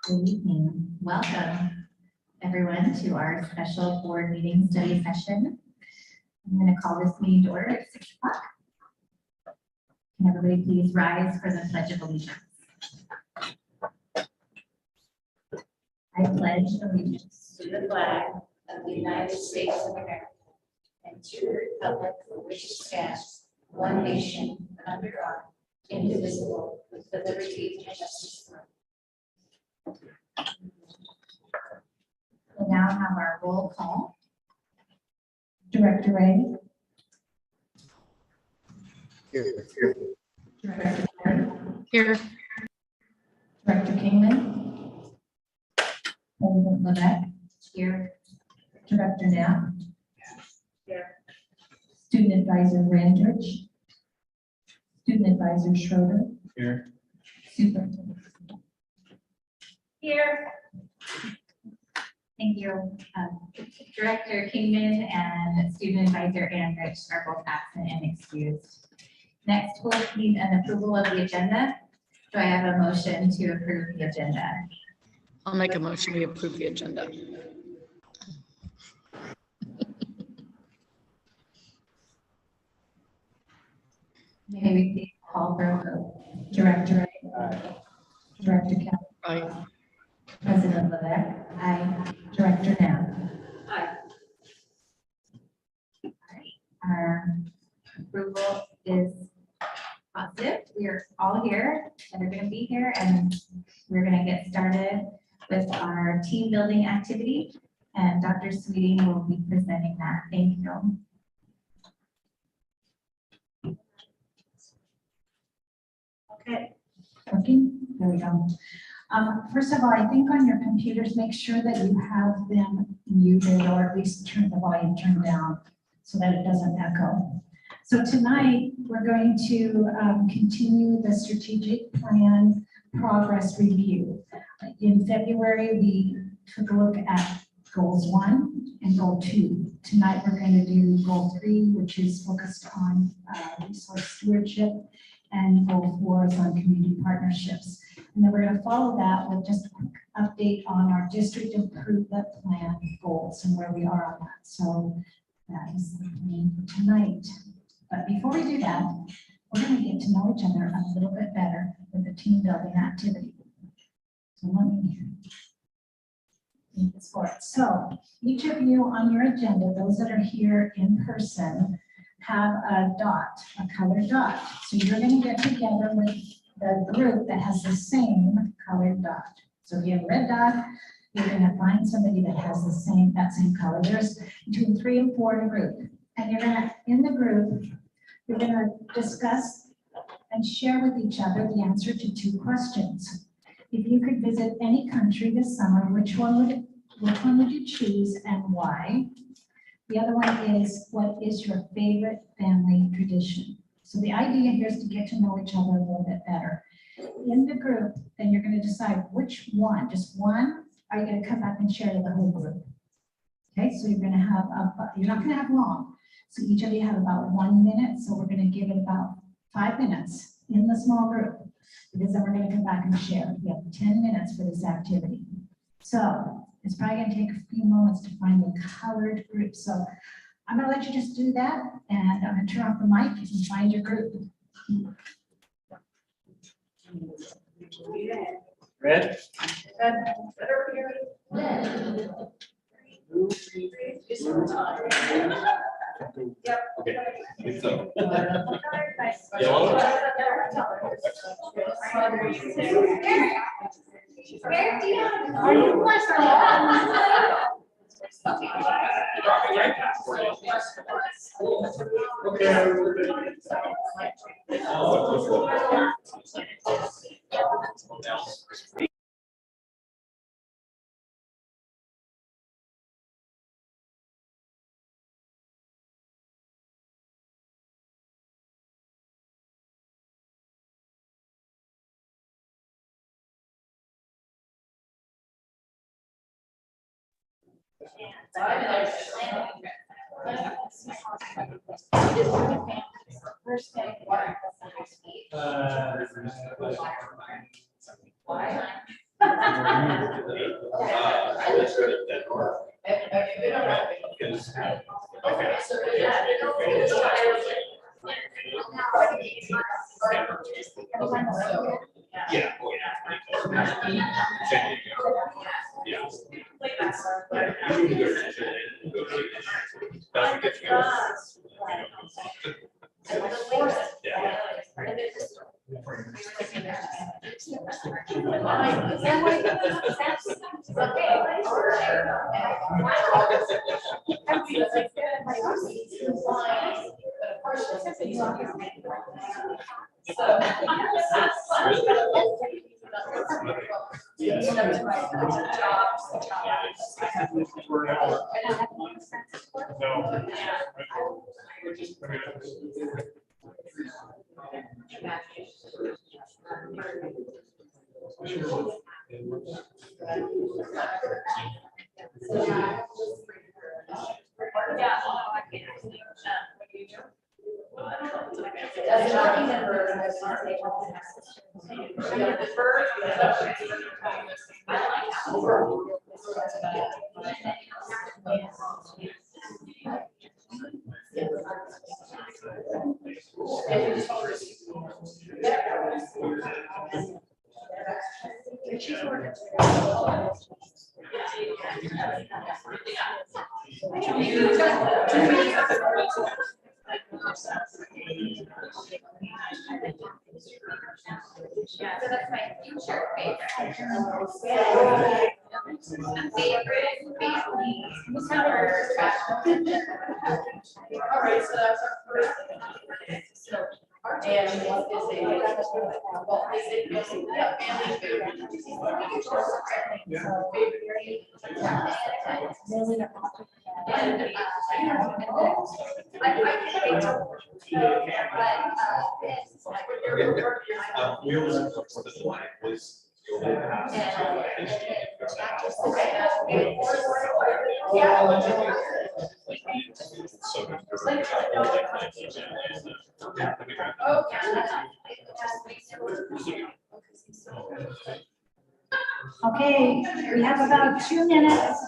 Good evening. Welcome, everyone, to our special board meeting study session. I'm going to call this meeting to order at 6 o'clock. Can everybody please rise for the Pledge of Allegiance? I pledge allegiance to the flag of the United States of America and to the republic for which it stands, one nation, under God, indivisible, with liberty and justice for all. We'll now have our roll call. Director Ray. Here. Director Perry. Here. Director Kingman. President Levesque. Here. Director Knapp. Here. Student Advisor Randrich. Student Advisor Schroeder. Here. Superintendent. Here. Thank you. Director Kingman and Student Advisor Randrich are both absent and excused. Next, we'll need an approval of the agenda. Do I have a motion to approve the agenda? I'll make a motion. We approve the agenda. May we please call for a vote? Director Ray. Director Kelly. Aye. President Levesque. Aye. Director Knapp. Aye. All right. Our approval is positive. We are all here and are going to be here, and we're going to get started with our team building activity. And Dr. Sweeting will be presenting that. Thank you. Okay. Working. There we go. First of all, I think on your computers, make sure that you have them muted or at least turn the volume turned down so that it doesn't echo. So tonight, we're going to continue the strategic plan progress review. In February, we took a look at goals 1 and goal 2. Tonight, we're going to do goal 3, which is focused on resource stewardship, and goal 4 is on community partnerships. And then we're going to follow that with just a quick update on our district improvement plan goals and where we are on that. So that is the plan for tonight. But before we do that, we're going to get to know each other a little bit better with the team building activity. So let me move this forward. So each of you on your agenda, those that are here in person, have a dot, a colored dot. So you're going to get together with the group that has the same colored dot. So if you have a red dot, you're going to find somebody that has that same color. There's between 3 and 4 in a group. And you're going to, in the group, you're going to discuss and share with each other the answer to 2 questions. If you could visit any country this summer, which one would you choose and why? The other one is, what is your favorite family tradition? So the idea here is to get to know each other a little bit better. In the group, then you're going to decide which one, just one, are you going to come back and share to the whole group? Okay, so you're going to have, you're not going to have long. So each of you have about 1 minute. So we're going to give it about 5 minutes in the small group, because then we're going to come back and share. We have 10 minutes for this activity. So it's probably going to take a few moments to find the colored group. So I'm going to let you just do that, and I'm going to turn off the mic. You can find your group. Red? Yep. Okay. So. Yellow? Are you First thing, Yeah. Yeah, so that's my future favorite. All right, so that's our first. So And what is a, well, is it, yeah, family food. Okay, we have about 2 minutes.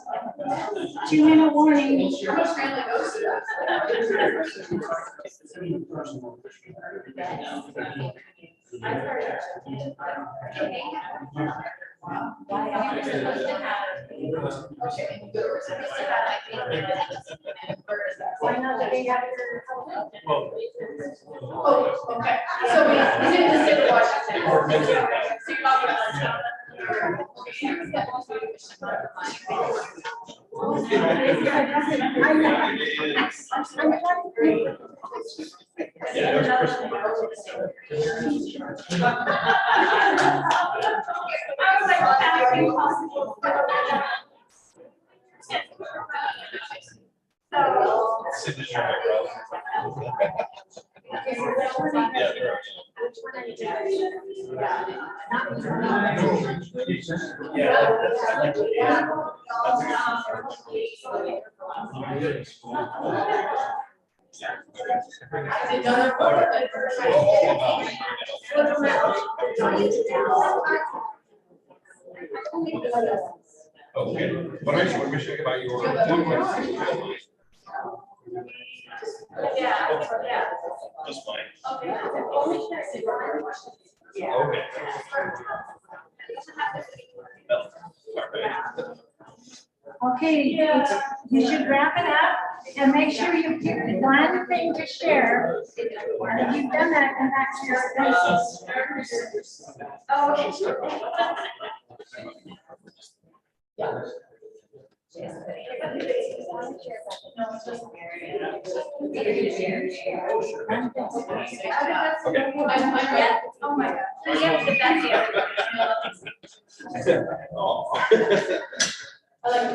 2-minute warning. Why not the day after? Oh, okay. So we did the state of Washington. So you're not gonna. Okay, but I just want to be sure about your. Yeah. Just fine. Okay. Okay. Okay, you should wrap it up and make sure you pick one thing to share. And if you've done that, come back to your advice. Oh my God. Yeah, the best year. I like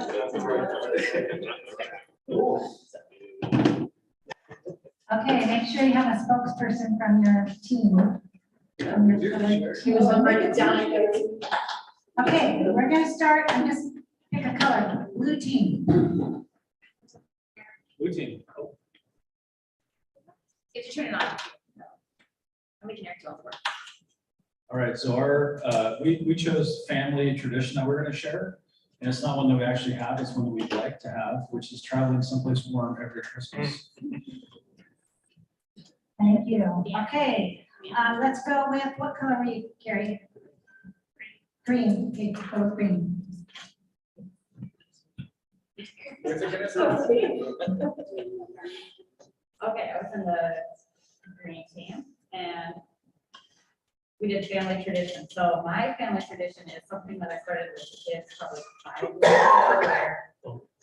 Okay, make sure you have a spokesperson from your team. He was on write it down. Okay, we're gonna start, and just pick a color, blue team. Routine. Get your turn on. And we can hear it all. All right, so our, we chose family tradition that we're gonna share. And it's not one that we actually have, it's one that we'd like to have, which is traveling someplace warm every Christmas. Thank you. Okay, let's go with, what color are you, Carrie? Green, okay, go with green. Okay, I was in the green team and we did family tradition. So my family tradition is something that I started with the kids probably 5 years ago, where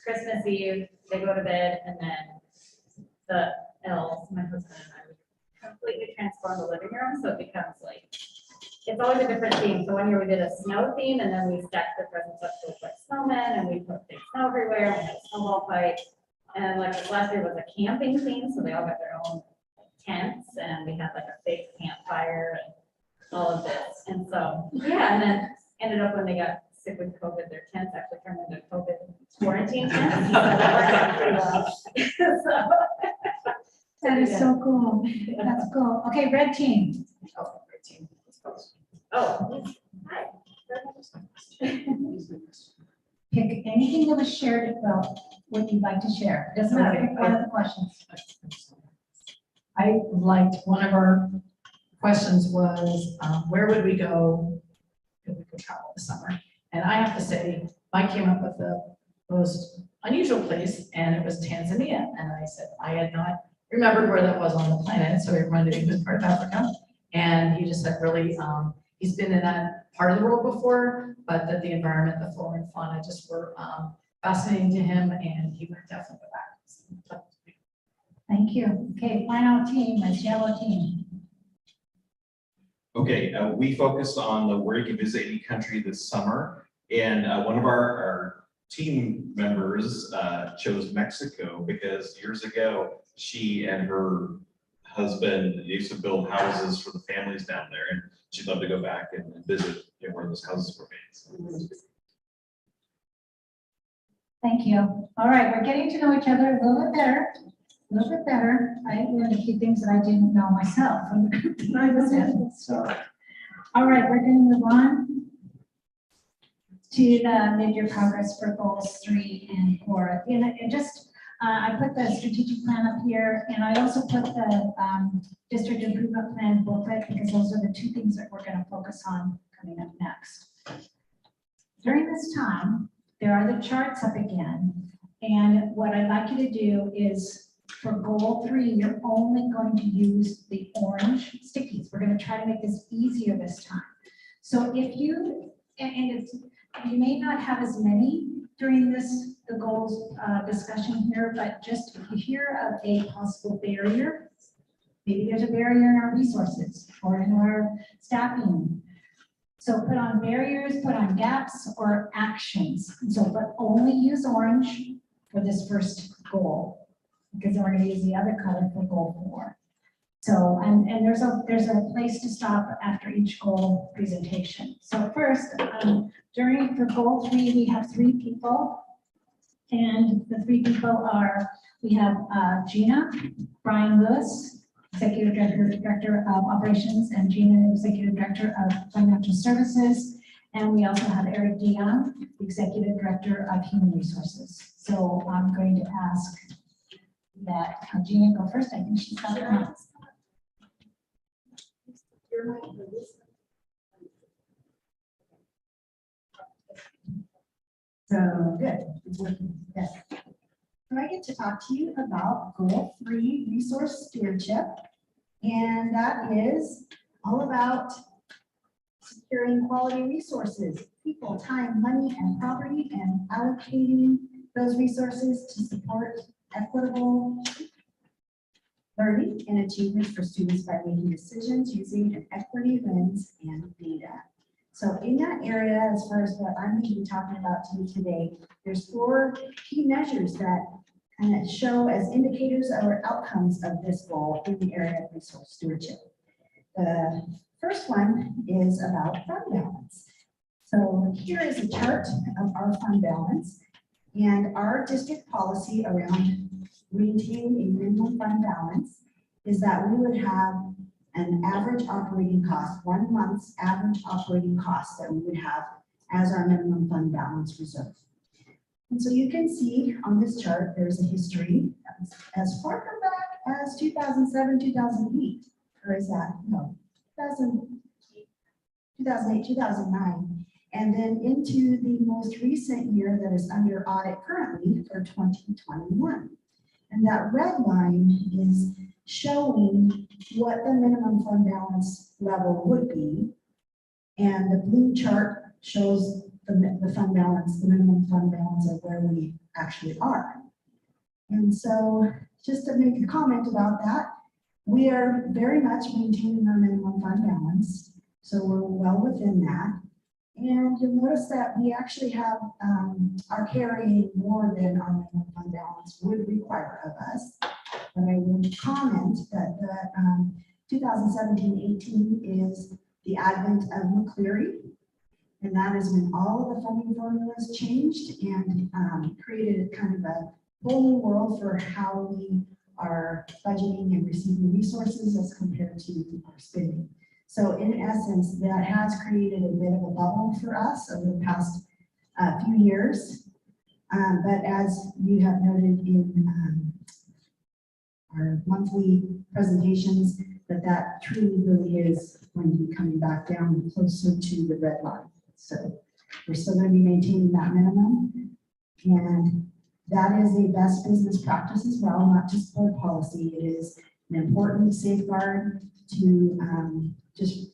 Christmas Eve, they go to bed and then the elves, my husband and I, would completely transform the living room. So it becomes like, it's always a different theme. So one year we did a snow theme and then we stacked the presents up to look like snowmen and we put big snow everywhere. We had a snowball fight. And like this last year was a camping theme. So they all got their own tents and we had like a fake campfire and all of this. And so, yeah, and then ended up when they got sick with COVID, their tents actually turned into COVID quarantine tents. So that worked out pretty well. So, That is so cool. That's cool. Okay, red team. oh, great team. Oh, hi. Pick anything that was shared, well, what you'd like to share. Doesn't matter, pick one of the questions. I liked one of our questions was, where would we go if we could travel this summer? And I have to say, Mike came up with the most unusual place and it was Tanzania. And I said, I had not remembered where that was on the planet. So he reminded me it was part of Africa. And he just said really, he's been in that part of the world before, but that the environment, the flora and fauna just were fascinating to him and he would definitely go back. Thank you. Okay, final team, my yellow team. Okay, we focused on the where you can visit any country this summer, and one of our team members chose Mexico because years ago she and her husband used to build houses for the families down there, and she'd love to go back and visit where those houses were made. Thank you. All right, we're getting to know each other a little bit better. I learned a few things that I didn't know myself. So, all right, we're going to move on to the mid-year progress for goals 3 and 4. And just, I put the strategic plan up here, and I also put the district improvement plan booklet because those are the 2 things that we're going to focus on coming up next. During this time, there are the charts up again. And what I'd like you to do is for goal 3, you're only going to use the orange stickies. We're going to try to make this easier this time. So if you, you may not have as many during the goals discussion here, but just if you hear of a possible barrier, maybe there's a barrier in our resources or in our staffing. So put on barriers, put on gaps or actions. So, but only use orange for this first goal, because then we're going to use the other color for goal 4. So, and there's a place to stop after each goal presentation. So first, for goal 3, we have 3 people, and the 3 people are, we have Gina, Brian Lewis, Executive Director of Operations, and Gina, Executive Director of Financial Services. And we also have Eric Dion, Executive Director of Human Resources. So I'm going to ask that Gina go first. I think she's got her hands. So good, it's working. Yes. So I get to talk to you about goal 3, resource stewardship. And that is all about securing quality resources, people, time, money, and property, and allocating those resources to support equitable learning and achievement for students by making decisions using an equity lens and data. So in that area, as far as what I'm going to be talking about to you today, there's 4 key measures that kind of show as indicators or outcomes of this goal in the area of resource stewardship. The first one is about fund balance. So here is a chart of our fund balance, and our district policy around maintaining a minimum fund balance is that we would have an average operating cost, 1 month's average operating cost that we would have as our minimum fund balance reserve. And so you can see on this chart, there's a history as far back as 2007, 2008, or is that, no, 2008, 2009, and then into the most recent year that is under audit currently for 2021. And that red line is showing what the minimum fund balance level would be. And the blue chart shows the fund balance, the minimum fund balance of where we actually are. And so just to make a comment about that, we are very much maintaining our minimum fund balance. So we're well within that. And you'll notice that we actually have are carrying more than our minimum fund balance would require of us. But I will comment that the 2017-18 is the advent of McCleary. And that is when all of the funding formulas changed and created kind of a whole new world for how we are budgeting and receiving resources as compared to our spending. So in essence, that has created a bit of a bubble for us over the past few years. But as you have noted in our monthly presentations, that truly really is going to be coming back down closer to the red line. So we're still going to be maintaining that minimum. And that is a best business practice as well, not just board policy. It is an important safeguard to just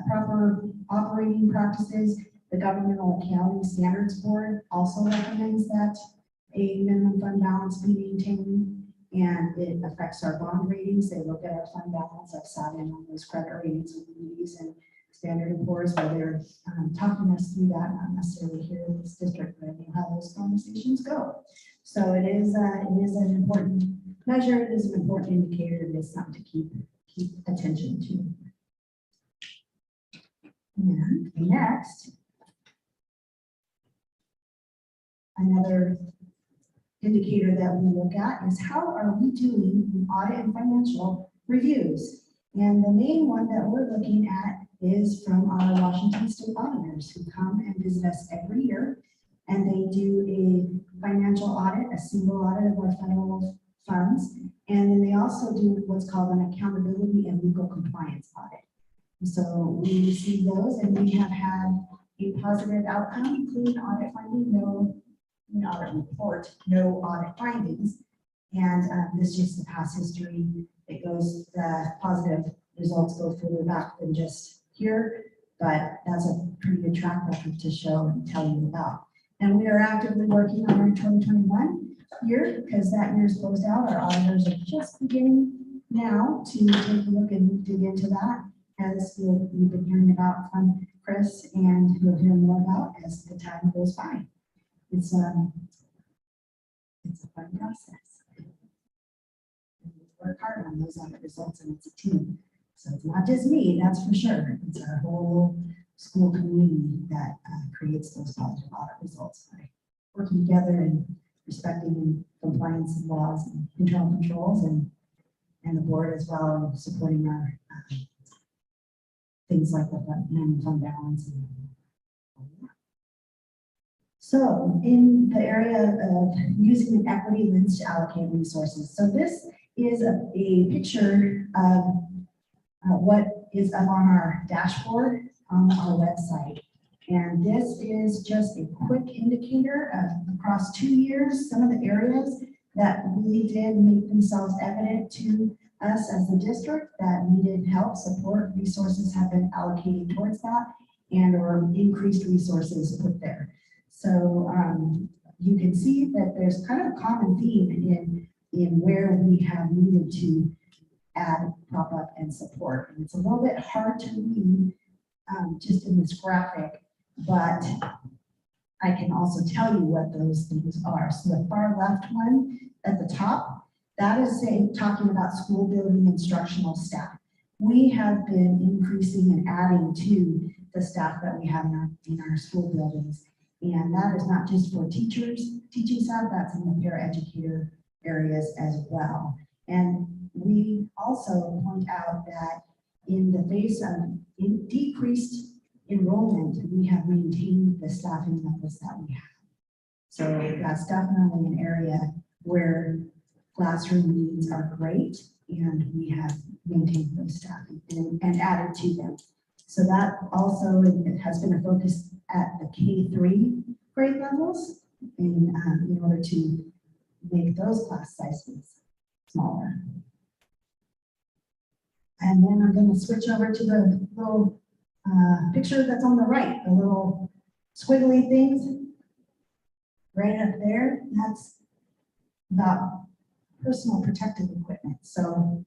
proper operating practices. The Governmental Accounting Standards Board also recommends that a minimum fund balance be maintained. and it affects our bond ratings. They look at our fund balance. I've sat in on those credit ratings with Moody's and Standard & Poor's where they're talking us through that, not necessarily here in this district, but I know how those conversations go. So it is an important measure. It is an important indicator. It is something to keep attention to. And next, another indicator that we look at is how are we doing in audit and financial reviews. And the main one that we're looking at is from our Washington State auditors who come and visit us every year. And they do a financial audit, a single audit of our federal funds. And then they also do what's called an accountability and legal compliance audit. So we receive those and we have had a positive outcome, clean audit finding, no audit report, no audit findings. And this is just the past history. It goes, the positive results go further back than just here, but that's a pretty good track record to show and tell you about. And we are actively working on our 2021 year because that year's closed out. Our auditors are just beginning now to take a look and dig into that, as we've been hearing about from Chris and we'll hear more about as the time goes by. It's a fun process. And we work hard on those audit results and it's a team. So it's not just me, that's for sure. It's our whole school community that creates those positive audit results by working together and respecting compliance laws and internal controls and the board as well, and supporting our things like the fund balance. So in the area of using an equity lens to allocate resources. So this is a picture of what is up on our dashboard on our website. And this is just a quick indicator of across 2 years, some of the areas that really did make themselves evident to us as the district that needed help, support, resources have been allocated towards that and or increased resources put there. So you can see that there's kind of a common theme in where we have needed to add, prop up, and support. And it's a little bit hard to read just in this graphic, but I can also tell you what those things are. So the far left one at the top, that is talking about school building instructional staff. We have been increasing and adding to the staff that we have in our school buildings. And that is not just for teachers, teaching staff, that's in the paraeducator areas as well. And we also point out that in the face of decreased enrollment, we have maintained the staffing levels that we have. So that's definitely an area where classroom needs are great, and we have maintained those staffing and added to them. So that also it has been a focus at the K-3 grade levels in order to make those class sizes smaller. And then I'm going to switch over to the little picture that's on the right, the little squiggly things right up there. That's about personal protective equipment. So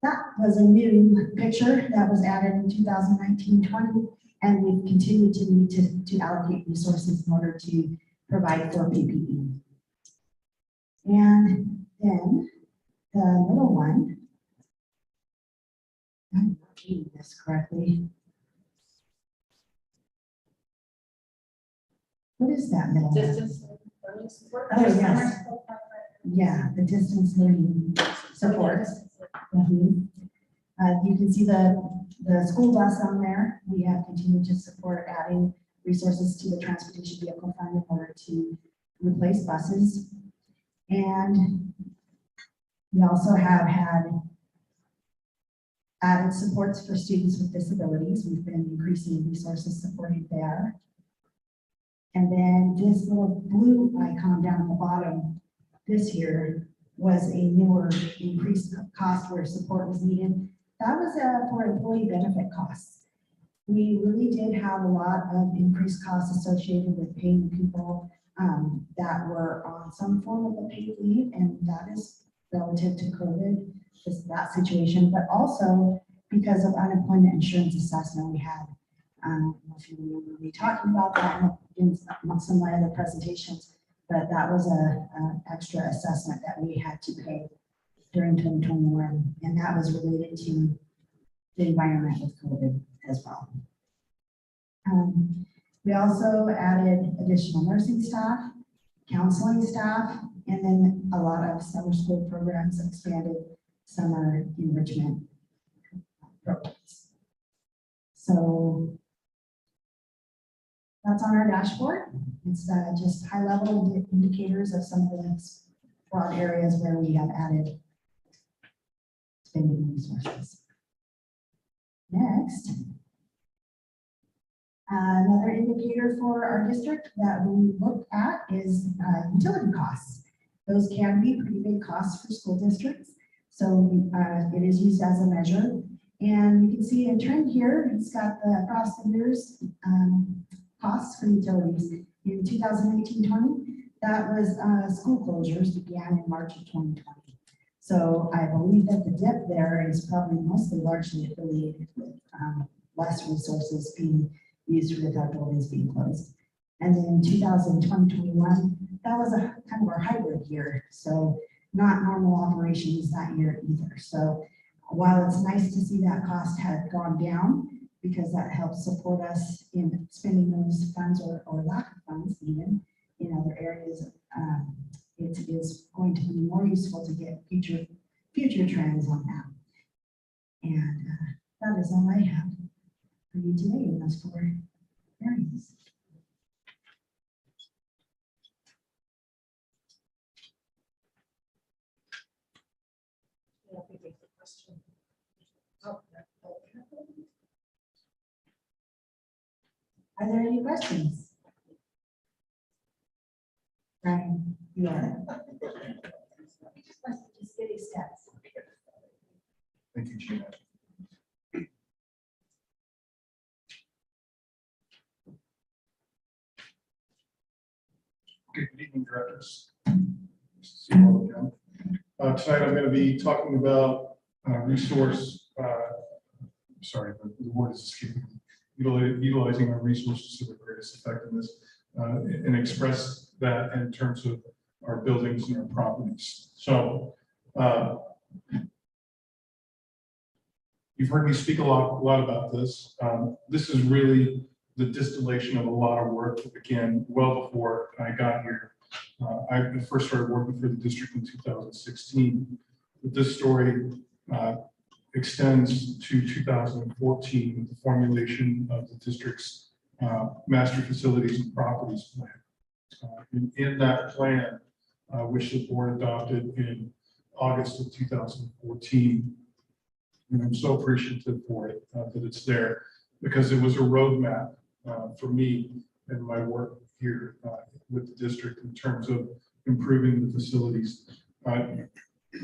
that was a new picture that was added in 2019-20, and we've continued to need to allocate resources in order to provide for PPE. And then the middle one, I'm not reading this correctly. What is that middle one? Distance learning support. Oh, yes. Yeah, the distance learning support. You can see the school bus on there. We have continued to support adding resources to the transportation vehicle fund in order to replace buses. And we also have had added supports for students with disabilities. We've been increasing resources supported there. And then this little blue icon down at the bottom, this here was a newer increased cost where support was needed. That was for employee benefit costs. We really did have a lot of increased costs associated with paying people that were on some form of a paid leave, and that is relative to COVID, just that situation, but also because of unemployment insurance assessment we had. I don't know if you remember me talking about that in some of my other presentations, but that was a extra assessment that we had to pay during 2021, and that was related to the environment with COVID as well. We also added additional nursing staff, counseling staff, and then a lot of summer school programs, expanded summer enrichment programs. So that's on our dashboard. It's just high-level indicators of some of the broad areas where we have added spending resources. Next, another indicator for our district that we look at is utility costs. Those can be pretty big costs for school districts. So it is used as a measure. And you can see a trend here. It's got the across the years costs for utilities. In 2019-20, that was school closures began in March of 2020. So I believe that the dip there is probably mostly largely affiliated with less resources being used with our buildings being closed. And then in 2020-21, that was a kind of our hybrid year. So not normal operations that year either. So while it's nice to see that cost had gone down, because that helps support us in spending those funds or lack of funds even in other areas, it is going to be more useful to get future trends on that. And that is all I have for you today in those 4 areas. Are there any questions? Ryan, you are. Just get his steps. Thank you, Gina. Okay, good evening, directors. See you all again. Tonight I'm going to be talking about resource, sorry, the word is escaping me. Utilizing our resources to the greatest effectiveness and express that in terms of our buildings and our properties. So you've heard me speak a lot about this. This is really the distillation of a lot of work that began well before I got here. I first started working for the district in 2016. But this story extends to 2014 with the formulation of the district's master facilities and properties plan. In that plan, which the board adopted in August of 2014, and I'm so appreciative for it, that it's there, because it was a roadmap for me and my work here with the district in terms of improving the facilities.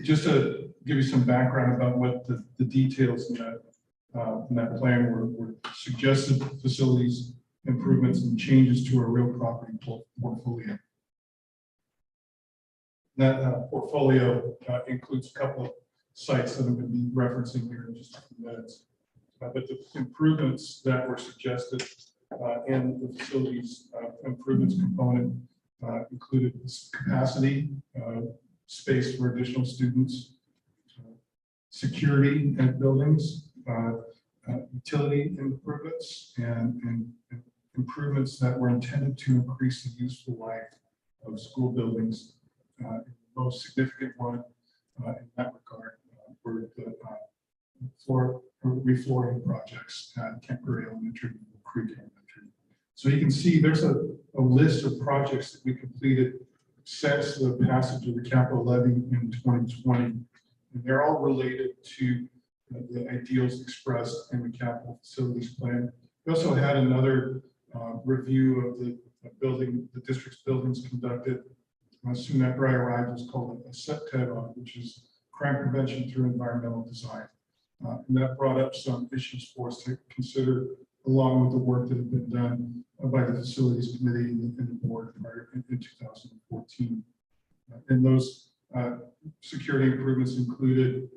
Just to give you some background about what the details in that plan were suggested facilities improvements and changes to our real property portfolio. That portfolio includes a couple of sites that I'm going to be referencing here in just a few minutes. But the improvements that were suggested in the facilities improvements component included capacity, space for additional students, security at buildings, utility improvements, and improvements that were intended to increase the useful life of school buildings. The most significant one in that regard were the reflooring projects at Temporary Elementary and Creek Elementary. So you can see there's a list of projects that we completed since the passage of the capital levy in 2020. And they're all related to the ideals expressed in the capital facilities plan. We also had another review of the district's buildings conducted soon after I arrived. It was called a CEPTED audit, which is crime prevention through environmental design. And that brought up some issues for us to consider, along with the work that had been done by the facilities committee and the board in 2014. And those security improvements included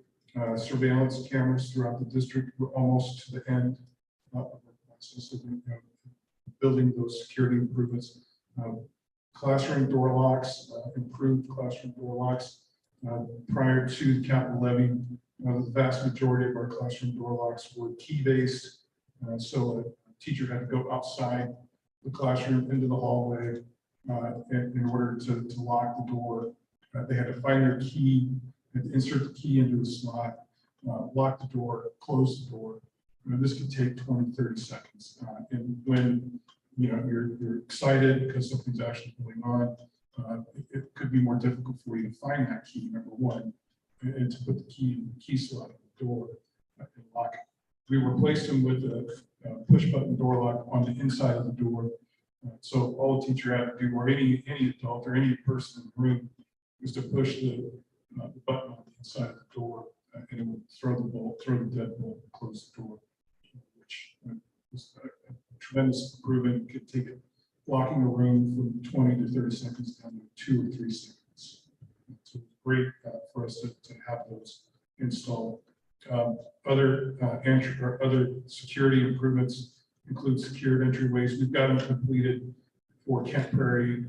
surveillance cameras throughout the district. We're almost to the end of the process of building those security improvements. Classroom door locks, improved classroom door locks. Prior to the capital levy, the vast majority of our classroom door locks were key-based. So a teacher had to go outside the classroom into the hallway in order to lock the door. They had to find their key, had to insert the key into the slot, lock the door, close the door. This could take 20, 30 seconds. And when you're excited because something's actually going on, it could be more difficult for you to find that key, number one, and to put the key in the key slot of the door and lock it. We replaced them with a push button door lock on the inside of the door. So all the teacher had to do, or any adult or any person in the room, is to push the button on the inside of the door, and it would throw the deadbolt, and close the door, which was a tremendous improvement. Could take it locking a room from 20 to 30 seconds down to 2 or 3 seconds. So it's great for us to have those installed. Other security improvements include secured entryways. We've got them completed for Kent Prairie,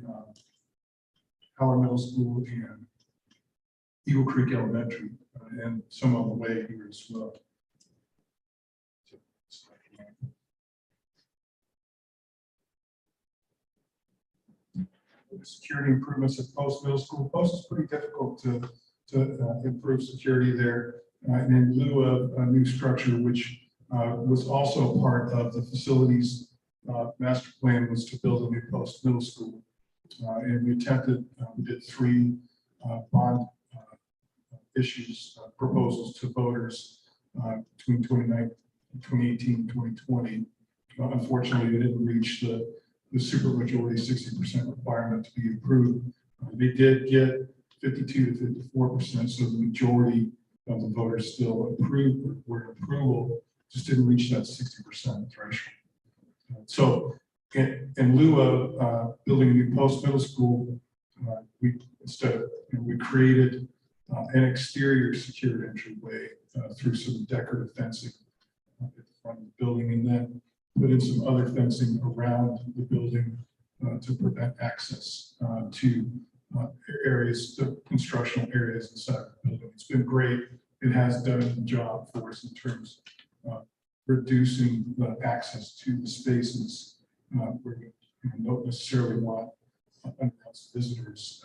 Howard Middle School, and Eagle Creek Elementary, and some on the way here as well. Security improvements at Post Middle School. Post is pretty difficult to improve security there. And in lieu of a new structure, which was also part of the facilities master plan, was to build a new Post Middle School. And we did 3 bond issues, proposals to voters between 2018 and 2020. Unfortunately, they didn't reach the supermajority 60% requirement to be approved. They did get 52 to 54%, so the majority of the voters still approved, were in approval, just didn't reach that 60% threshold. So in lieu of building a new Post Middle School, we created an exterior secured entryway through some decorative fencing at the front of the building, and then put in some other fencing around the building to prevent access to areas, to constructional areas inside the building. It's been great. It has done the job for us in terms of reducing the access to the spaces where we don't necessarily want unannounced visitors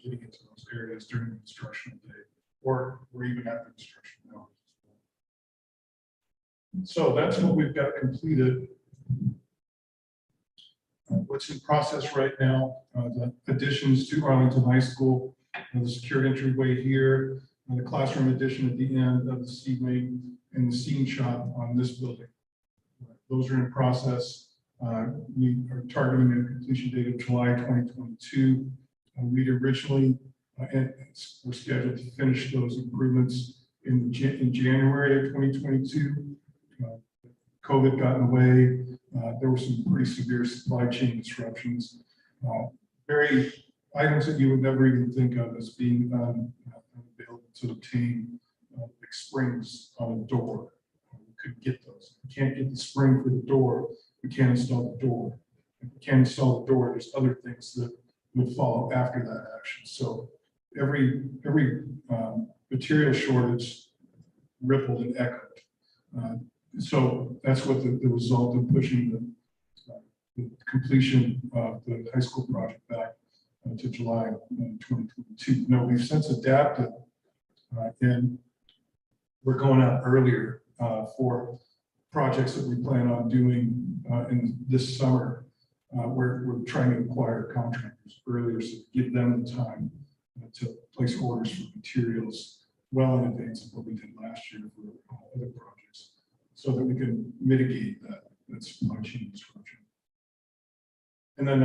getting into those areas during the instructional day or even after instructional hours. So that's what we've got completed. What's in process right now, the additions to Arlington High School, the secured entryway here, the classroom addition at the end of the seed wing, and the scene shop on this building. Those are in process. We are targeting a completion date of July 2022. We'd originally were scheduled to finish those improvements in January of 2022. COVID got in the way. There were some pretty severe supply chain disruptions. Very items that you would never even think of as being available to obtain, like springs on a door. We couldn't get those. We can't get the spring for the door. We can't install the door. If we can't install the door, there's other things that would follow after that action. So every material shortage rippled and echoed. So that's what the result of pushing the completion of the high school project back to July 2022. Now we've since adapted and we're going out earlier for projects that we plan on doing in this summer. We're trying to acquire contractors earlier, so give them the time to place orders for materials well in advance of what we did last year for other projects, so that we can mitigate that supply chain disruption. And then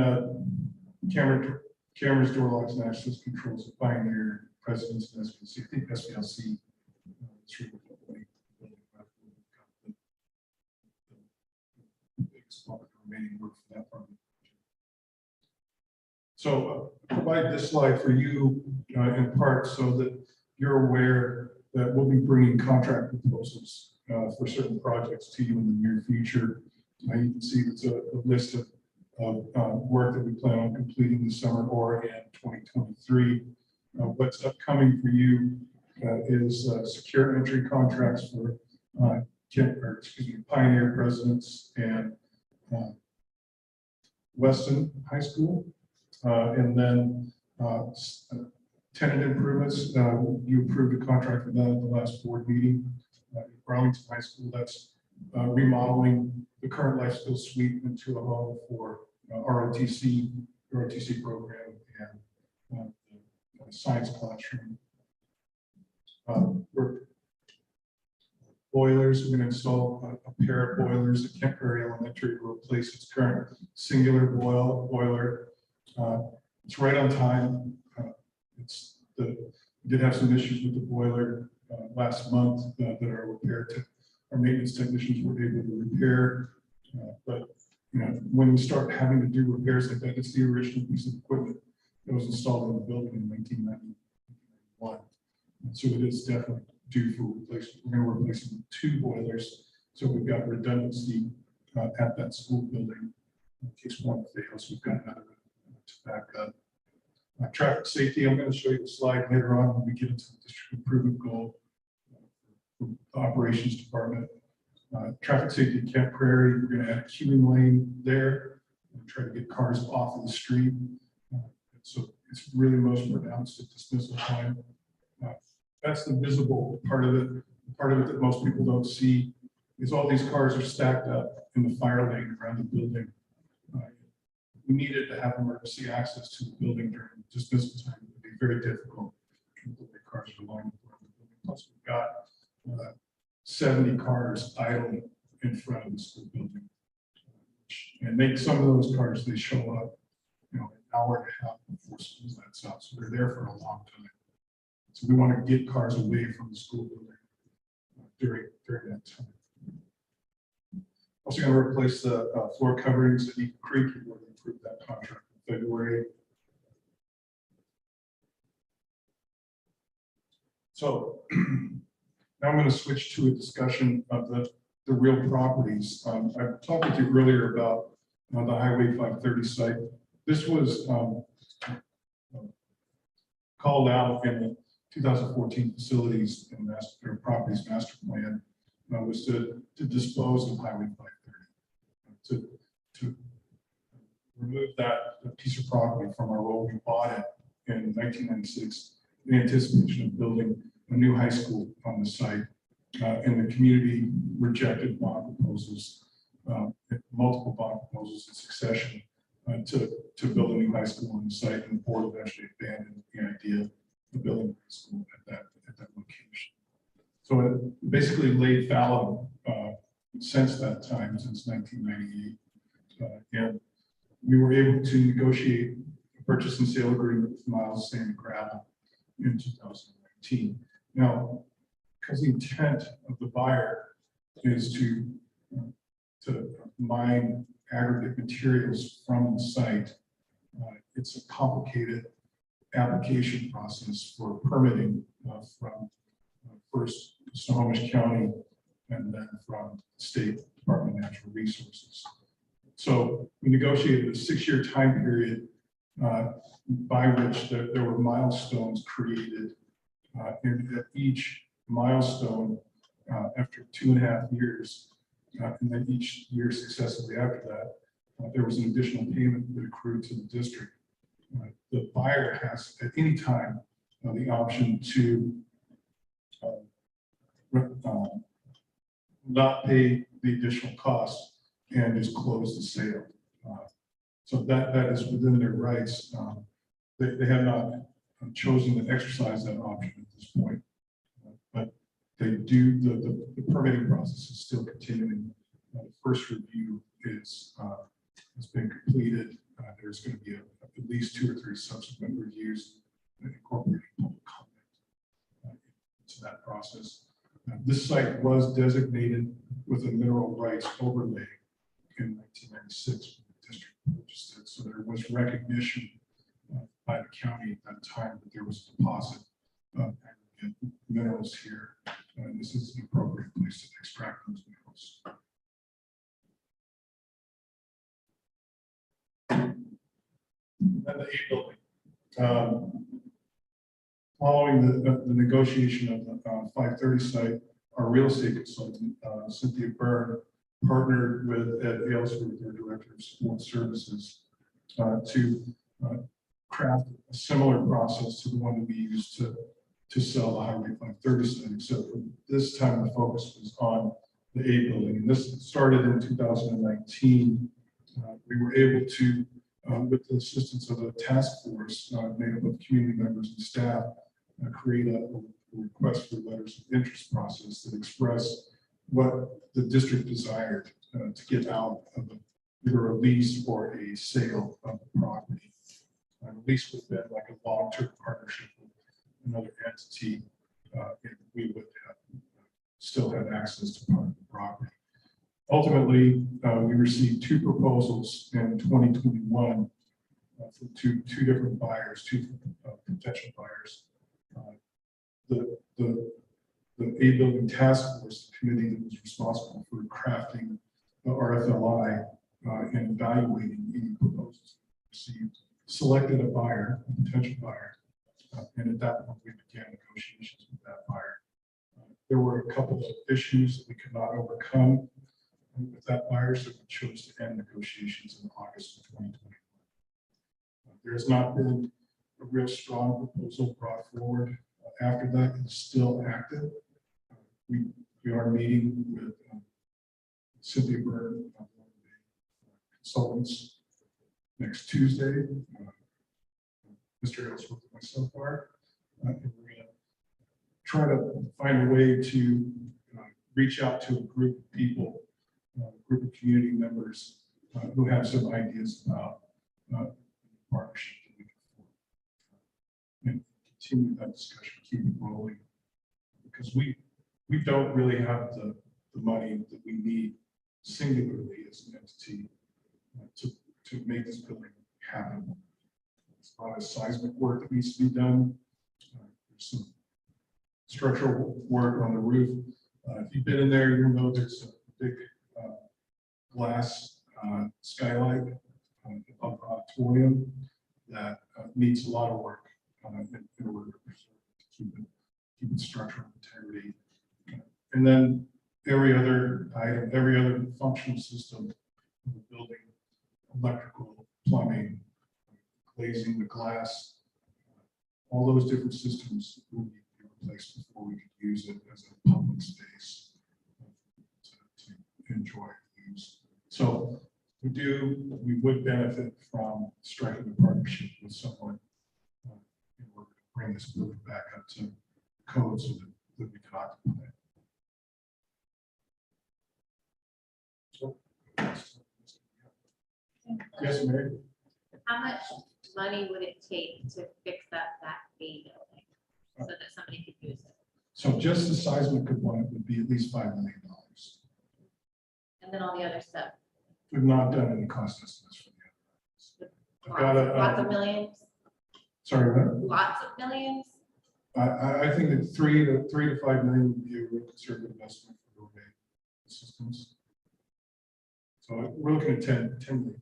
cameras, door locks, and access controls at Pioneer, Presidents, and SPLC. I think SPLC is really the biggest part of the remaining work for that part. So provide this slide for you in part so that you're aware that we'll be bringing contract proposals for certain projects to you in the near future. You can see it's a list of work that we plan on completing this summer or in 2023. What's upcoming for you is secure entry contracts for Pioneer Presidents and Weston High School. And then tenant improvements, you approved a contract for that at the last board meeting. Burlington High School, that's remodeling the current life skills suite into a home for ROTC program and science classroom. Boilers, we're going to install a pair of boilers at Kent Prairie Elementary to replace its current singular boiler. It's right on time. We did have some issues with the boiler last month that our maintenance technicians were able to repair. But when we start having to do repairs like that, it's the original piece of equipment that was installed in the building in 1991. And so it is definitely due for replacement. We're going to replace 2 boilers, so we've got redundancy at that school building in case one fails. We've got another to back up. Traffic safety, I'm going to show you the slide later on when we get into the district improvement goal for the operations department. Traffic safety at Kent Prairie, we're going to add a queuing lane there and try to get cars off of the street. So it's really most pronounced at dismissal time. That's the visible part of it. The part of it that most people don't see is all these cars are stacked up in the fire lane around the building. We needed to have emergency access to the building during dismissal time. It would be very difficult to put the cars along the building. Plus, we've got 70 cars idling in front of the school building. And some of those cars, they show up, an hour and a half before school lets out. So they're there for a long time. So we want to get cars away from the school building during that time. Also going to replace the floor coverings at Eagle Creek. We're going to approve that contract in February. So now I'm going to switch to a discussion of the real properties. I talked with you earlier about the Highway 530 site. This was called out in the 2014 facilities and properties master plan. Was to dispose of Highway 530, to remove that piece of property from our rolling audit in 1996 in anticipation of building a new high school on the site. And the community rejected bond proposals, multiple bond proposals in succession to build a new high school on the site, and the board eventually abandoned the idea of building a high school at that location. So it basically laid fallow since that time, since 1998. And we were able to negotiate a purchase and sale agreement with Miles Sand and Gravel in 2019. Now, because the intent of the buyer is to mine aggregate materials from the site, it's a complicated application process for permitting from first Snohomish County and then from the State Department of Natural Resources. So we negotiated a 6-year time period by which there were milestones created. And at each milestone, after 2.5 years, and then each year successively after that, there was an additional payment that accrued to the district. The buyer has at any time the option to not pay the additional costs and just close the sale. So that is within their rights. They have not chosen to exercise that option at this point, but they do. The permitting process is still continuing. The first review has been completed. There's going to be at least 2 or 3 subsequent reviews that incorporate public comment into that process. This site was designated with a mineral rights overlay in 1996 when the district purchased it. So there was recognition by the county at that time that there was a deposit of get minerals here. This is an appropriate place to extract those minerals. And the A building. Following the negotiation of the 530 site, our real estate consultant, Cynthia Byrne, partnered with Ed Aylesworth, their Director of Support Services, to craft a similar process to the one that we used to sell the Highway 530 site, except for this time the focus was on the A building. And this started in 2019. We were able to, with the assistance of a task force made up of community members and staff, create a request for letters of interest process that express what the district desired to get out of either a lease or a sale of the property. A lease would have been like a long-term partnership with another entity, and we would still have access to part of the property. Ultimately, we received 2 proposals in 2021 from two different buyers, 2 potential buyers. The A building task force committee that was responsible for crafting the RFLI and evaluating any proposals received, selected a buyer, a potential buyer, and at that point we began negotiations with that buyer. There were a couple of issues that we could not overcome with that buyer, so we chose to end negotiations in August of 2021. There has not been a real strong proposal brought forward. After that, it's still active. We are meeting with Cynthia Byrne, one of the consultants, next Tuesday. Mr. Aylesworth and myself are. And we're going to try to find a way to reach out to a group of people, a group of community members who have some ideas about partnership that we can form. And continue that discussion, keep it rolling, because we don't really have the money that we need singularly as an entity to make this building happen. It's a lot of seismic work that needs to be done. There's some structural work on the roof. If you've been in there, you know there's a big glass skylight above the auditorium that needs a lot of work in order to keep it structural integrity. And then every other item, every other functional system of the building, electrical, plumbing, glazing, the glass, all those different systems will need to be replaced before we can use it as a public space to enjoy and use. So we would benefit from striking a partnership with someone in order to bring this building back up to code so that we can occupy it. So, yes, Mary? How much money would it take to fix up that A building so that somebody could use it? So just the seismic component would be at least $5 million. And then all the other stuff? We've not done any cost estimates for the other. I've got Lots of millions? Sorry, what? Lots of millions? I think that 3 to 5 million would be a real conservative estimate for road systems. So we're looking at $10 million.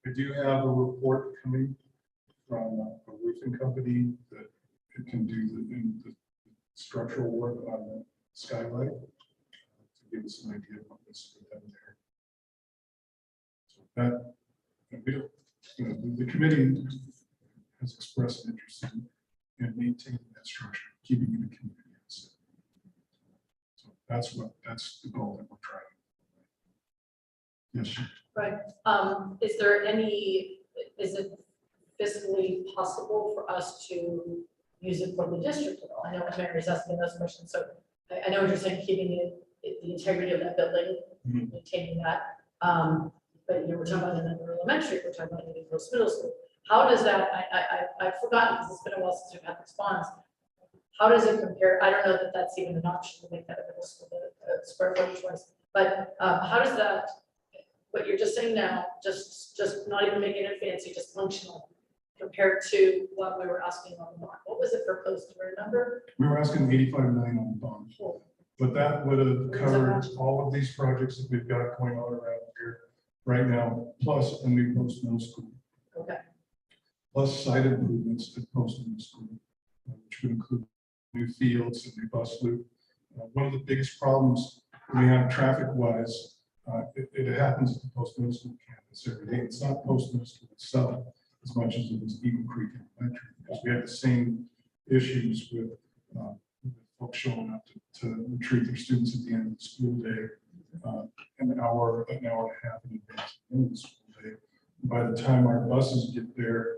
I do have a report coming from a roofing company that it can do the structural work on the skylight to give us an idea of what this would have there. So that we don't, the committee has expressed an interest in maintaining that structure, keeping it a community asset. So that's the goal that we're trying. Yes. Right. Is it physically possible for us to use it for the district at all? I know Mary's asking those questions, so I know what you're saying, keeping the integrity of that building, maintaining that. But we're talking about another elementary, we're talking about maybe close middle school. How does that, I've forgotten because it's been a while since we've had response. How does it compare? I don't know that that's even an option to make that a middle school, square footage wise, but how does that, what you're just saying now, just not even making it fancy, just functional, compared to what we were asking on the model? What was it proposed, do you remember? We were asking 85 million on the bond, but that would have covered all of these projects that we've got going on around here right now, plus a new post middle school, Okay. plus site improvements at post middle school, which would include new fields and new bus loop. One of the biggest problems we have traffic-wise, it happens at the post middle school campus every day. It's not post middle school itself as much as it is Eagle Creek Elementary, because we have the same issues with folks showing up to retrieve their students at the end of the school day, an hour and a half in advance of the end of the school day. By the time our buses get there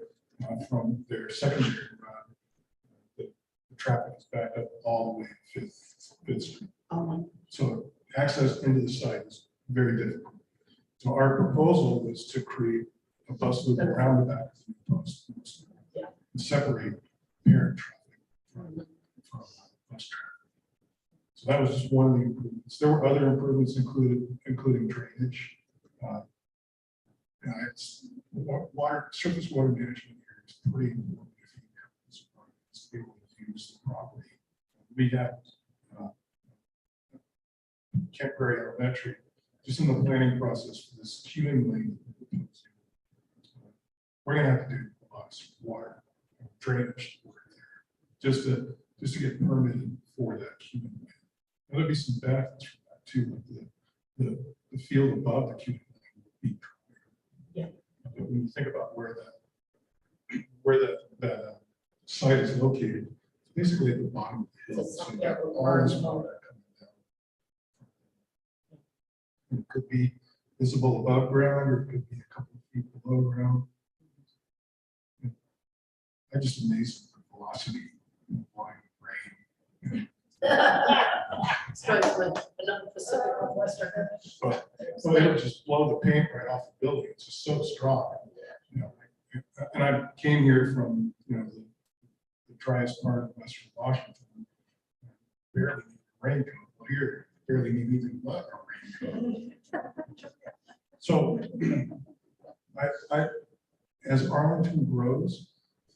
from their secondary run, the traffic is backed up all the way to Fifth Street. So access into the site is very difficult. So our proposal was to create a bus loop around the back of the post and separate parent traffic from bus traffic. So that was just one of the improvements. There were other improvements including drainage. It's surface water management here is pretty important if you to be able to use the property. We have Categorical Elementary, just in the planning process for this queuing lane. We're gonna have to do a lot of water drainage work there, just to get permitted for that queuing lane. There'll be some benefits from that too, like the field above the queuing lane will be drier. Yeah. But when you think about where that site is located, it's basically at the bottom of the hill. So you got all this water coming down. It could be visible above ground, or it could be a couple of feet below ground. I just amazed at the velocity of flying rain. Starts with another Pacific Northwestern. But it'll just blow the paint right off the building. It's just so strong. You know, and I came here from, you know, the driest part of Western Washington. Barely need a raincoat. Well, here, barely need anything but a raincoat. So as Arlington grows,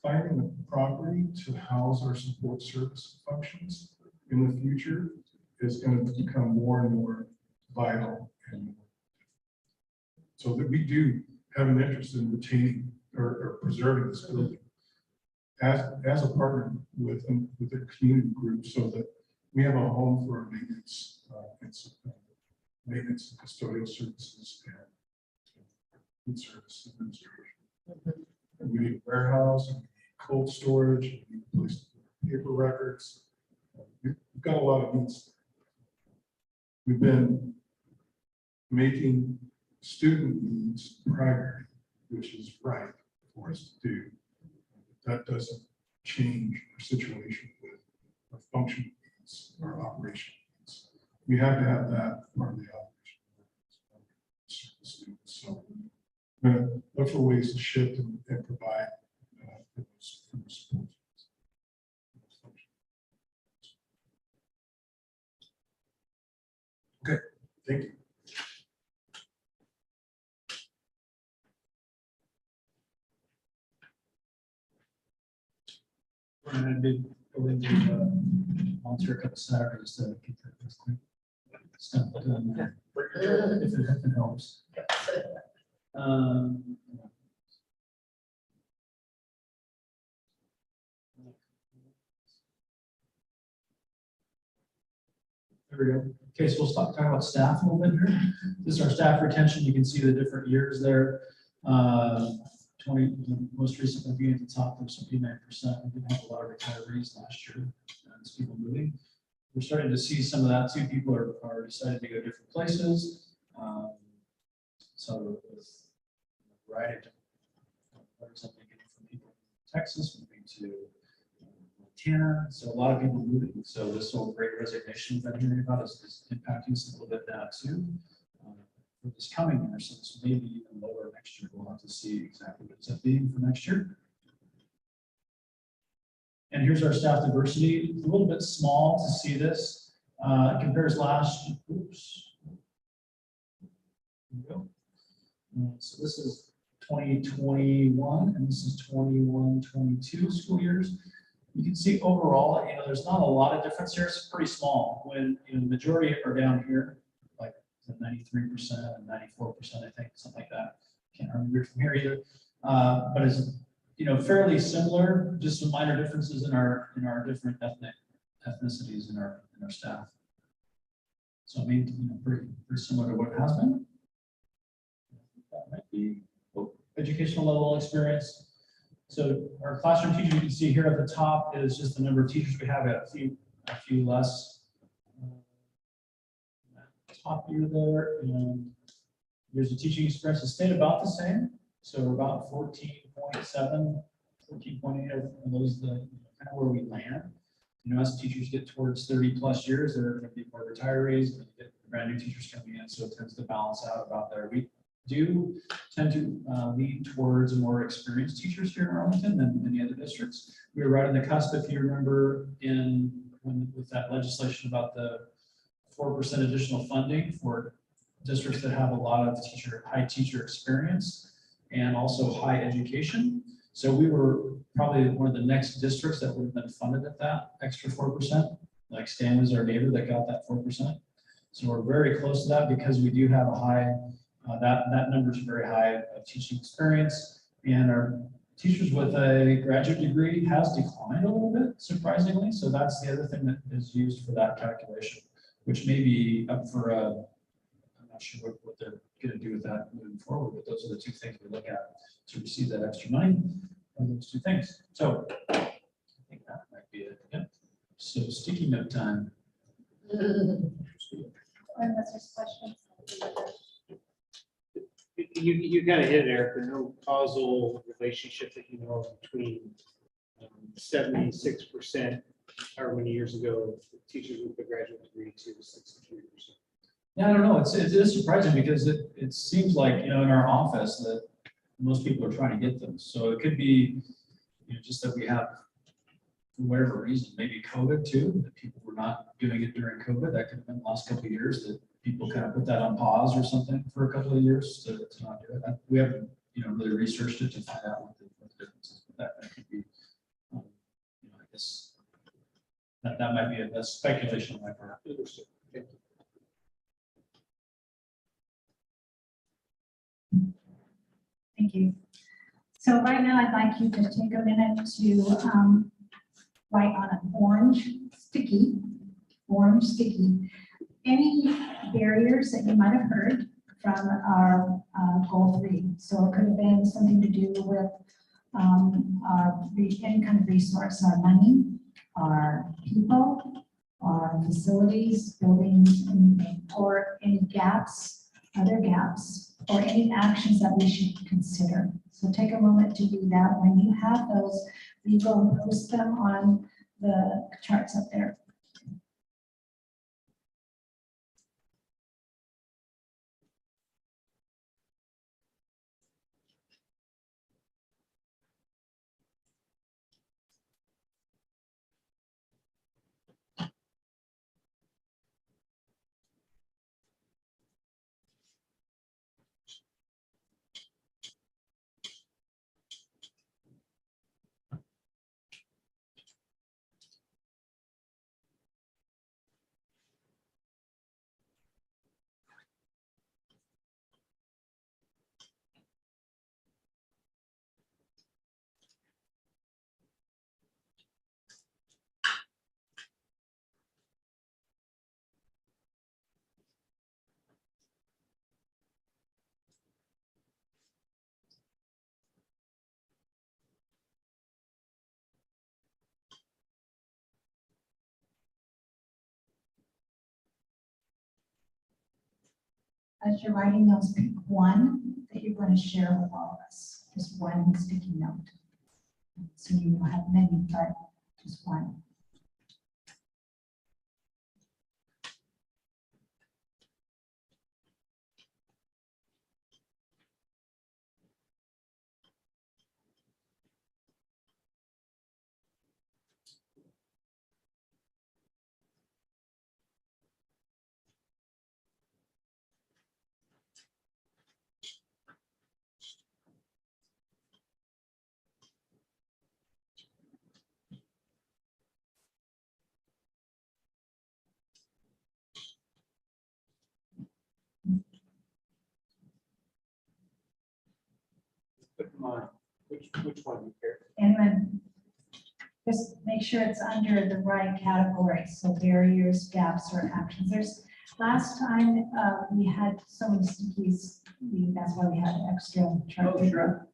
finding a property to house our support service functions in the future is going to become more and more vital. And so that we do have an interest in retaining or preserving this building as a partner with a community group, so that we have a home for our maintenance and custodial services and food service administration. And we need a warehouse, and we need cold storage, and we need a place to put paper records. We've got a lot of needs. We've been making student needs primary, which is right for us to do. That doesn't change our situation with our functional needs, our operational needs. We have to have that part of the operation. So we're going to look for ways to shift and provide for those support. Okay, thank you. And I did go into volunteer a couple Saturdays to get that quick stuff done. If it helps. There we go. Okay, so we'll talk about staff a little bit here. This is our staff retention. You can see the different years there. 20, most recently being at the top, there's 79%. We didn't have a lot of retirees last year. As people moving. We're starting to see some of that too. People are deciding to go different places. So with a variety of letters I'm getting from people in Texas, moving to Montana. So a lot of people moving. So this whole great resignation that I'm hearing about is impacting us a little bit now too. For this coming year, so this may be even lower next year. We'll have to see exactly what it's up being for next year. And here's our staff diversity. It's a little bit small to see this. It compares last. Oops. There we go. So this is 2021, and this is 21-22 school years. You can see overall, there's not a lot of difference here. It's pretty small. When the majority are down here, like 93% and 94%, I think, something like that. Can't remember it from here either. But it's fairly similar, just some minor differences in our different ethnicities in our staff. So I mean, pretty similar to what it has been. That might be educational level experience. So our classroom teachers, you can see here at the top is just the number of teachers we have, a few less. Top here there, and there's a teaching experience that stayed about the same. So about 14.7, 14.8 are those the kind of where we land. As teachers get towards 30 plus years, there are going to be more retirees, and you get brand new teachers coming in, so it tends to balance out about there. We do tend to lean towards more experienced teachers here in Arlington than many other districts. We were right on the cusp, if you remember, with that legislation about the 4% additional funding for districts that have a lot of high teacher experience and also high education. So we were probably one of the next districts that would have been funded at that extra 4%. Like Stanley's our neighbor that got that 4%. So we're very close to that because we do have a high, that number is very high of teaching experience, and our teachers with a graduate degree has declined a little bit, surprisingly. So that's the other thing that is used for that calculation, which may be up for I'm not sure what they're going to do with that moving forward, but those are the two things we look at to receive that extra money, are those two things. So I think that might be it. Yep. So sticky note time. Unless there's questions. You kind of hit it, Eric. There's no causal relationship that you know of between 76%, however many years ago, teachers with a graduate degree to 63%. Yeah, I don't know. It is surprising because it seems like, in our office that most people are trying to get them. So it could be, just that we have, for whatever reason, maybe COVID too, that people were not doing it during COVID. That could have been the last couple of years that people kind of put that on pause or something for a couple of years to not do it. We haven't, really researched it to find out what the difference is. But that could be, I guess that might be a speculation on my part. Understood. Thank you. Thank you. So right now, I'd like you to take a minute to write on an orange sticky, any barriers that you might have heard from our goal 3. So it could have been something to do with any kind of resource, our money, our people, our facilities, buildings, or any gaps, other gaps, or any actions that we should consider. So take a moment to do that. When you have those, we will post them on the charts up there. As you're writing those, pick one that you're going to share with all of us. Just one sticky note. So you will have many, but just one. mine. Which one do you care? And then just make sure it's under the right category, so barriers, gaps, or actions. Last time, we had so many stickies, that's why we had extra chart Oh, sure.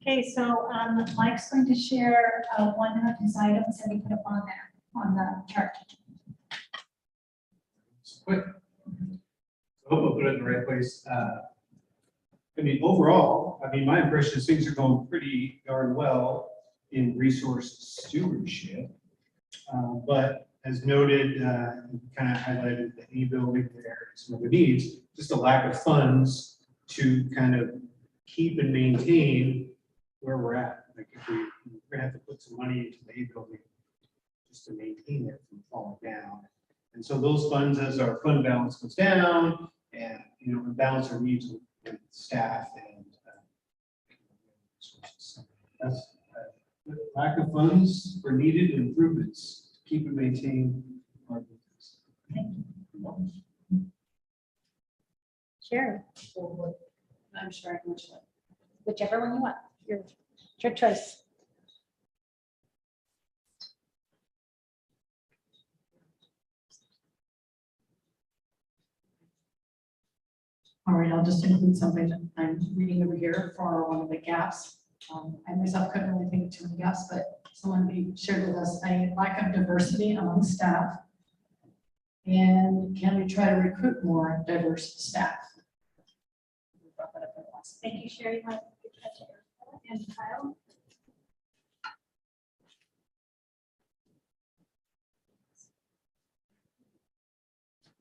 Okay, so Mike's going to share one of his items that he put up on there, on the chart. Quick. I hope I put it in the right place. I mean, overall, my impression is things are going pretty darn well in resource stewardship. But as noted, kind of highlighted the A building there, some of the needs, just a lack of funds to kind of keep and maintain where we're at. Like if we're gonna have to put some money into the A building just to maintain it from falling down. And so those funds, as our fund balance goes down and, we balance our needs with staff and resources. So that's lack of funds for needed improvements to keep and maintain our business. Sure. I'm sure I can which one. Whichever one you want, your choice. All right, I'll just include something that I'm reading over here for one of the gaps. I myself couldn't really think of too many gaps, but someone shared with us a lack of diversity among staff. And can we try to recruit more diverse staff? Thank you, Sherry. And Kyle.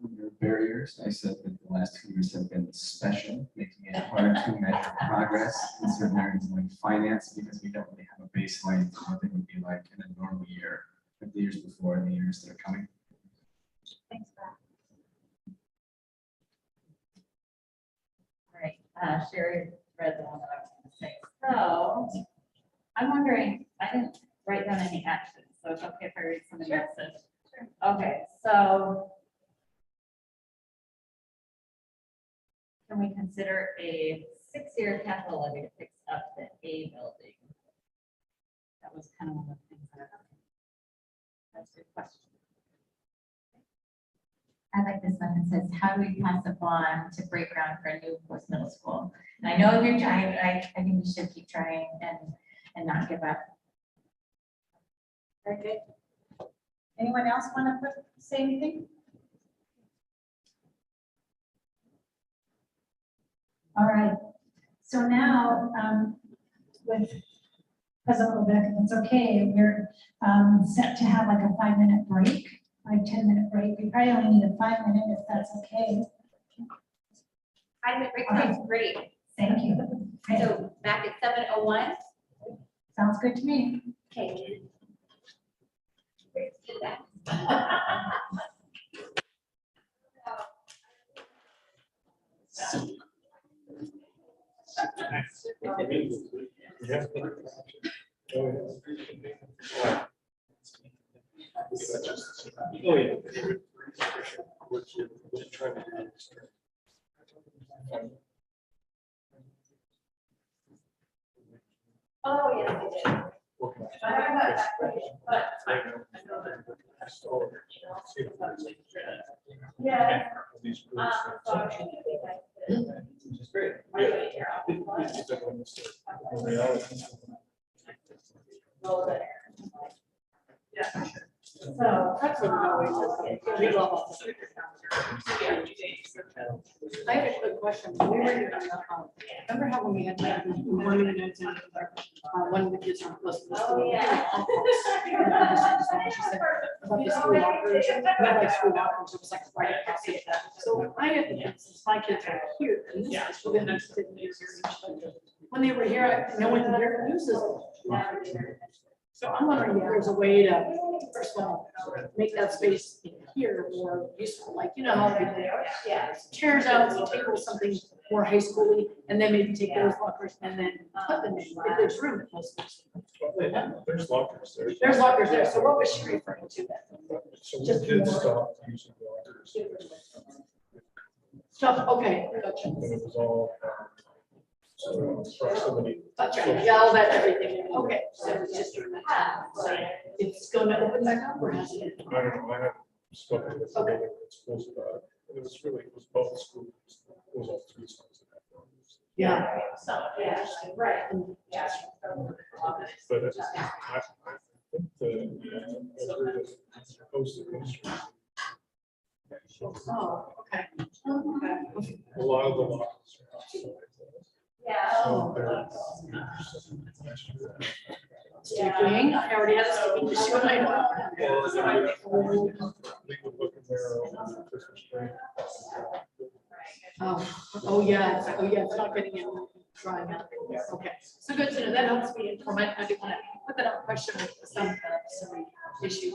Under barriers, I said that the last 2 years have been special, making it hard to measure progress in certain areas like finance, because we don't really have a baseline for what it would be like in a normal year, like the years before and the years that are coming. Thanks, Brad. All right, Sherry read the one that I was gonna say. So I'm wondering, I didn't write down any actions, so it's okay if I read somebody else's. Okay, so can we consider a 6-year capital levy to fix up the A building? That was kind of one of the things that that's a good question. I like this one. It says, how do we pass a bond to break ground for a new Post Middle School? And I know you're trying, I think we should keep trying and not give up. Very good. Anyone else want to say anything? All right. So now, with President Levick, if it's okay, we're set to have like a 5-minute break, like 10-minute break. We probably only need a 5-minute if that's okay. 5-minute break sounds great. Thank you. Okay. So back at 7:01. Sounds good to me. Okay. Let's do that. Oh, yeah. Oh, yes, I did. I don't know about that, but yeah. Which is great. Are you in your office? So that's what we always do. We love all this. I have a quick question. We were, remember how when we had like one minute and one of the kids from close to the school? About the school lockers, we had like school lockers, it was like right across it. So I had the kids, since my kids are here, and this is for them to sit in here. When they were here, no one here uses it. So I'm wondering if there's a way to, first of all, make that space in here more useful, like, you know, how they chairs out, so tables, something more high schooly, and then maybe take those lockers and then put them in, if there's room. There's lockers there. There's lockers there, so what was she referring to then? So we Just did more- stop using lockers. Stuff, okay, gotcha. When it was all proximity. Gotcha, yeah, all that, everything, okay, so it's just, so it's gonna open back up or has it? I don't know, I haven't spoken with the other schools about it. It was really, it was both schools, it was all three schools. Yeah. Right. Yeah. But I think the post administration, Oh, okay. a lot of the lockers are outside. So they're- Sticking, I already had a sticking issue and I know. We would look in there over Christmas break. Oh, yeah, it's not getting in, drying out. Okay, so good to know, that helps me inform, I didn't want to put that on question with some issue.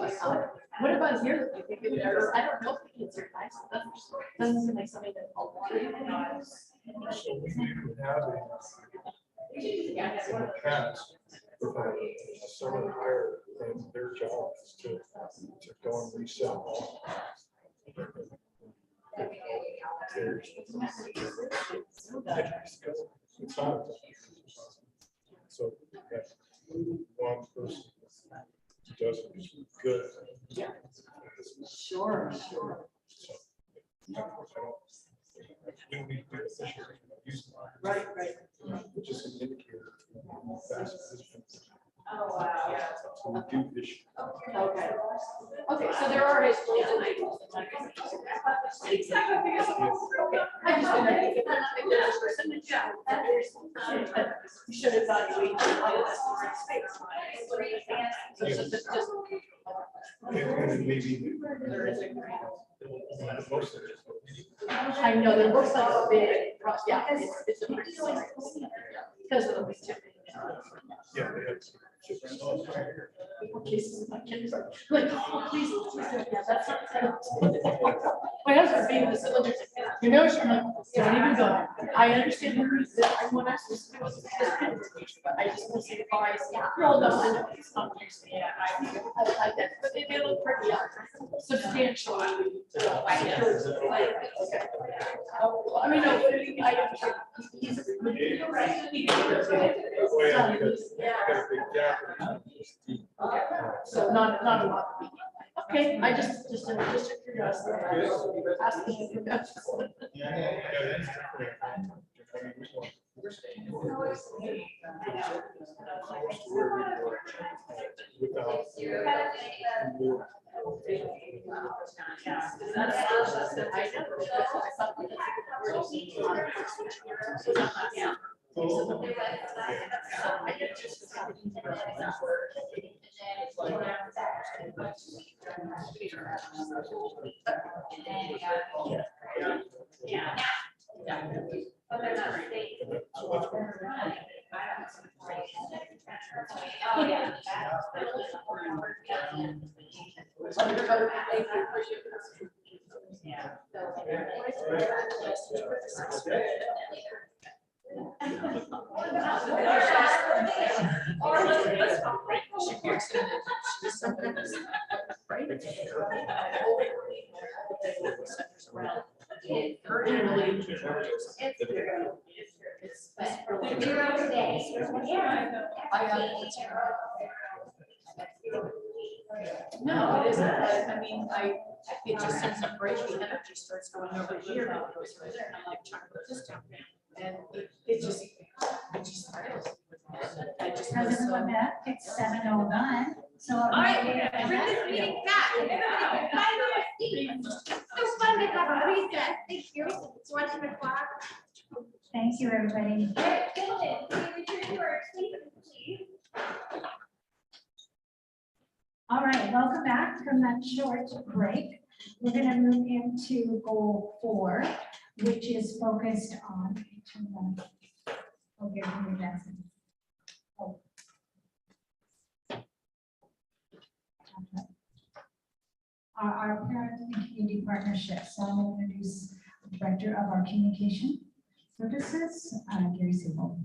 What about here? Do you think it ever, I don't know if the kids are nice, that doesn't seem like something that I'll want to. So we do have in the past, a summer hire, and their job is to go and reset all. It's not. So that one person does it is good. Yeah. Sure. So, I don't need to do it this year. Use it. Right. Which is an indicator of how fast it is. Oh, wow. So we do this. Okay, so there are high schools and they. Okay, I just wondered if they're not, if there's a percentage, that you should evaluate. So just. And maybe. There is a grant. Most of it. I know, there looks like a big, yeah, it's a pretty. Because of the. Yeah, they have. Cases, my kids are like, oh, please, yeah, that's not. My husband's being the cylinder, you know, she's like, don't even go. I understand the reason, I want us to do this, but I just want to say, oh, I see, roll them, I know it's not. Yeah, I like that, but they look pretty substantial. Okay. I mean, no, I understand. So not a lot. Okay, I just a curiosity. Asking if that's. No, it isn't. I mean, it just sends a break, the energy starts going over here, and it goes over there, and I'm like trying to put this down. And it just fails. I just. President Lamette, it's 7:01, so. All right, Everybody's back. Everybody can find their seats. So fun to have a recess. Thank you. It's 1:00. Thank you, everybody. All right, gentlemen, we return to our seats, please. All right, welcome back from that short break. We're going to move into goal 4, which is focused on. Oh, here's the new lesson. Oh. Okay. Our parent and community partnership. So I'm going to introduce the Director of our Communication Services, Gary Sable.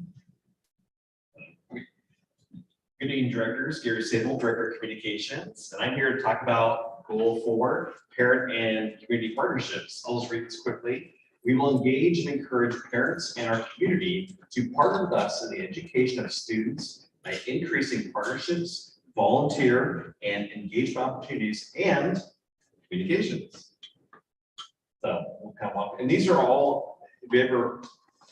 Good evening, directors. Gary Sable, Director of Communications, and I'm here to talk about Goal 4, Parent and Community Partnerships. I'll just read this quickly. We will engage and encourage parents and our community to partner with us in the education of students by increasing partnerships, volunteer, and engagement opportunities, and communications. So we'll come up, and these are all, if you ever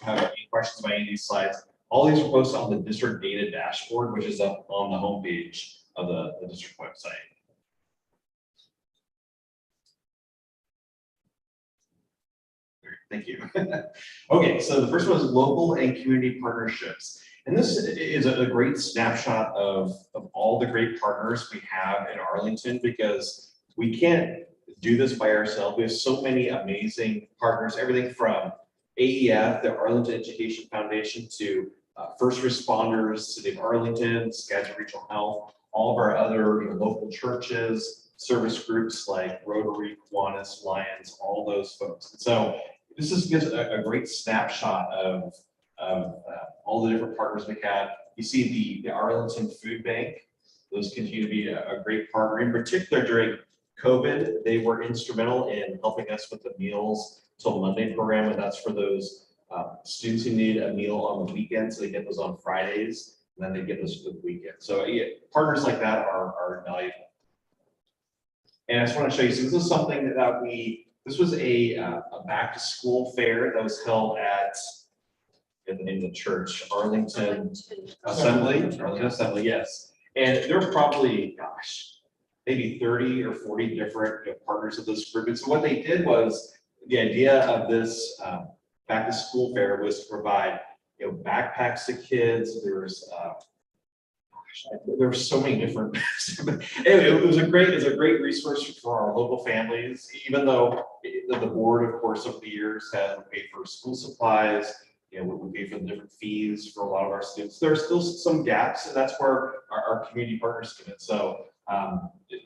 have any questions about any of these slides, all these are posted on the district data dashboard, which is up on the homepage of the district website. Thank you. Okay, so the first one is local and community partnerships. And this is a great snapshot of all the great partners we have in Arlington, because we can't do this by ourselves. We have so many amazing partners, everything from AEF, the Arlington Education Foundation, to first responders, City of Arlington, Skagit Regional Health, all of our other local churches, service groups like Rotary, Kiwanis, Lions, all those folks. And so this is gives a great snapshot of all the different partners we have. You see the Arlington Food Bank; those continue to be a great partner. In particular, during COVID, they were instrumental in helping us with the Meals Till Monday program, and that's for those students who need a meal on the weekend, so they get those on Fridays, and then they get those for the weekend. So yeah, partners like that are valuable. And I just want to show you, so this is something that this was a back to school fair that was held at the name of the church, Arlington Assembly, yes. And there were probably, gosh, maybe 30 or 40 different partners of this group. And so what they did was, the idea of this back to school fair was to provide backpacks to kids. There were so many different. Anyway, it was a great resource for our local families. Even though the board, of course, over the years has paid for school supplies, we pay for the different fees for a lot of our students. There are still some gaps, and that's where our community partners come in. So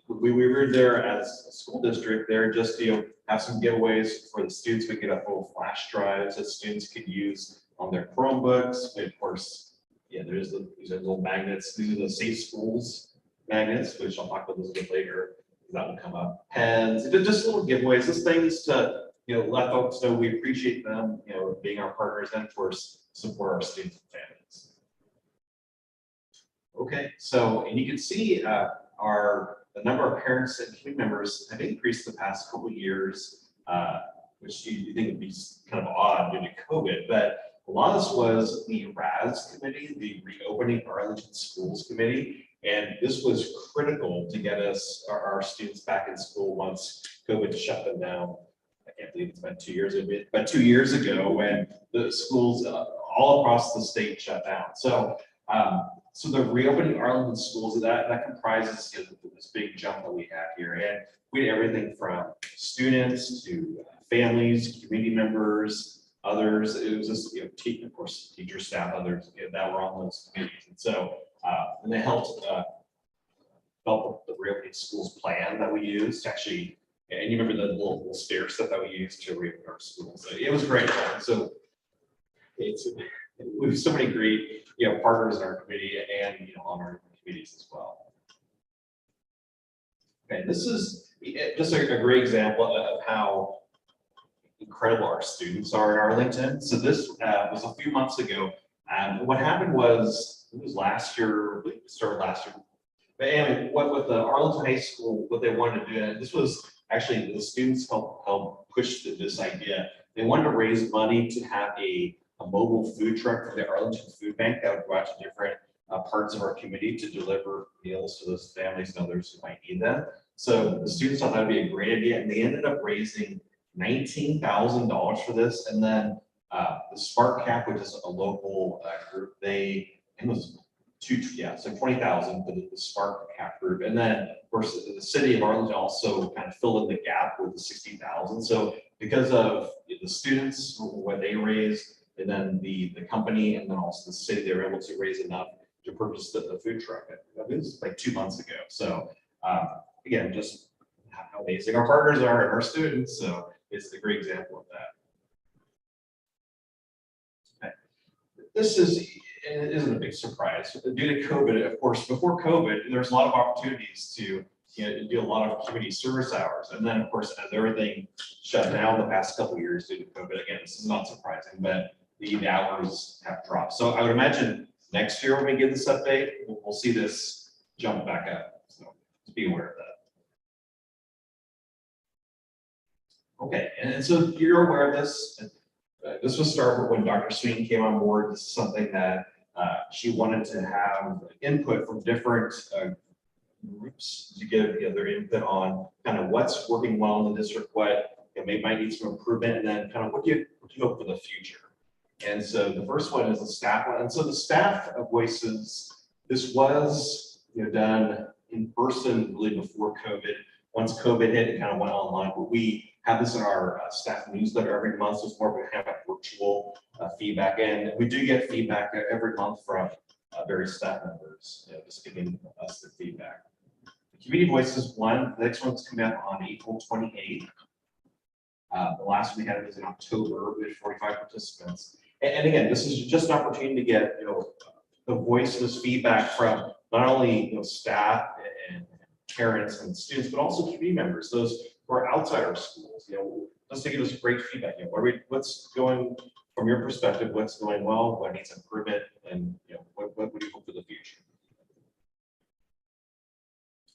we were there as a school district there just to have some giveaways for the students. We get a little flash drives that students could use on their Chromebooks. And of course, these are little magnets. These are the Safe Schools magnets, which I'll talk about those a bit later. That will come up. Pens, just little giveaways, just things to let folks know we appreciate them, being our partners, and of course support our students and families. Okay, so and you can see the number of parents and community members have increased the past couple of years, which you think would be kind of odd due to COVID, but a lot of this was the RAS committee, the Reopening Arlington Schools Committee, and this was critical to get us, our students, back in school once COVID shut them down. I can't believe it's been 2 years ago, but 2 years ago when the schools all across the state shut down. So so the Reopening Arlington Schools, that comprises this big jump that we have here. And we had everything from students to families, community members, others. It was just, of course, teacher, staff, others that were on those committees. And so, and they helped develop the Reopening Schools plan that we used actually. And you remember the little stair step that we used to reopen our schools. So it was great. So we have so many great partners in our committee and on our committees as well. Okay, this is just a great example of how incredible our students are in Arlington. So this was a few months ago. What happened was, it was last year, I believe it started last year. But anyway, with the Arlington High School, what they wanted to do, and this was actually the students helped push this idea. They wanted to raise money to have a mobile food truck for the Arlington Food Bank that would go out to different parts of our community to deliver meals to those families and others who might need them. So the students thought that would be a great idea, and they ended up raising $19,000 for this. And then the Spark Cap, which is a local group, it was so 20,000 for the Spark Cap group. And then, of course, the city of Arlington also kind of filled in the gap with the 60,000. So because of the students, what they raised, and then the company, and then also the city, they were able to raise enough to purchase the food truck. It was like 2 months ago. So again, just how amazing our partners are and our students. So it's a great example of that. Okay. This isn't a big surprise. Due to COVID, of course, before COVID, there's a lot of opportunities to do a lot of community service hours. And then, of course, as everything shut down the past couple of years due to COVID, again, this is not surprising, but the hours have dropped. So I would imagine next year when we get this update, we'll see this jump back up. So just be aware of that. Okay, and so you're aware of this. This was started when Dr. Sweeney came on board. This is something that she wanted to have input from different groups to give their input on kind of what's working well in the district, what might need some improvement, and then kind of what do you hope for the future. And so the first one is the staff one. And so the staff voices, this was done in person really before COVID. Once COVID hit, it kind of went online, but we have this in our staff newsletter every month. So it's more of a kind of virtual feedback. And we do get feedback every month from various staff members, just giving us their feedback. The community voices one, the next one's coming up on April 28th. The last one we had was in October with 45 participants. And again, this is just an opportunity to get the voices feedback from not only staff and parents and students, but also community members, those who are outside our schools. Just to give us great feedback. What's going from your perspective? What's going well? What needs improvement? And what do you hope for the future?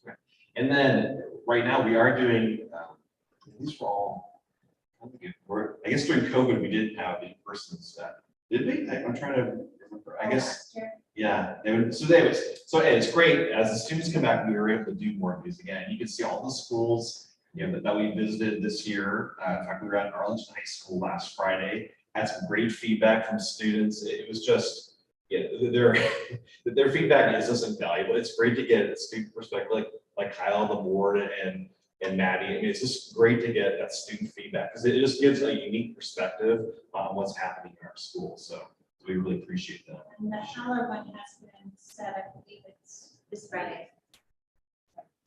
Okay. And then right now we are doing these were all. I guess during COVID, we didn't have in-person stuff. Did we? I'm trying to remember. I guess, yeah. So it's great. As the students come back, we were able to do more of these again. You can see all the schools that we visited this year. In fact, we were at Arlington High School last Friday. Had some great feedback from students. It was just, their feedback is just invaluable. It's great to get a student perspective, like Kyle on the board and Maddie. I mean, it's just great to get that student feedback because it just gives a unique perspective on what's happening in our school. So we really appreciate that. And the Howler one has been set, I believe it's This Friday.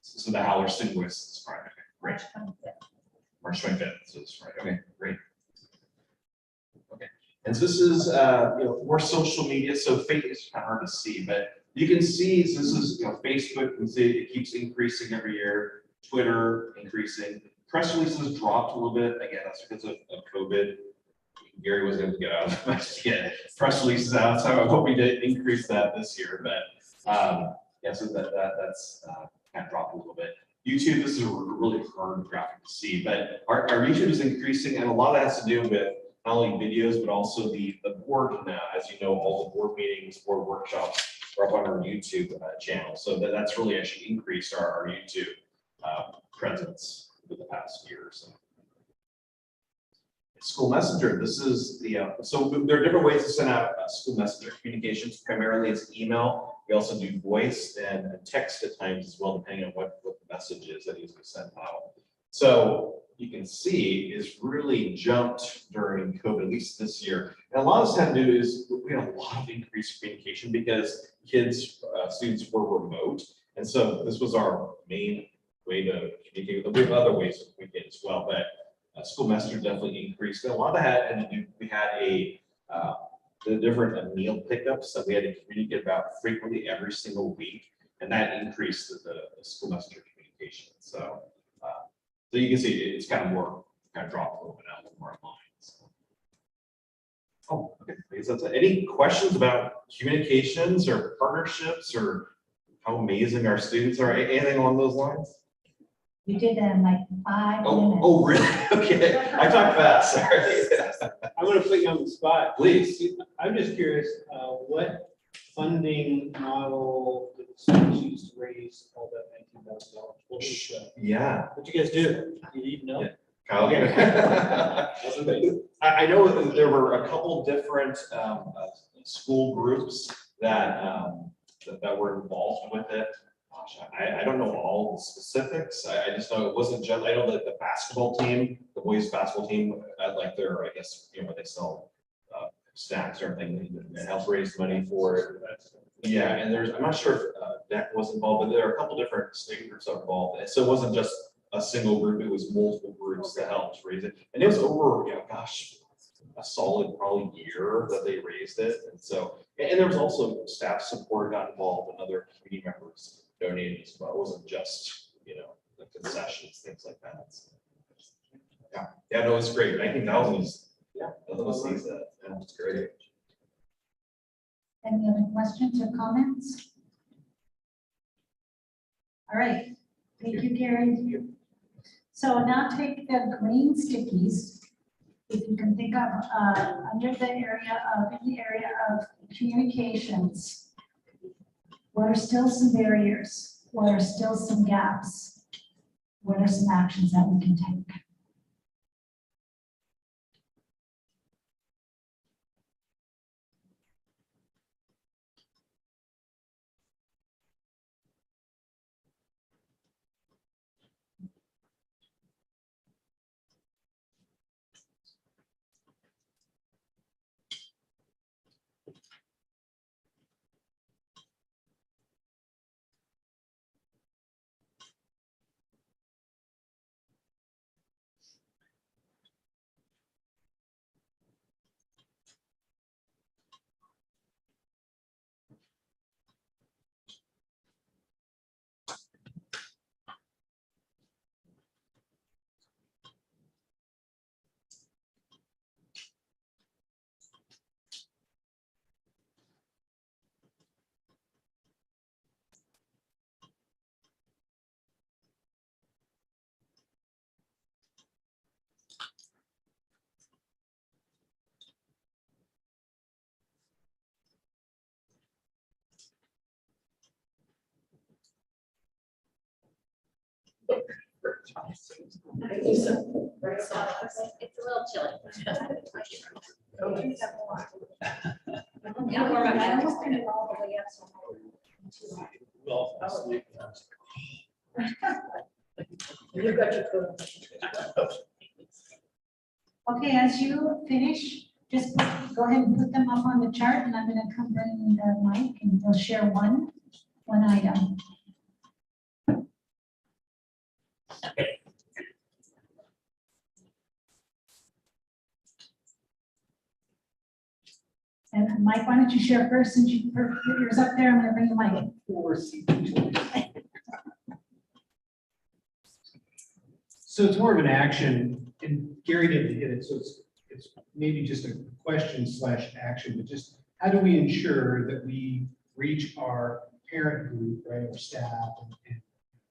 So the Howler student voice is Friday. Great. March 25th. March 25th. So it's Friday. Okay, great. Okay. And so this is more social media. So Facebook is kind of hard to see, but you can see so this is Facebook. You can see it keeps increasing every year. Twitter increasing. Press releases dropped a little bit. Again, that's because of COVID. Gary wasn't able to get out much to get press releases out, so I hope we did increase that this year. But yeah, so that's kind of dropped a little bit. YouTube, this is a really hard graphic to see, but our YouTube is increasing, and a lot of that has to do with not only videos, but also the board now. As you know, all the board meetings, board workshops are up on our YouTube channel. So that's really actually increased our YouTube presence for the past year or so. School Messenger, this is the, so there are different ways to send out School Messenger communications. Primarily it's email. We also do voice and text at times as well, depending on what the message is that needs to be sent out. So you can see is really jumped during COVID, at least this year. And a lot of this had to do is we had a lot of increased communication because students were remote. And so this was our main way to communicate with them. We have other ways to communicate as well, but School Messenger definitely increased. And a lot of that had to do, we had the different meal pickups that we had to communicate about frequently every single week. And that increased the School Messenger communication. So, so you can see it's kind of dropped a little bit out more online. So. Oh, okay. I guess that's it. Any questions about communications or partnerships or how amazing our students are? Anything along those lines? You did that in like 5 minutes. Oh, really? Okay. I talk fast. Sorry. I'm going to put you on the spot. Please. I'm just curious, what funding model that the students used to raise all that $19,000. Yeah. What you guys do? You even know? Yeah. Kyle, I know that there were a couple different school groups that that were involved with it. Gosh, I don't know all the specifics. I just know it wasn't just, I know that the basketball team, the boys basketball team, like their, I guess, you know, what they sell snacks or anything, and help raise money for it. Yeah, and there's, I'm not sure if that was involved, but there are a couple different state groups that were involved. And so it wasn't just a single group, it was multiple groups that helped raise it. And it was over, you know, gosh, a solid probably year that they raised it. And so, and there was also staff support got involved and other community members donated as well. It wasn't just, you know, the concessions, things like that. So, yeah, no, it was great. 19,000 is, yeah, nothing to seize that. Yeah, it's great. Any other questions or comments? All right, thank you, Gary. So now take the green stickies, if you can think of, under the area of, in the area of communications. What are still some barriers? What are still some gaps? What are some actions that we can take? It's a little chilly. Yeah, warm up. I almost turned it all the way up, so you got your coat. Okay, as you finish, just go ahead and put them up on the chart, and I'm going to come bring the mic, and we'll share one item. And Mike, why don't you share first, since you put yours up there, I'm going to bring the mic. So it's more of an action, and Gary didn't hit it, so it's maybe just a question / action, but just how do we ensure that we reach our parent group, right, our staff and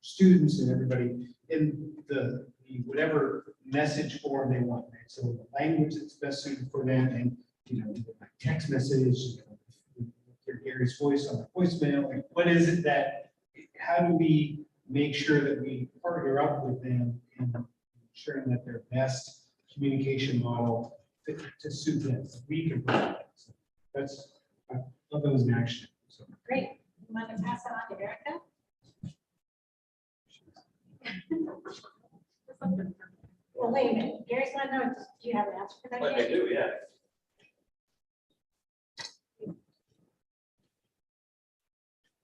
students and everybody in the whatever message form they want, right? So the language that's best suited for them, and you know, like text message, you know, hear Gary's voice on the voicemail, like what is it that, how do we make sure that we partner up with them in ensuring that their best communication model to suit them, we can provide that. So that's, I love that was an action. So. Great. You want to pass it on to Erica? Well, wait a minute. Gary's not know. Do you have an answer for that? I do, yeah.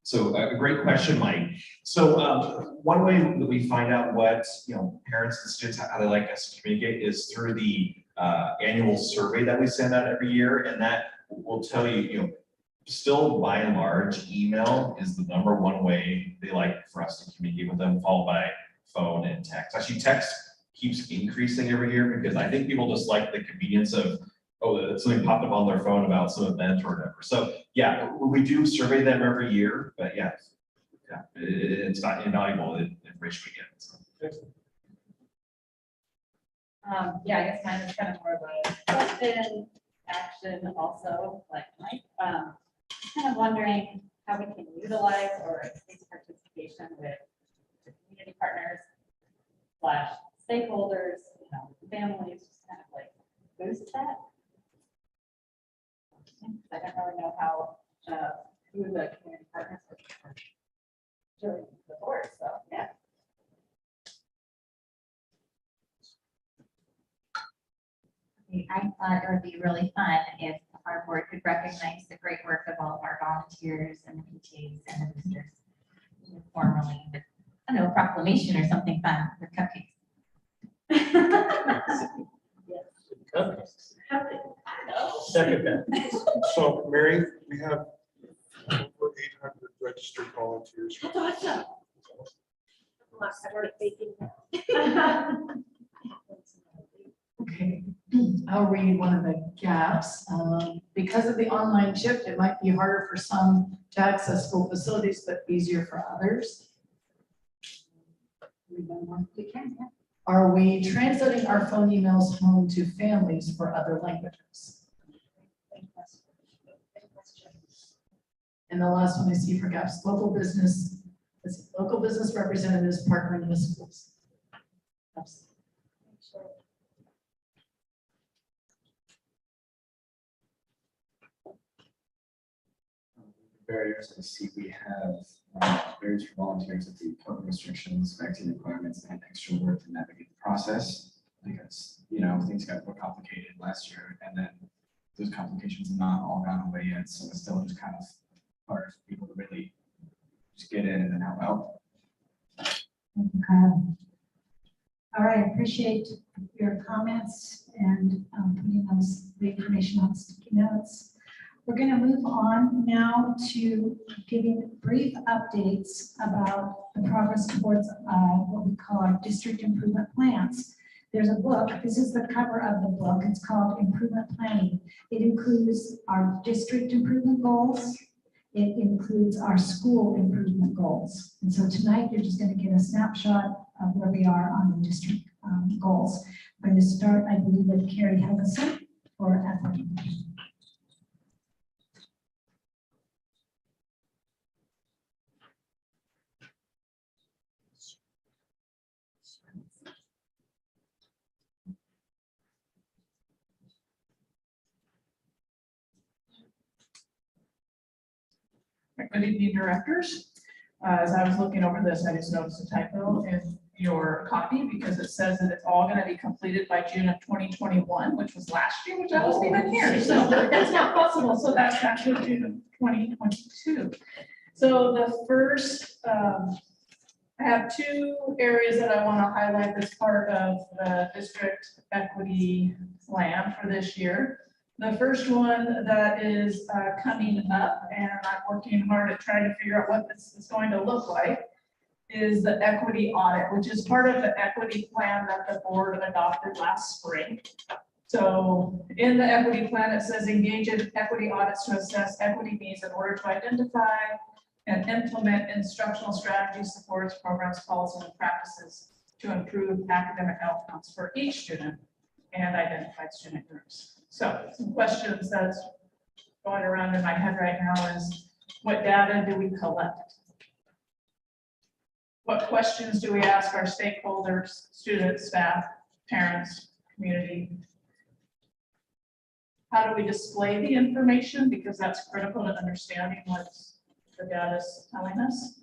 So a great question, Mike. So one way that we find out what, you know, parents and students, how they like us to communicate is through the annual survey that we send out every year. And that will tell you, you know, still by and large, email is the #1 way they like for us to communicate with them, followed by phone and text. Actually, text keeps increasing every year because I think people just like the convenience of, oh, something popped up on their phone about some event or whatever. So yeah, we do survey them every year, but yeah, it's not invaluable information we get. So. Yeah, I guess mine is kind of more of a question, action also, like Mike. kind of wondering how we can utilize or increase participation with the community partners slash stakeholders, you know, families, just kind of like boost that. I don't really know how, who the community partners are joining the board, so, yeah. I thought it would be really fun if our board could recognize the great work of all of our volunteers and the PTs and the boosters formally with, I don't know, a proclamation or something fun with cupcakes. Second that. So Mary, we have over 800 registered volunteers. That's awesome. Okay, I'll read one of the gaps. Because of the online shift, it might be harder for some to access school facilities, but easier for others. Read one more. We can, yeah. Are we translating our phone emails home to families for other languages? And the last one I see for gaps, local business representatives partnering with schools. Barriers, I see we have barriers for volunteers at the COVID restrictions, vaccine requirements, and extra work to navigate the process. Because, you know, things got more complicated last year, and then those complications have not all gone away yet, so it's still just kind of hard for people to really just get in and then help out. All right, appreciate your comments and putting the information on sticky notes. We're going to move on now to giving brief updates about the progress towards what we call our district improvement plans. There's a book, this is the cover of the book, it's called Improvement Planning. It includes our district improvement goals. It includes our school improvement goals. And so tonight, you're just going to get a snapshot of where we are on the district goals. I'm going to start, I believe, with Carrie Helgeson for Affirmative. Good evening, directors. As I was looking over this, I just noticed a typo in your copy because it says that it's all going to be completed by June of 2021, which was last year, which I wasn't even here. So it's not possible. So that's actually June of 2022. So the first, I have two areas that I want to highlight as part of the district equity plan for this year. The first one that is coming up, and I'm working hard at trying to figure out what this is going to look like, is the equity audit, which is part of the equity plan that the board adopted last spring. So in the equity plan, it says engage in equity audits to assess equity needs in order to identify and implement instructional strategies, supports, programs, policies, and practices to improve academic outcomes for each student and identified student groups. So some questions that's going around in my head right now is, what data do we collect? What questions do we ask our stakeholders, students, staff, parents, community? How do we display the information? Because that's critical to understanding what the data is telling us.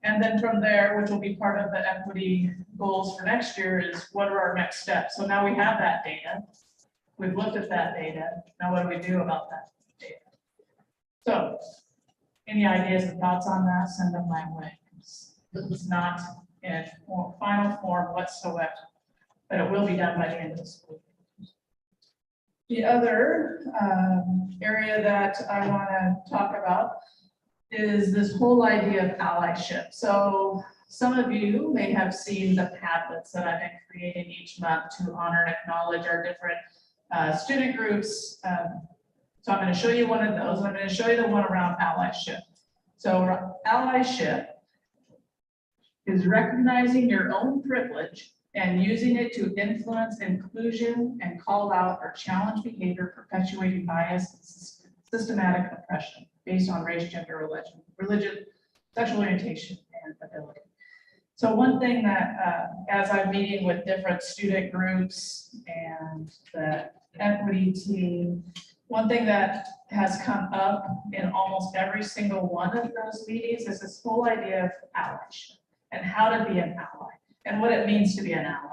And then from there, which will be part of the equity goals for next year, is what are our next steps? So now we have that data. We've looked at that data. Now what do we do about that data? So any ideas and thoughts on that, send them my way. It's not in final form whatsoever, but it will be done by the end of the school year. The other area that I want to talk about is this whole idea of allyship. So some of you may have seen the Padlets that I've been creating each month to honor and acknowledge our different student groups. So I'm going to show you one of those. I'm going to show you the one around allyship. So allyship is recognizing your own privilege and using it to influence inclusion and call out or challenge behavior perpetuating bias and systematic oppression. based on race, gender, religion, sexual orientation, and ability. So one thing that, as I'm meeting with different student groups and the equity team, one thing that has come up in almost every single one of those meetings is this whole idea of allyship and how to be an ally and what it means to be an ally.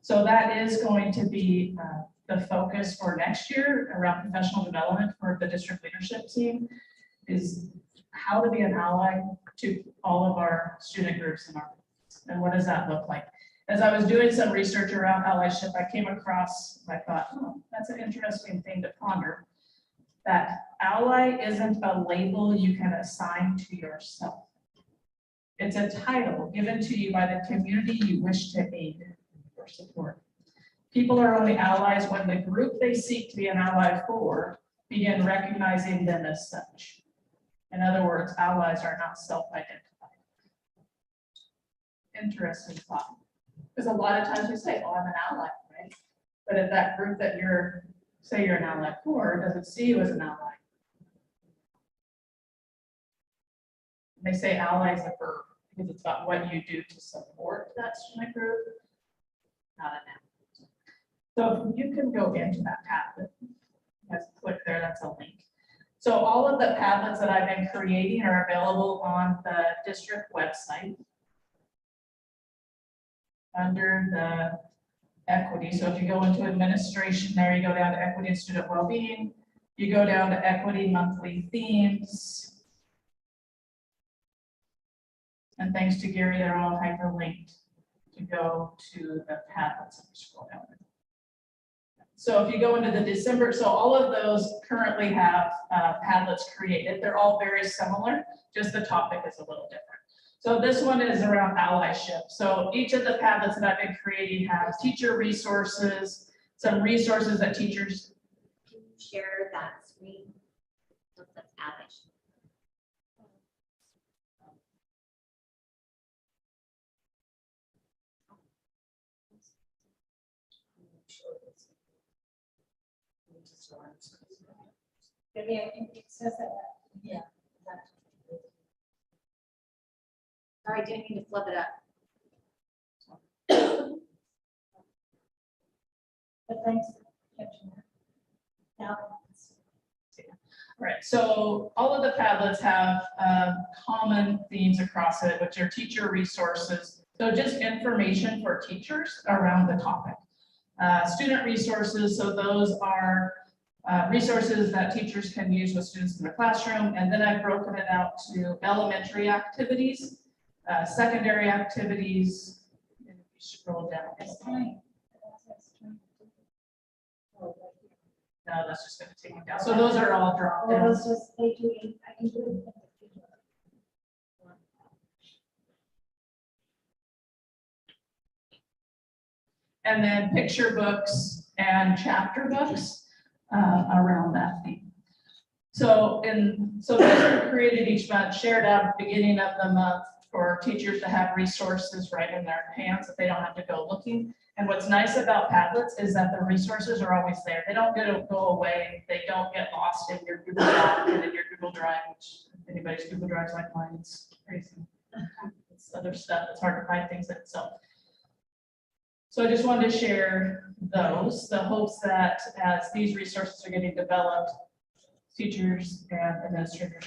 So that is going to be the focus for next year around professional development for the district leadership team, is how to be an ally to all of our student groups in our groups. And what does that look like? As I was doing some research around allyship, I came across, I thought, oh, that's an interesting thing to ponder, that ally isn't a label you can assign to yourself. It's a title given to you by the community you wish to aid or support. People are only allies when the group they seek to be an ally for begin recognizing them as such. In other words, allies are not self-identified. Interesting thought. Because a lot of times we say, oh, I'm an ally, right? But if that group that say you're an ally for doesn't see you as an ally. They say ally is a verb because it's about what you do to support that student group, not an ally. So you can go into that Padlet. Just click there, that's a link. So all of the Padlets that I've been creating are available on the district website under the equity. So if you go into administration there, you go down to equity and student well-being, you go down to equity monthly themes. And thanks to Gary, they're all hyperlinked to go to the Padlets. Scroll down. So if you go into the December, so all of those currently have Padlets created. They're all very similar, just the topic is a little different. So this one is around allyship. So each of the Padlets that I've been creating has teacher resources, some resources that teachers. Can you share that screen? That's allyship. Maybe it says that, yeah. Sorry, I didn't mean to flub it up. But thanks for catching that. Now. All right, so all of the Padlets have common themes across it, which are teacher resources. So just information for teachers around the topic. Student resources, so those are resources that teachers can use with students in the classroom. And then I've broken it out to elementary activities, secondary activities. And if you scroll down. No, that's just going to take it down. So those are all dropped down. Well, just, I can do it. And then picture books and chapter books around that theme. So those are created each month, shared out at the beginning of the month for teachers to have resources right in their hands that they don't have to go looking. And what's nice about Padlets is that the resources are always there. They don't go away. They don't get lost in your Google Doc and in your Google Drive, which if anybody's Google Drive's like mine, it's crazy. It's other stuff. It's hard to find things in itself. So I just wanted to share those, the hopes that as these resources are getting developed, teachers and administrators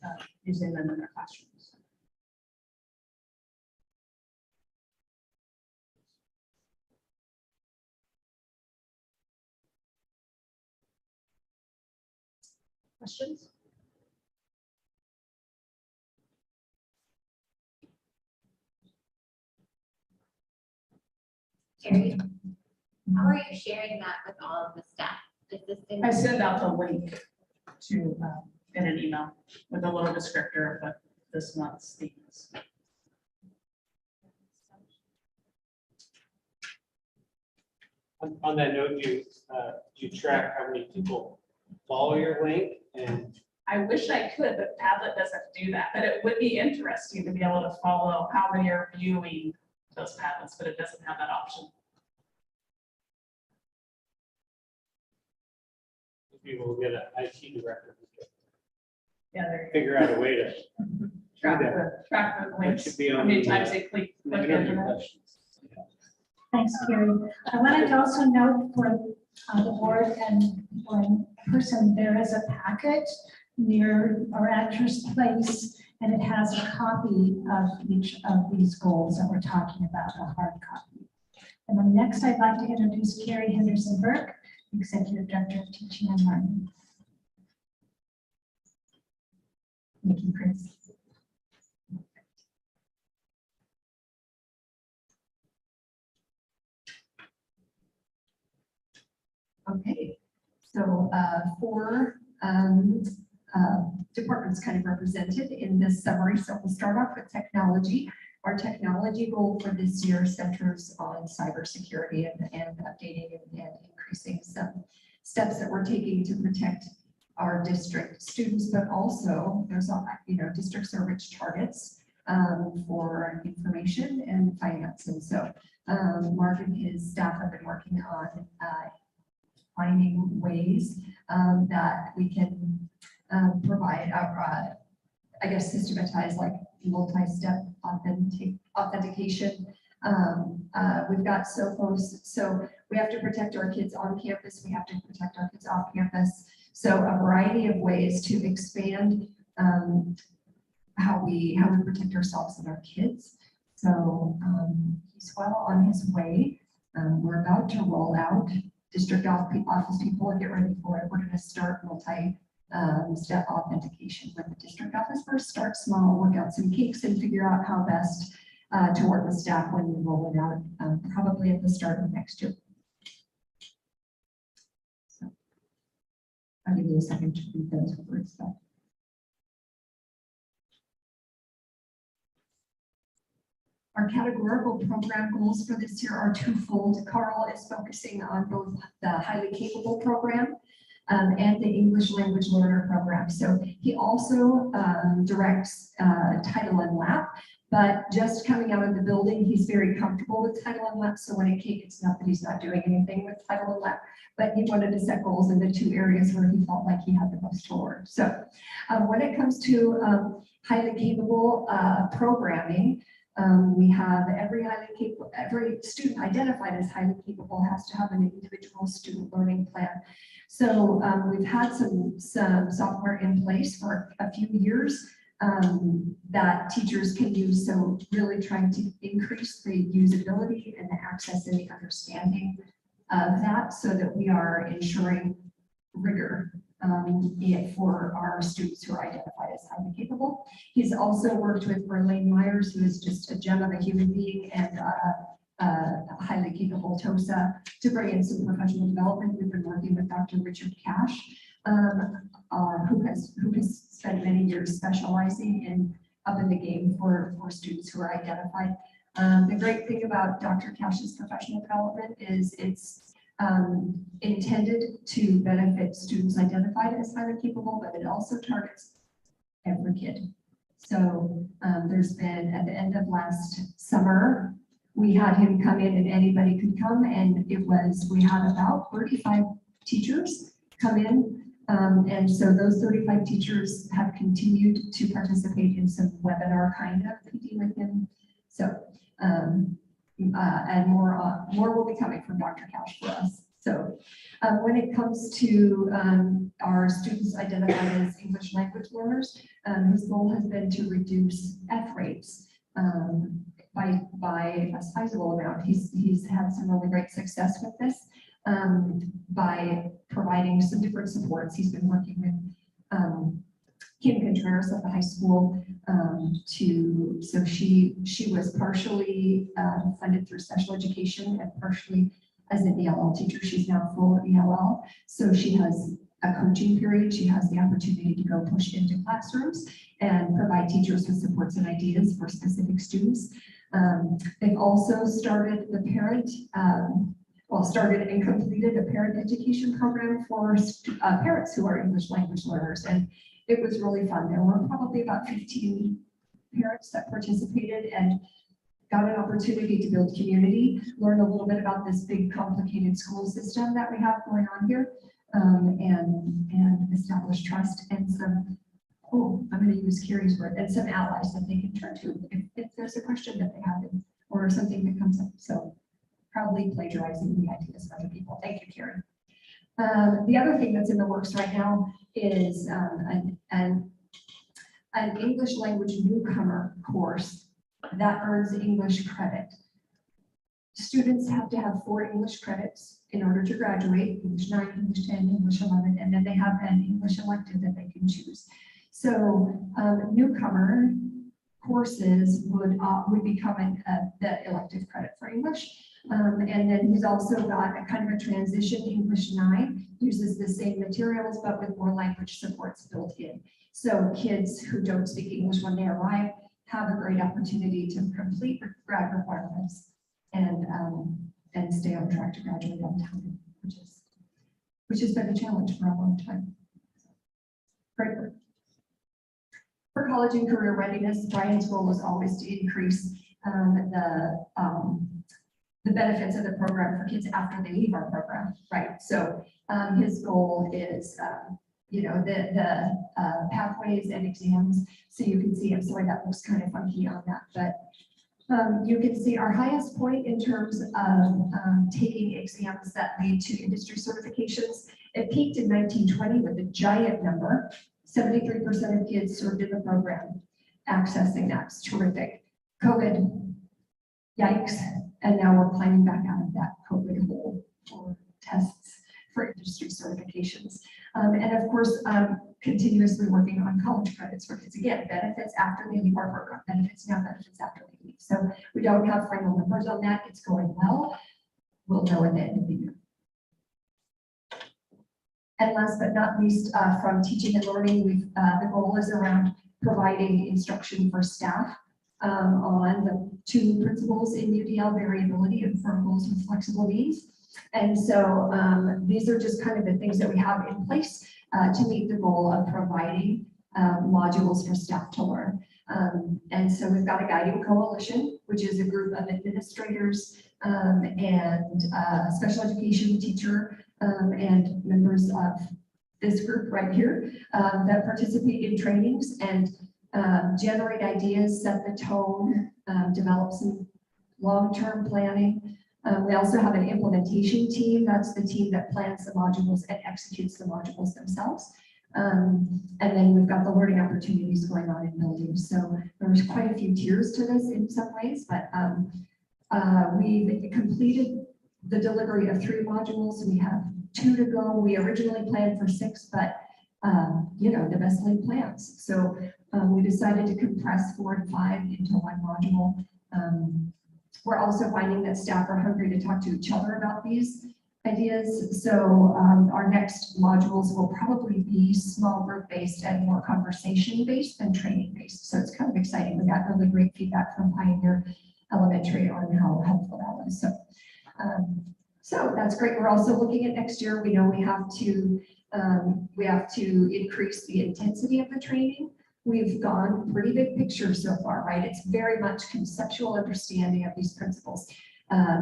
are using them in their classrooms. Questions? Carrie, how are you sharing that with all of the staff? Is this in? I send out the link to in an email with a little descriptor of this month's themes. On that note, you track how many people follow your link, and I wish I could, but Padlet doesn't do that. But it would be interesting to be able to follow how many are viewing those Padlets, but it doesn't have that option. people will get an IT director. Yeah, there you figure out a way to. go. Track the That links, should be how on many the, times they click the into interview that. questions. Thanks, Carrie. I wanted to also note for the board and one person, there is a packet near our actress place, and it has a copy of each of these goals that we're talking about, a hard copy. And then next, I'd like to introduce Carrie Henderson Burke, Executive Director of Teaching and Learning. Thank you, Chris. Okay, so four departments kind of represented in this summary. So we'll start off with technology. Our technology goal for this year centers on cybersecurity and updating and increasing some steps that we're taking to protect our district students, but also there's districts are rich targets for information and finance. And so Mark and his staff have been working on finding ways that we can provide our, systematize like multi-step authentication. We've got SOPOS, so we have to protect our kids on campus, we have to protect our kids off campus. So a variety of ways to expand how we protect ourselves and our kids. So he's well on his way. We're about to roll out district office people and get ready for it. We're going to start multi-step authentication with the district office first. Start small, work out some kinks, and figure out how best to work with staff when we roll it out, probably at the start of next year. So I'll give you a second to read those words. Our categorical program goals for this year are twofold. Carl is focusing on both the highly capable program and the English language learner program. So he also directs Title and LAP, but just coming out of the building, he's very comfortable with Title and LAP. So when it came, it's not that he's not doing anything with Title and LAP, but he wanted to set goals in the two areas where he felt like he had the most to learn. So when it comes to highly capable programming, we have every student identified as highly capable has to have an individual student learning plan. So we've had some software in place for a few years that teachers can use. So really trying to increase the usability and the access and the understanding of that so that we are ensuring rigor for our students who are identified as highly capable. He's also worked with Verlaine Myers, who is just a gem of a human being and a highly capable TOSA, to bring in some professional development. We've been working with Dr. Richard Cash, who has spent many years specializing in up in the game for students who are identified. The great thing about Dr. Cash's professional development is it's intended to benefit students identified as highly capable, but it also targets every kid. So there's been, at the end of last summer, we had him come in and anybody could come, and we had about 35 teachers come in. And so those 35 teachers have continued to participate in some webinar kind of PD with him. So and more will be coming from Dr. Cash for us. So when it comes to our students identified as English language learners, his goal has been to reduce F rates by a sizable amount. He's had some really great success with this by providing some different supports. He's been working with Kim Contreras at the high school so she was partially funded through special education and partially as an ELL teacher. She's now full ELL. So she has a coaching period. She has the opportunity to go push into classrooms and provide teachers with supports and ideas for specific students. They've also started the started and completed a parent education program for parents who are English language learners. And it was really fun. There were probably about 15 parents that participated and got an opportunity to build community, learn a little bit about this big complicated school system that we have going on here, and establish trust and some oh, I'm gonna use Carrie's word, and some allies that they can turn to if there's a question that they have or something that comes up. So probably plagiarizing the ideas of other people. Thank you, Carrie. The other thing that's in the works right now is an English language newcomer course that earns English credit. Students have to have 4 English credits in order to graduate, English 9, English 10, English 11, and then they have an English elective that they can choose. So newcomer courses would become the elective credit for English. And then he's also got a kind of a transition. English 9 uses the same materials, but with more language supports built in. So kids who don't speak English when they arrive have a great opportunity to complete grad requirements and stay on track to graduate on time, which has been a challenge for a long time. Great work. For college and career readiness, Brian's goal is always to increase the benefits of the program for kids after they leave our program, right? So his goal is, the pathways and exams. So you can see, I'm sorry, that looks kind of funky on that, but you can see our highest point in terms of taking exams that lead to industry certifications. It peaked in 1920 with a giant number. 73% of kids served in the program, accessing that's terrific. COVID, yikes, and now we're climbing back out of that COVID hole for tests for industry certifications. And of course, continuously working on college credits for kids. Again, benefits after they leave our program, benefits now, benefits after they leave. So we don't have final numbers on that. It's going well. We'll know at the end of the year. And last but not least, from teaching and learning, the goal is around providing instruction for staff on the 2 principles in UDL, variability and firm goals with flexible needs. And so these are just kind of the things that we have in place to meet the goal of providing modules for staff to learn. And so we've got a guiding coalition, which is a group of administrators and special education teacher and members of this group right here that participate in trainings and generate ideas, set the tone, develop some long-term planning. We also have an implementation team. That's the team that plans the modules and executes the modules themselves. And then we've got the learning opportunities going on in buildings. So there's quite a few tiers to this in some ways, but we've completed the delivery of 3 modules. We have 2 to go. We originally planned for 6, but the best laid plans. So we decided to compress 4 and 5 into 1 module. We're also finding that staff are hungry to talk to each other about these ideas. So our next modules will probably be small group based and more conversation based than training based. So it's kind of exciting. We got really great feedback from Pioneer Elementary on how helpful that was. So that's great. We're also looking at next year. We know we have to increase the intensity of the training. We've gone pretty big picture so far, right? It's very much conceptual understanding of these principles.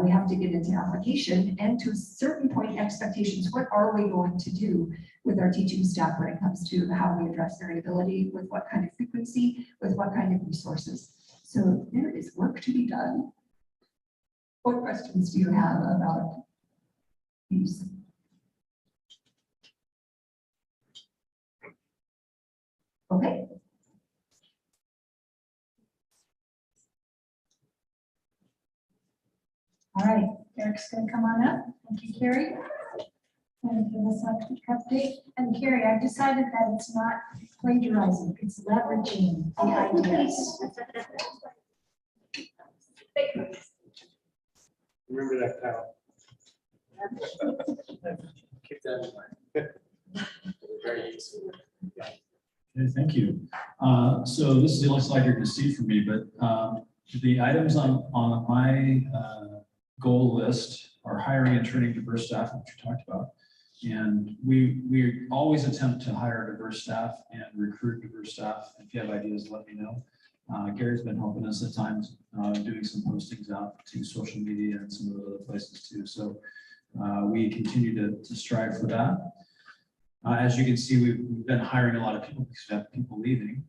We have to get into application and to a certain point expectations. What are we going to do with our teaching staff when it comes to how we address variability, with what kind of frequency, with what kind of resources? So there is work to be done. What questions do you have about these? Okay. All right, Eric's going to come on up. Thank you, Carrie. And give us a quick update. And Carrie, I've decided that it's not plagiarizing, it's leveraging the ideas. Remember that title. Keep that in mind. Very useful. Okay, thank you. So this is the only slide you're going to see from me, but the items on my goal list are hiring and training diverse staff, which we talked about. And we always attempt to hire diverse staff and recruit diverse staff. If you have ideas, let me know. Gary's been helping us at times doing some postings out to social media and some of the other places too. So we continue to strive for that. As you can see, we've been hiring a lot of people because we have people leaving.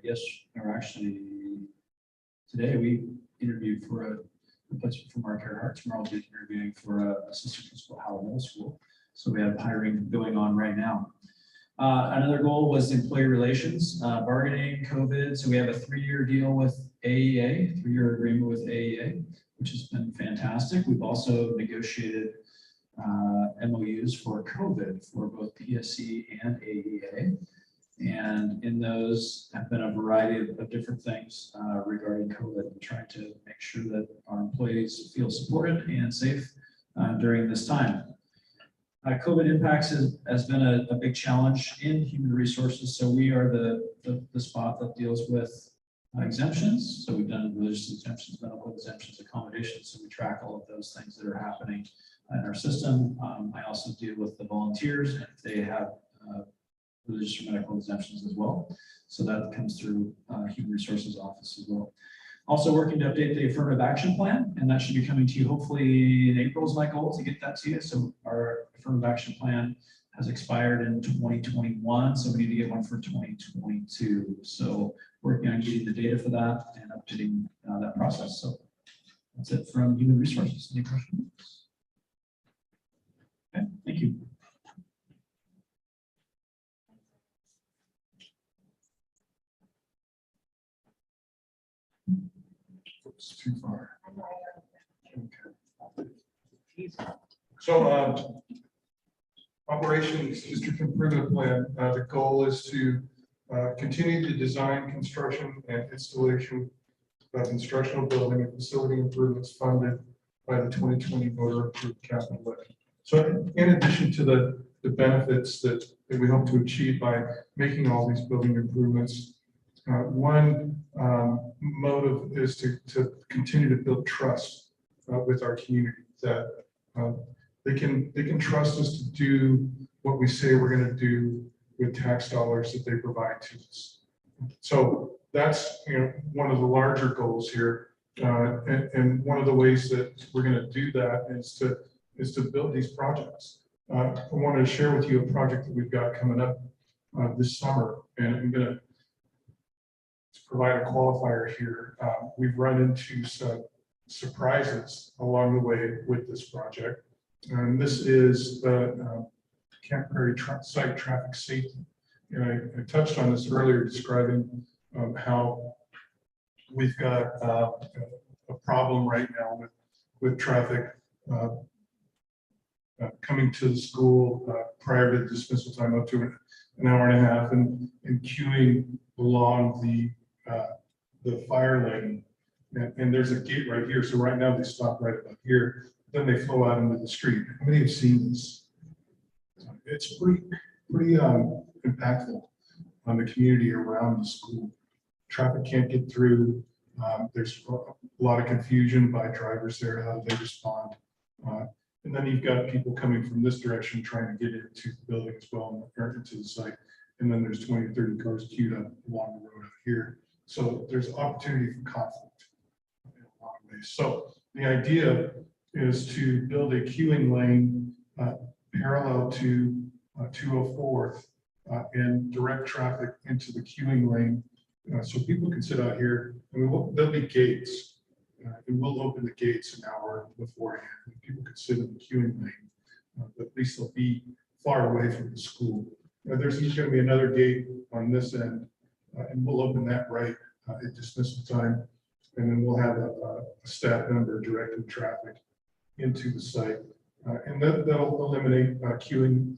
Yes, or actually, today we interviewed for a replacement for Mark Earhart. Tomorrow we'll be interviewing for a assistant principal at Howell Middle School. So we have hiring going on right now. Another goal was employee relations, bargaining, COVID. So we have a 3-year deal with AEA, 3-year agreement with AEA, which has been fantastic. We've also negotiated MOUs for COVID for both PSC and AEA. And in those have been a variety of different things regarding COVID and trying to make sure that our employees feel supported and safe during this time. COVID impacts has been a big challenge in human resources. So we are the spot that deals with exemptions. So we've done religious exemptions, medical exemptions, accommodations. So we track all of those things that are happening in our system. I also deal with the volunteers and if they have religious or medical exemptions as well. So that comes through Human Resources Office as well. Also working to update the affirmative action plan, and that should be coming to you hopefully in April is my goal to get that to you. So our affirmative action plan has expired in 2021, so we need to get one for 2022. So working on getting the data for that and updating that process. So that's it from Human Resources. Any questions? Okay, thank you. It's too far. Okay. So operations district improvement plan, the goal is to continue to design, construction, and installation of instructional building and facility improvements funded by the 2020 voter approved capital budget. So in addition to the benefits that we hope to achieve by making all these building improvements, one motive is to continue to build trust with our community, that they can trust us to do what we say we're going to do with tax dollars that they provide to us. So that's one of the larger goals here, and one of the ways that we're going to do that is to build these projects. I wanted to share with you a project that we've got coming up this summer, and I'm going to provide a qualifier here. We've run into some surprises along the way with this project. And this is the Camp Prairie site traffic safety. And I touched on this earlier, describing how we've got a problem right now with traffic coming to the school prior to dismissal time up to an hour and a half, and queuing along the fire lane, and there's a gate right here. So right now they stop right about here, then they flow out into the street. How many have seen this? It's pretty impactful on the community around the school. Traffic can't get through. There's a lot of confusion by drivers there, how they respond. And then you've got people coming from this direction trying to get into the building as well, or into the site. And then there's 20 or 30 cars queued up along the road out here. So there's opportunity for conflict in a lot of ways. So the idea is to build a queuing lane parallel to 204th and direct traffic into the queuing lane. So people can sit out here, and there'll be gates, and we'll open the gates an hour beforehand. People can sit in the queuing lane, but at least they'll be far away from the school. There's going to be another gate on this end, and we'll open that right at dismissal time, and then we'll have a staff member directing traffic into the site, and that'll eliminate queuing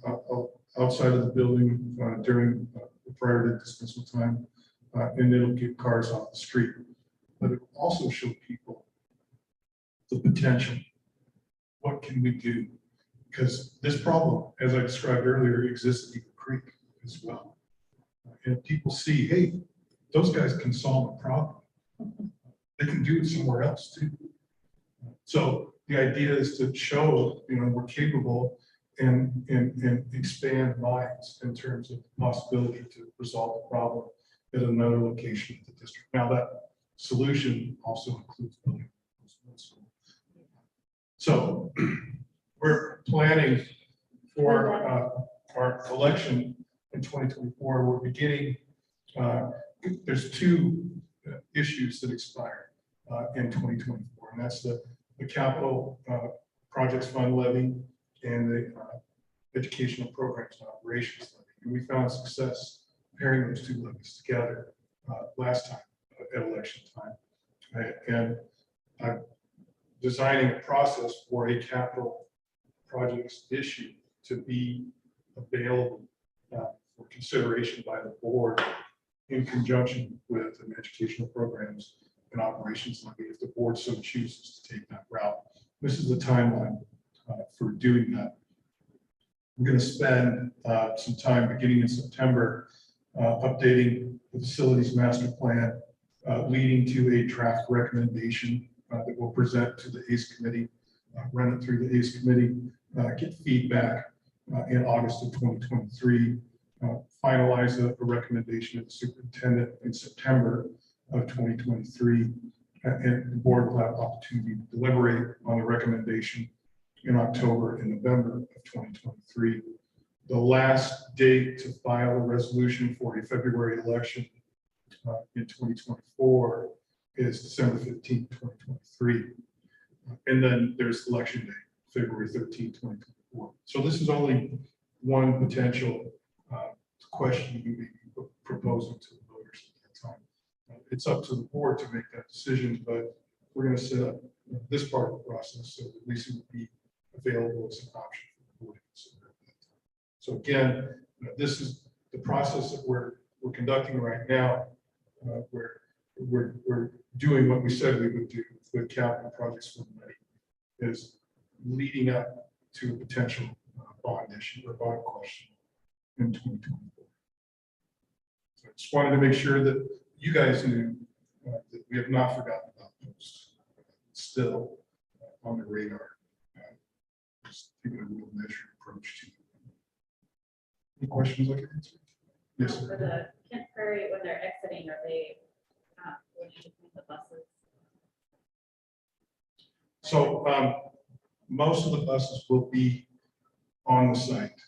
outside of the building during prior to dismissal time, and it'll get cars off the street. But it will also show people the potential. What can we do? Because this problem, as I described earlier, exists at Eagle Creek as well. And people see, hey, those guys can solve a problem. They can do it somewhere else too. So the idea is to show, we're capable and expand minds in terms of the possibility to resolve the problem at another location of the district. Now that solution also includes building. So we're planning for our election in 2024, we're beginning, there's two issues that expire in 2024, and that's the capital projects fund levy and the educational programs and operations levy. And we found success pairing those two levies together last time at election time. And I'm designing a process for a capital projects issue to be available for consideration by the board in conjunction with an educational programs and operations levy, if the board so chooses to take that route. This is the timeline for doing that. We're going to spend some time beginning in September updating the facilities master plan, leading to a draft recommendation that we'll present to the ACE committee, run it through the ACE committee, get feedback in August of 2023, finalize a recommendation of the superintendent in September of 2023, and the board will have opportunity to deliberate on the recommendation in October and November of 2023. The last date to file a resolution for a February election in 2024 is December 15, 2023. And then there's election day, February 13, 2024. So this is only one potential question you may be proposing to the voters at that time. It's up to the board to make that decision, but we're going to set up this part of the process so that at least it would be available as an option for the board to consider at that time. So again, this is the process that we're conducting right now. We're doing what we said we would do with capital projects for the money, is leading up to a potential bond issue or bond question in 2024. So I just wanted to make sure that you guys knew that we have not forgotten about those. It's still on the radar. Just taking a real measured approach to it. Any questions I can answer? Yes, For sir. the Kent Prairie, when they're exiting, are they, what do you think the buses? So most of the buses will be on the site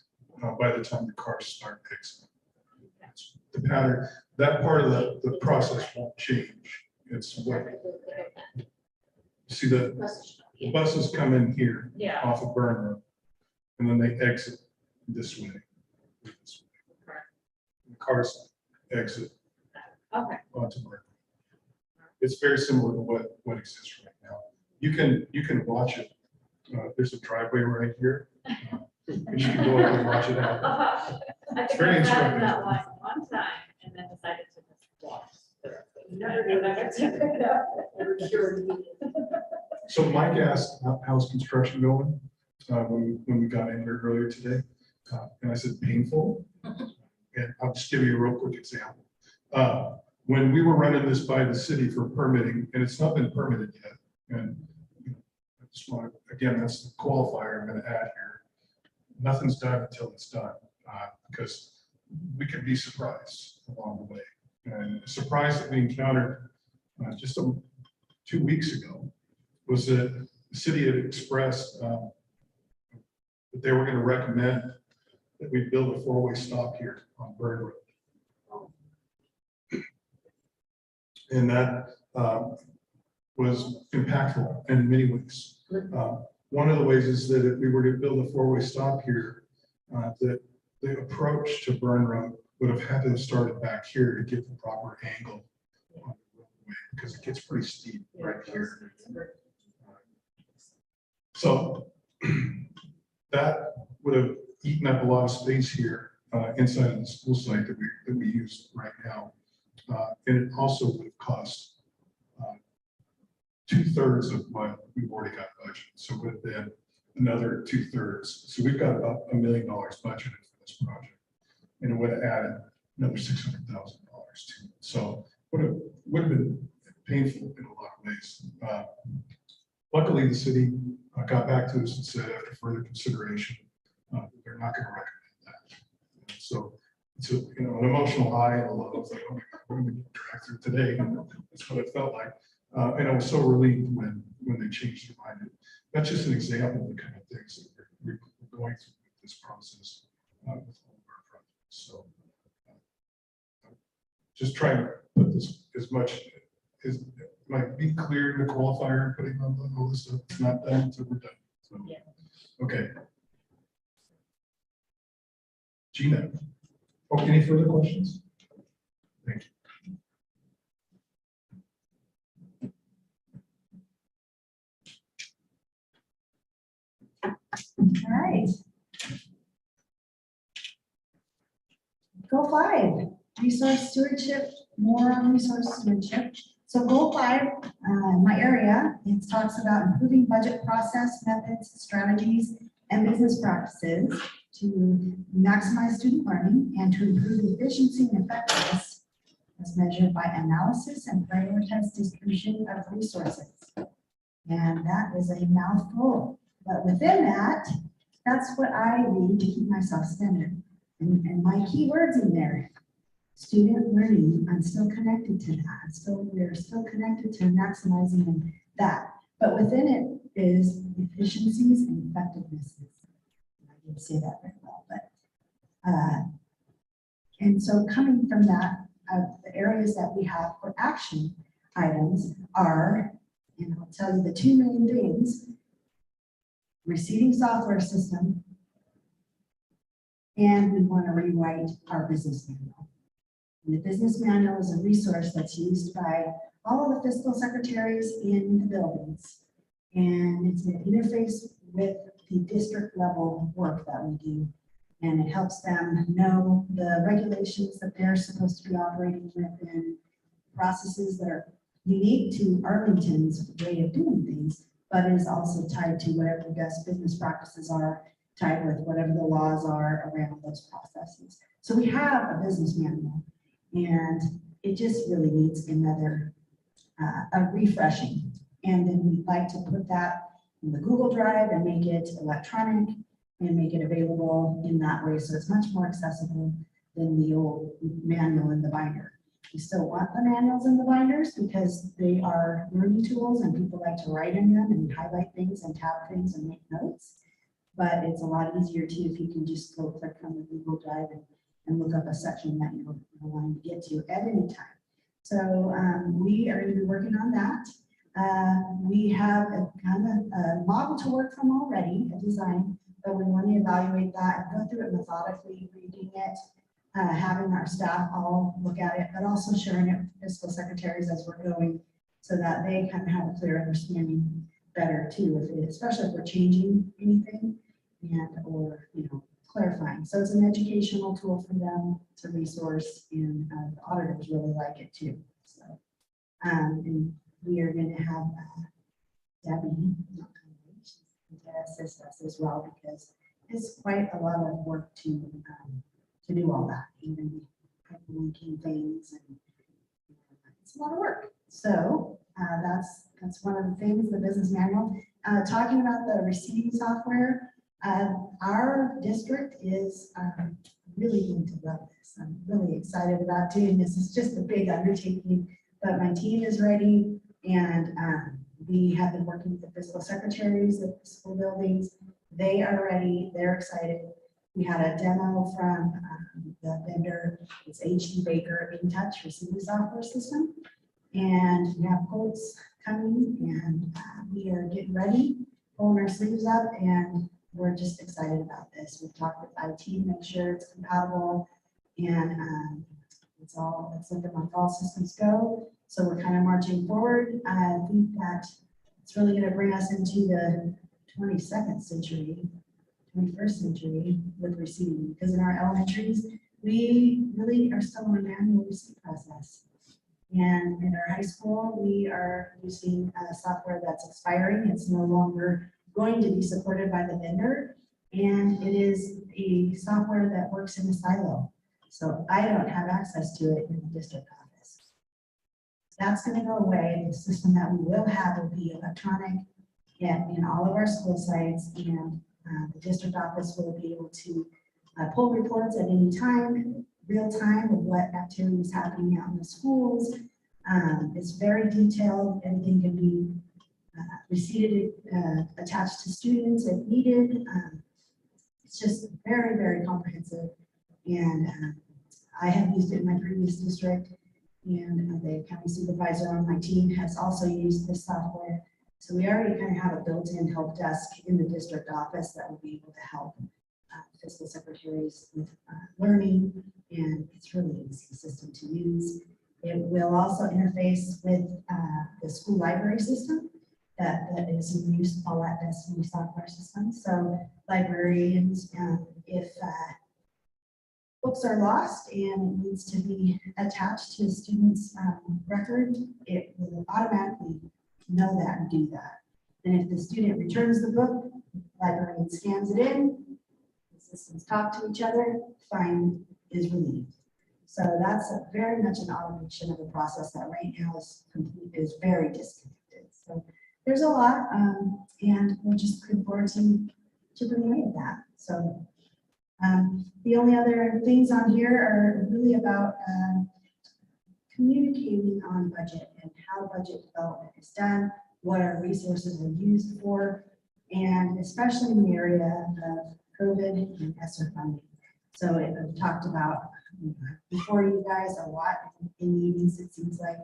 by the time the cars start exiting. The pattern, that part of the process won't change. It's what, see the buses come in here Yeah. off of Burn Road, and then they exit this way. The cars exit Okay. onto Burn Road. It's very similar to what exists right now. You can watch it. There's a driveway right here. And you can go up and watch it out. I It's think very I sat in instructive. that one time and then decided to just walk. Never took it up. So Mike asked, how's construction going? When we got in here earlier today. And I said, painful. And I'll just give you a real quick example. When we were running this by the city for permitting, and it's not been permitted yet. And I just want to, again, that's the qualifier I'm going to add here. Nothing's done until it's done, because we could be surprised along the way. And a surprise that we encountered just 2 weeks ago was that the city had expressed that they were going to recommend that we build a four-way stop here on Bird Road. And that was impactful in many ways. One of the ways is that if we were to build a four-way stop here, that the approach to Burn Road would have had to have started back here to get the proper angle on the roadway, because it gets pretty steep right here. So that would have eaten up a lot of space here inside of the school site that we use right now. And it also would have cost 2/3 of what we've already got budgeted. So it would have been another 2/3. So we've got about $1 million budgeted for this project. And it would have added another $600,000 to it. So would have been painful in a lot of ways. Luckily, the city got back to us and said, after further consideration, they're not going to recommend that. So it's an emotional high and a low. It's like, oh my God, we're going to track through today. And that's what it felt like. And I was so relieved when they changed their mind. That's just an example of the kind of things that we're going through with this process with all of our just trying to put this as much, as, like, be clear in the qualifier, putting on all this stuff, it's not done until we're done. So, Yeah. okay. Gina, oh, any further questions? Thank you. All right. Goal 5, resource stewardship, more on resource stewardship. So goal 5, my area, it talks about improving budget process, methods, strategies, and business practices to maximize student learning and to improve efficiency and effectiveness as measured by analysis and prioritized distribution of resources. And that is a mouthful, but within that, that's what I read to keep myself centered. And my key words in there, student learning, I'm still connected to that. We're still connected to maximizing that. But within it is efficiencies and effectivenesses. I didn't say that very well, but and so coming from that, the areas that we have for action items are, and I'll tell you the 2 main things: receiving software system, and we want to rewrite our business manual. And the business manual is a resource that's used by all of the fiscal secretaries in the buildings. And it's an interface with the district level work that we do. And it helps them know the regulations that they're supposed to be operating within, processes that are unique to Arlington's way of doing things, but is also tied to whatever the best business practices are, tied with whatever the laws are around those processes. So we have a business manual, and it just really needs another a refreshing. And then we'd like to put that in the Google Drive and make it electronic and make it available in that way. So it's much more accessible than the old manual in the binder. We still want the manuals in the binders because they are learning tools and people like to write in them and highlight things and tab things and make notes. But it's a lot easier too if you can just go click on the Google Drive and look up a section that you're wanting to get to at any time. So we are going to be working on that. We have a kind of a model to work from already, a design, but we want to evaluate that and go through it methodically, reading it, having our staff all look at it, but also sharing it with fiscal secretaries as we're going so that they kind of have a clear understanding better too, especially if we're changing anything and or clarifying. So it's an educational tool for them. It's a resource, and the auditors really like it too. So and we are going to have Debbie to assist us as well, because it's quite a lot of work to do all that, even linking things, and it's a lot of work. So that's one of the things, the business manual. Talking about the receiving software, our district is really going to love this. I'm really excited about doing this. It's just a big undertaking, but my team is ready, and we have been working with the fiscal secretaries at the school buildings. They are ready. They're excited. We had a demo from the vendor. It's H.D. Baker In Touch receiving software system, and we have quotes coming, and we are getting ready, pulling our sleeves up, and we're just excited about this. We've talked with IT to make sure it's compatible, and it's like my all systems go. So we're kind of marching forward. I think that it's really going to bring us into the 22nd century, 21st century with receiving, because in our elementaries, we really are still on a manual receipt process. And in our high school, we are using software that's expiring. It's no longer going to be supported by the vendor, and it is a software that works in a silo. So I don't have access to it in the district office. That's going to go away. The system that we will have will be electronic in all of our school sites, and the district office will be able to pull reports at any time, real time, of what activity is happening out in the schools. It's very detailed. Everything can be receipted, attached to students if needed. It's just very, very comprehensive. And I have used it in my previous district, And the county supervisor on my team has also used this software. So we already kind of have a built-in help desk in the district office that will be able to help fiscal secretaries with learning, and it's really an easy system to use. It will also interface with the school library system that is in use, all that does new software system. So librarians, if books are lost and it needs to be attached to a student's record, it will automatically know that and do that. And if the student returns the book, librarian scans it in, the systems talk to each other, fine is relieved. So that's very much an automation of a process that right now is very disconnected. So there's a lot, and we're just looking forward to bringing that. So the only other things on here are really about communicating on budget and how budget development is done, what our resources are used for, and especially in the area of COVID and ESSER funding. So I've talked about before you guys a lot in meetings. It seems like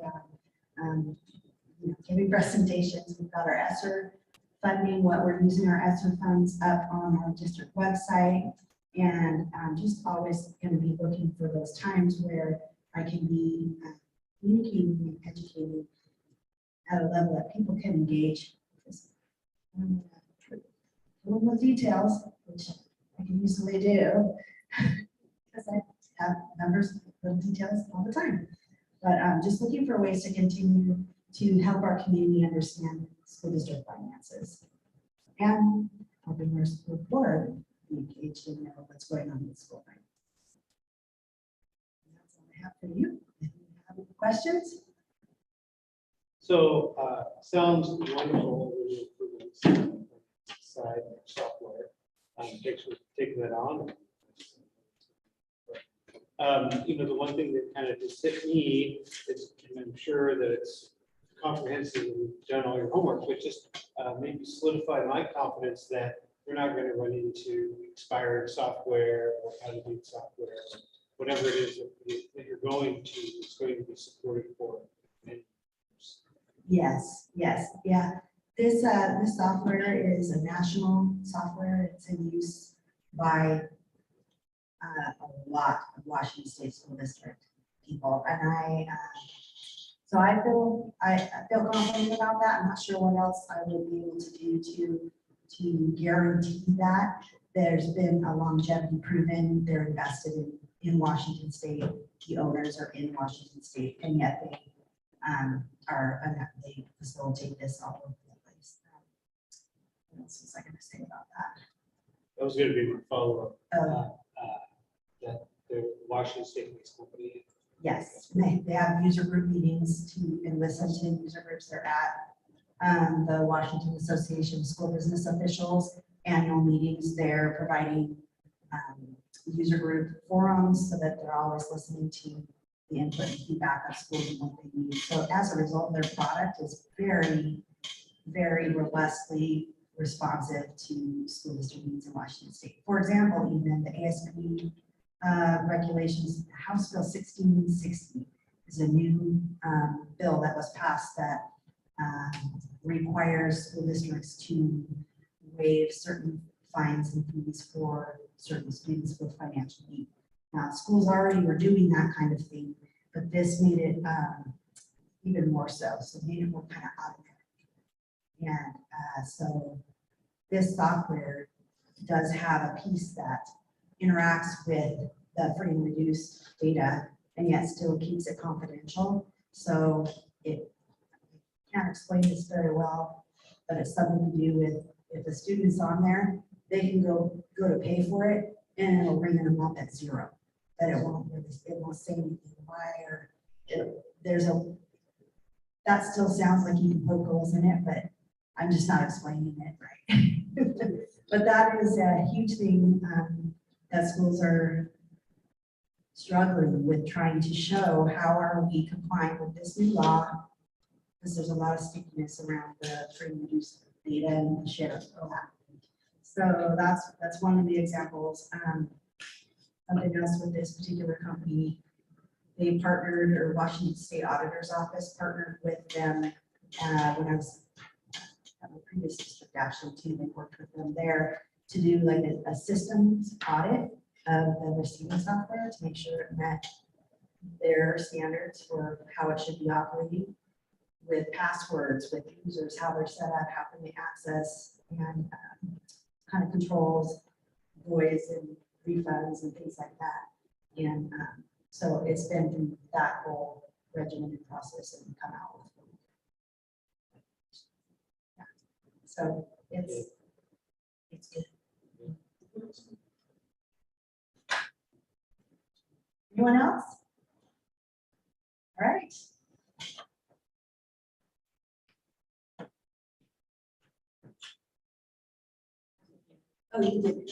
giving presentations. We've got our ESSER funding, what we're using our ESSER funds up on our district website, and I'm just always going to be looking for those times where I can be communicating and educating at a level that people can engage. Little more details, which I can usually do, because I have numbers, little details all the time. But just looking for ways to continue to help our community understand school district finances, and helping our school board be engaged in what's going on in the school bank. That's all I have for you. If you have any questions? So sounds wonderful. Really improvements side of software. Thanks for taking that on. The one thing that kind of just hit me is, and I'm sure that it's comprehensive and you've done all your homework, but just maybe solidify my confidence that we're not going to run into expired software or out-of-date software, whatever it is that you're going to, it's going to be supported for. Yes, yeah. This software is a national software. It's in use by a lot of Washington State School District people, and so I feel confident about that. I'm not sure what else I would be able to do to guarantee that. There's been a longevity proven. They're invested in Washington State. The owners are in Washington State, and yet they facilitate this all over the place. What else was I going to say about that? That was going to be my follow-up. That the Washington State-based company. Yes, they have user group meetings and listen to user groups. They're at the Washington Association of School Business Officials annual meetings. They're providing user group forums so that they're always listening to the input and feedback of schools and what they need. So as a result, their product is very, very robustly responsive to school district needs in Washington State. For example, even the ASB regulations, House Bill 1660 is a new bill that was passed that requires school districts to waive certain fines and fees for certain students with financial need. Now, schools already were doing that kind of thing, but this made it even more so. So it made it more kind of automatic. And so this software does have a piece that interacts with the free and reduced data and yet still keeps it confidential. So it can't explain this very well, but it's something to do with if a student's on there, they can go to pay for it and it'll bring them up at zero. But it won't say anything why or that still sounds like you can poke holes in it, but I'm just not explaining it right. But that is a huge thing that schools are struggling with, trying to show how are we complying with this new law, because there's a lot of stickiness around the free and reduced data and the share of that. So that's one of the examples. Something else with this particular company, They partnered, or Washington State Auditor's Office partnered with them when I was at my previous district action team. They worked with them there to do like a systems audit of the receiving software to make sure it met their standards for how it should be operating, with passwords, with users, how they're set up, how can they access, and kind of controls, voids and refunds and things like that. And so it's been through that whole regimented process and come out with. Yeah. So it's good. Anyone else? All right. Oh, you did.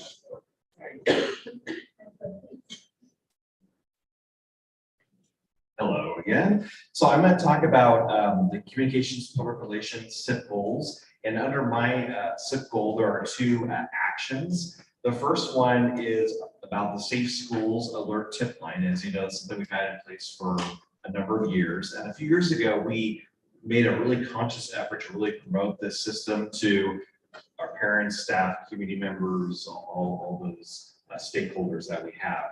Hello again. So I'm going to talk about the communications public relations SIP goals. And under my SIP goal, there are two actions. The first one is about the Safe Schools Alert Tip Line. As you know, it's something we've had in place for a number of years. And a few years ago, we made a really conscious effort to really promote this system to our parents, staff, community members, all those stakeholders that we have.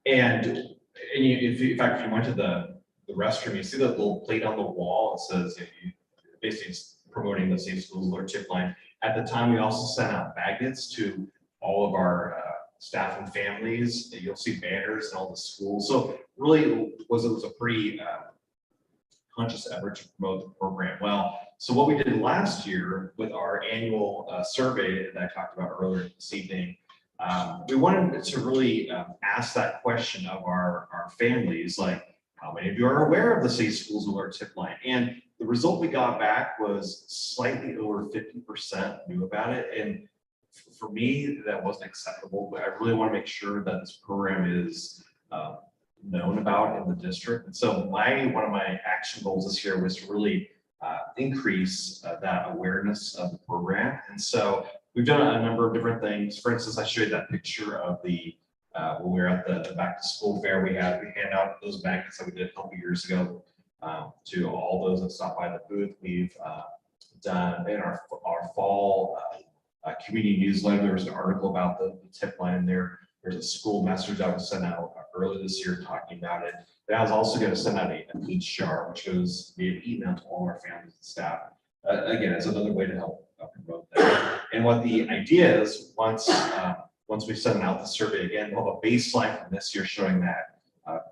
And in fact, if you went to the restroom, you see that little plate on the wall. It says, basically it's promoting the Safe Schools Alert Tip Line. At the time, we also sent out magnets to all of our staff and families. You'll see banners in all the schools. So really, it was a pretty conscious effort to promote the program well. So what we did last year with our annual survey that I talked about earlier this evening, we wanted to really ask that question of our families, like, how many of you are aware of the Safe Schools Alert Tip Line? And the result we got back was slightly over 50% knew about it. And for me, that wasn't acceptable, but I really want to make sure that this program is known about in the district. And so one of my action goals this year was to really increase that awareness of the program. And so we've done a number of different things. For instance, I showed that picture of the when we were at the back to school fair, we hand out those magnets that we did a couple years ago to all those that stopped by the booth. We've done in our fall community newsletter. There was an article about the tip line in there. There's a school message that was sent out earlier this year talking about it. But I was also going to send out a peach jar, which goes via email to all our families and staff. Again, it's another way to help promote that. And what the idea is, once we send out the survey again, we'll have a baseline from this year showing that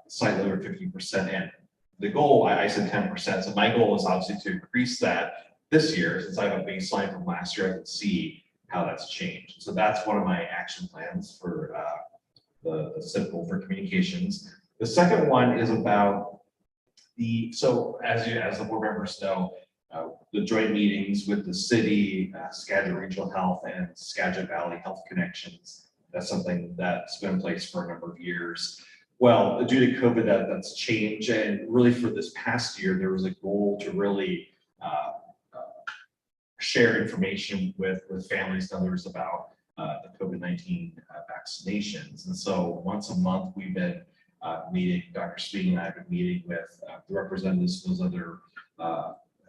slightly over 50%. And the goal, I said 10%. So my goal is obviously to increase that this year. Since I have a baseline from last year, I can see how that's changed. So that's one of my action plans for the SIP goal for communications. The second one is about so as the board members know, the joint meetings with the city, Skagit Regional Health, and Skagit Valley Health Connections. That's something that's been in place for a number of years. Well, due to COVID, that's changed. And really for this past year, there was a goal to really share information with families and others about the COVID-19 vaccinations. And so once a month, we've been meeting, Dr. Speaking and I have been meeting with the representatives of those other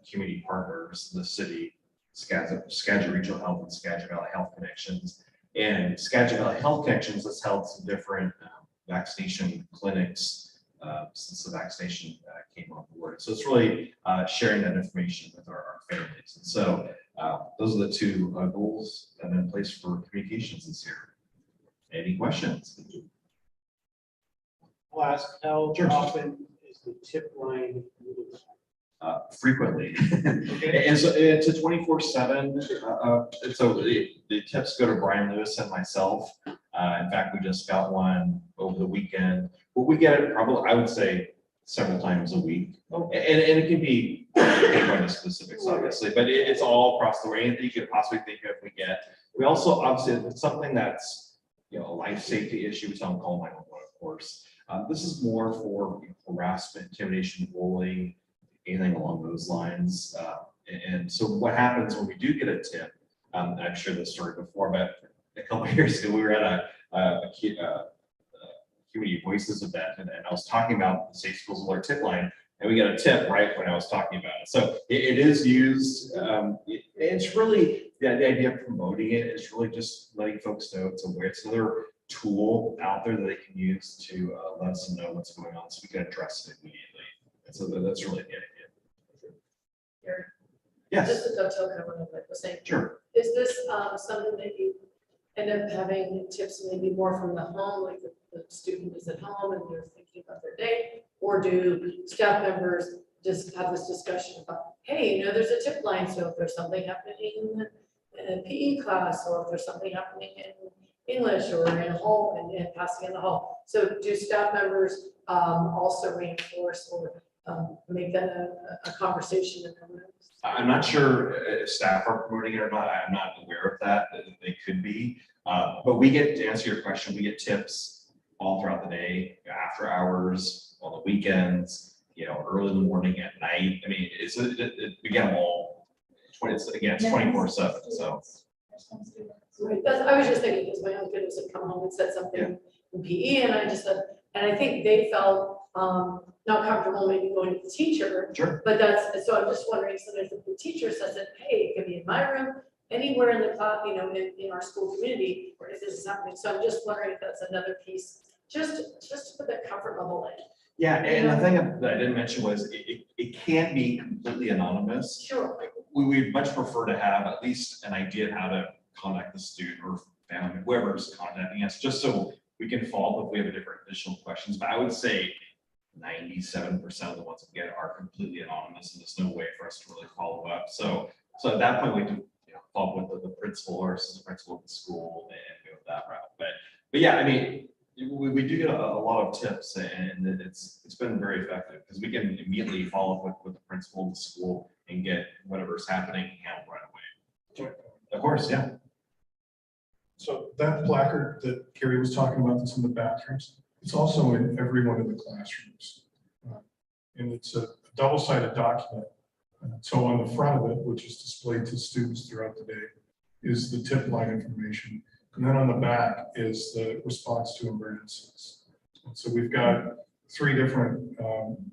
community partners, the city, Skagit Regional Health and Skagit Valley Health Connections. And Skagit Valley Health Connections has held some different vaccination clinics since the vaccination came on board. So it's really sharing that information with our families. And so those are the two goals that have been in place for communications this year. Any questions? I'll ask, how often is the tip line moving? Frequently. Okay. And so it's a 24/7. So the tips go to Brian Lewis and myself. In fact, we just got one over the weekend. But we get it probably, I would say, several times a week. Okay. And it can be depending on the specifics, obviously, but it's all across the way. Anything you could possibly think of, we get. We also, obviously, if it's something that's a life safety issue, we tell them call 911, of course. This is more for harassment, intimidation, bullying, anything along those lines. And so what happens when we do get a tip, I've shared this story before, but a couple of years ago, we were at a community voices event, and I was talking about the Safe Schools Alert tip line, and we got a tip right when I was talking about it. So it is used. It's really the idea of promoting it is really just letting folks know it's aware. It's another tool out there that they can use to let us know what's going on, so we can address it immediately. And so that's really the idea. Yes. Just to dovetail kind of what I was saying. Sure. Is this something that you end up having tips maybe more from the home, like the student is at home and they're thinking about their day? Or do staff members just have this discussion about, hey, you know, there's a tip line, so if there's something happening in a PE class, or if there's something happening in English or in a home and passing in the hall. So do staff members also reinforce or make that a conversation in the rooms? I'm not sure if staff are promoting it or not. I'm not aware of that. They could be. But we get, to answer your question, we get tips all throughout the day, after hours, on the weekends, you know, early in the morning, at night. I mean, we get them all. It's 24/7. So. Right. I was just thinking, because my own kid was had come home and said something in PE, and I just said, and I think they felt not comfortable maybe going to the teacher. Sure. But so I'm just wondering, sometimes if the teacher says that, hey, it could be in my room, anywhere in the class, you know, in our school community, or if this is happening. So I'm just wondering if that's another piece, just to put that comfort level in. Yeah, and the thing that I didn't mention was it can be completely anonymous. Sure. We'd much prefer to have at least an idea of how to contact the student or family, whoever's contacting us, just so we can follow up if we have a different additional questions. But I would say 97% of the ones we get are completely anonymous, and there's no way for us to really follow up. So at that point, we can follow up with the principal or assistant principal of the school and go that route. But yeah, I mean, we do get a lot of tips, and it's been very effective because we can immediately follow up with the principal of the school and get whatever's happening handled right away. Of course, yeah. So that placard that Carrie was talking about that's in the bathrooms, it's also in every one of the classrooms. And it's a double-sided document. So on the front of it, which is displayed to students throughout the day, is the tip line information. And then on the back is the response to emergencies. And so we've got 3 different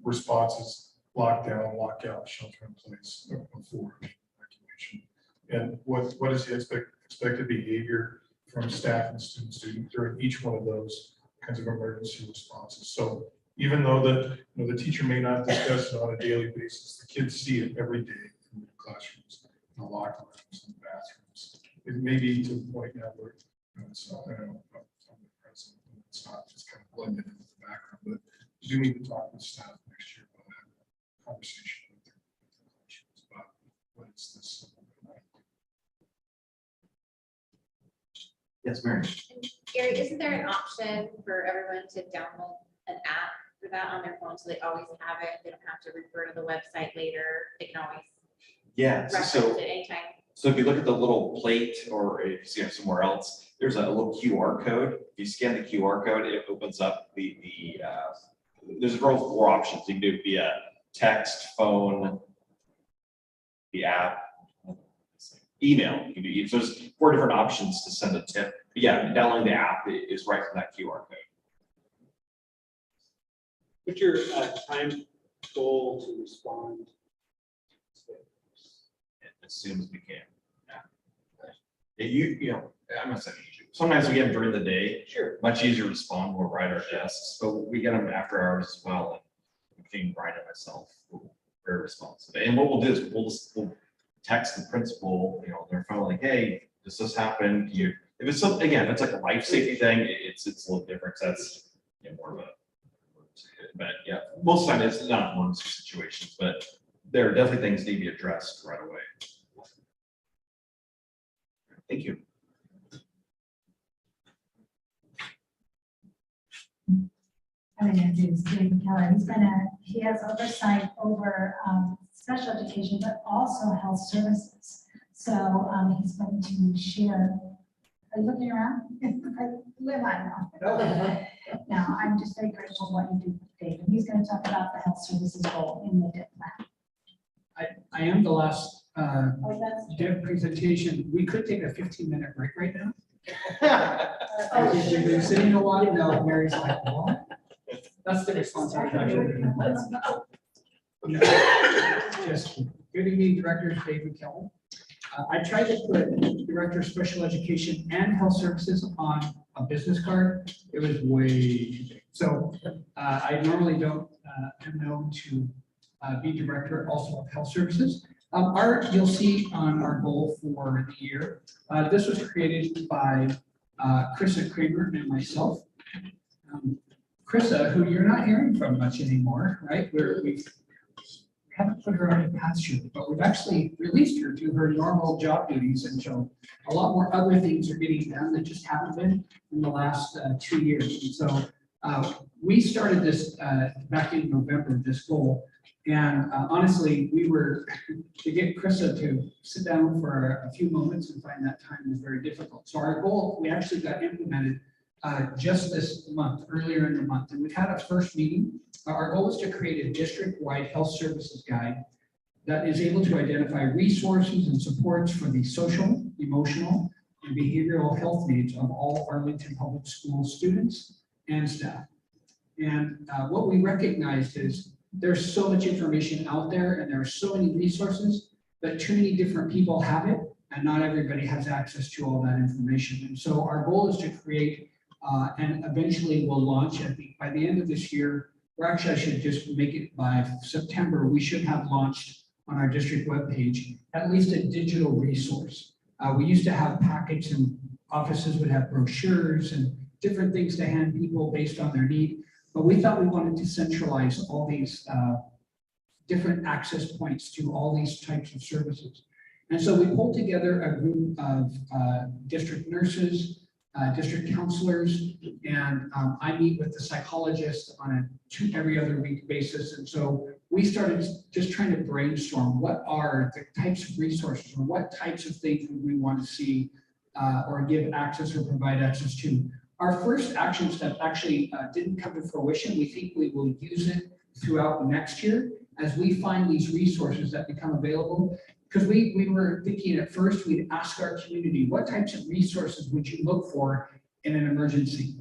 responses: lockdown, lockout, shelter in place, or evacuation. And what is the expected behavior from staff and students during each one of those kinds of emergency responses? So even though the teacher may not discuss it on a daily basis, the kids see it every day in the classrooms, in the locker rooms, in the bathrooms. It may be to the point now where it's not, it's not just kind of blended into the background, but you do need to talk with staff next year about having a conversation with their classrooms about what is this. Yes, Mary. Gary, isn't there an option for everyone to download an app for that on their phone, so they always have it? They don't have to refer to the website later. They can always reference it anytime. So if you look at the little plate, or if you see it somewhere else, there's a little QR code. If you scan the QR code, it opens up there's 4 options. You can do it via text, phone, the app, email. You can do, so there's 4 different options to send a tip. But yeah, downloading the app is right from that QR code. What's your time goal to respond? As soon as we can. Yeah. I'm not saying usually. Sometimes we get them during the day. Sure. Much easier to respond when we're right at our desks, but we get them after hours as well. And between Brian and myself, we're very responsive. And what we'll do is we'll text the principal, their phone, like, hey, does this happen? If it's something, again, it's like a life safety thing, it's a little different. That's more of a, but yeah, most of the time it's not emergency situations, but there are definitely things that need to be addressed right away. Thank you. I'm going to introduce David Keller. He has oversight over special education, but also health services. So he's going to share. Are you looking around? Live on now. No, I'm just very grateful for what you do, David. He's going to talk about the health services role in the DIP plan. I am the last DIP presentation. We could take a 15-minute break right now. You've been sitting a while, no, Mary's like, what? That's the response I was actually. Just, good evening, Director David Kelly. I tried to put Director of Special Education and Health Services on a business card. It was way too big. So I normally don't, am known to be Director also of Health Services. You'll see on our goal for the year, this was created by Krista Kramer and myself. Krista, who you're not hearing from much anymore, right? We haven't put her on a path shoot, but we've actually released her to her normal job duties, and so a lot more other things are getting done that just haven't been in the last 2 years. And so we started this back in November, this goal, and honestly, we were to get Krista to sit down for a few moments and find that time was very difficult. So our goal, we actually got implemented just this month, earlier in the month, and we've had a first meeting. Our goal is to create a district-wide health services guide that is able to identify resources and supports for the social, emotional, and behavioral health needs of all Arlington Public Schools students and staff. And what we recognized is there's so much information out there and there are so many resources, but too many different people have it, and not everybody has access to all that information. And so our goal is to create and eventually we'll launch by the end of this year, or actually I should just make it by September, we should have launched on our district webpage at least a digital resource. We used to have packets and offices would have brochures and different things to hand people based on their need, but we thought we wanted to centralize all these different access points to all these types of services. And so we pulled together a group of district nurses, district counselors, and I meet with the psychologist on a every other week basis. And so we started just trying to brainstorm what are the types of resources or what types of things would we want to see or give access or provide access to. Our first action step actually didn't come to fruition. We think we will use it throughout next year as we find these resources that become available. Because we were thinking at first, we'd ask our community, what types of resources would you look for in an emergency?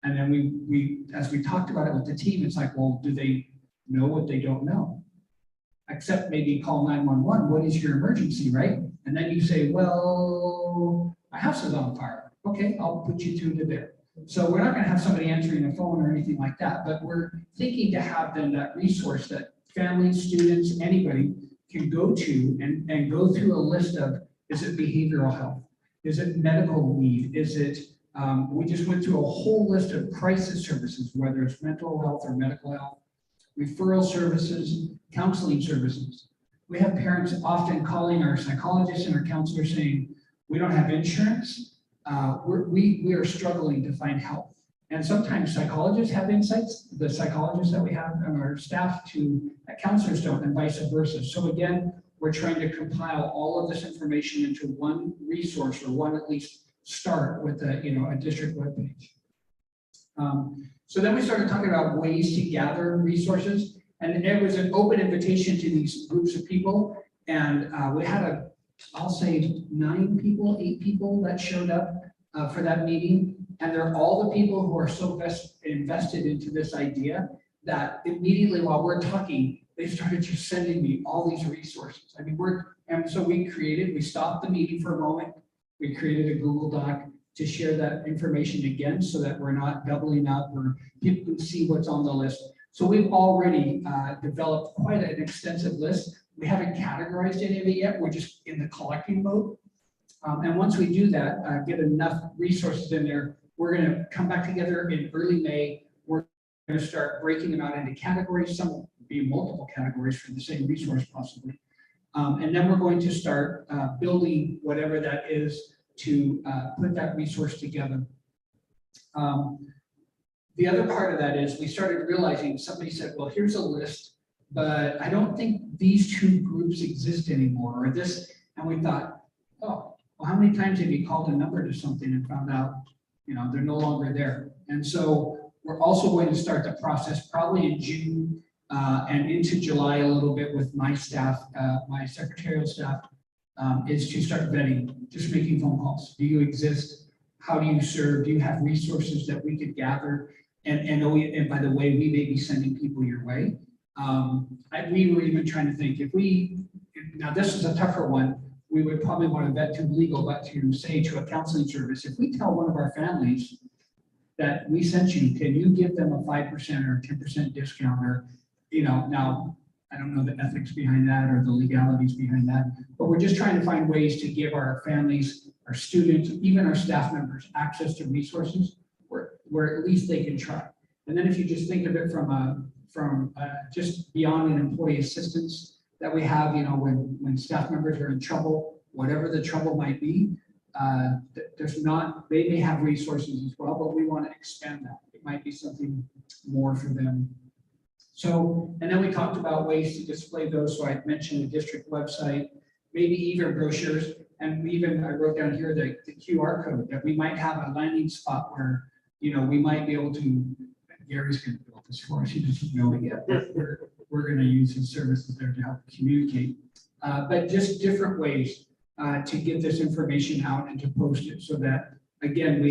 And then we as we talked about it with the team, it's like, well, do they know what they don't know? Except maybe call 911, what is your emergency, right? And then you say, well, my house is on fire. Okay, I'll put you through to there. So we're not gonna have somebody answering a phone or anything like that, but we're thinking to have then that resource that families, students, anybody can go to and go through a list of, is it behavioral health? Is it medical need? Is it, we just went through a whole list of crisis services, whether it's mental health or medical health, referral services, counseling services. We have parents often calling our psychologists and our counselors saying, we don't have insurance. We are struggling to find help. And sometimes psychologists have insights, the psychologists that we have on our staff that counselors don't, and vice versa. So again, we're trying to compile all of this information into one resource, or one at least start with a district webpage. So then we started talking about ways to gather resources, and it was an open invitation to these groups of people. And we had I'll say 8 people that showed up for that meeting. And they're all the people who are so invested into this idea that immediately while we're talking, they started just sending me all these resources. I mean, and so we stopped the meeting for a moment. We created a Google Doc to share that information again so that we're not doubling up or people can see what's on the list. So we've already developed quite an extensive list. We haven't categorized any of it yet. We're just in the collecting mode. And once we do that, get enough resources in there, we're going to come back together in early May. We're going to start breaking them out into categories. Some will be multiple categories for the same resource possibly. And then we're going to start building whatever that is to put that resource together. The other part of that is we started realizing, somebody said, well, here's a list, but I don't think these 2 groups exist anymore, or this. And we thought, oh, well, how many times have you called a number to something and found out, they're no longer there? And so we're also going to start the process probably in June and into July a little bit with my staff, my secretarial staff, is to start vetting, just making phone calls. Do you exist? how do you serve? Do you have resources that we could gather? And by the way, we may be sending people your way. We were even trying to think now this is a tougher one. We would probably want to vet to legal, but to say to a counseling service, if we tell one of our families that we sent you, can you give them a 5% or 10% discount or, now I don't know the ethics behind that or the legalities behind that, but we're just trying to find ways to give our families, our students, even our staff members access to resources where at least they can try. And then if you just think of it from just beyond an employee assistance that we have, when staff members are in trouble, whatever the trouble might be, they may have resources as well, but we want to expand that. It might be something more for them. So, and then we talked about ways to display those. So I mentioned the district website, maybe even brochures. And I wrote down here the QR code that we might have a landing spot where, we might be able to, Gary's going to build this for us. He doesn't know it yet. We're going to use his services there to help communicate. But just different ways to get this information out and to post it so that, again,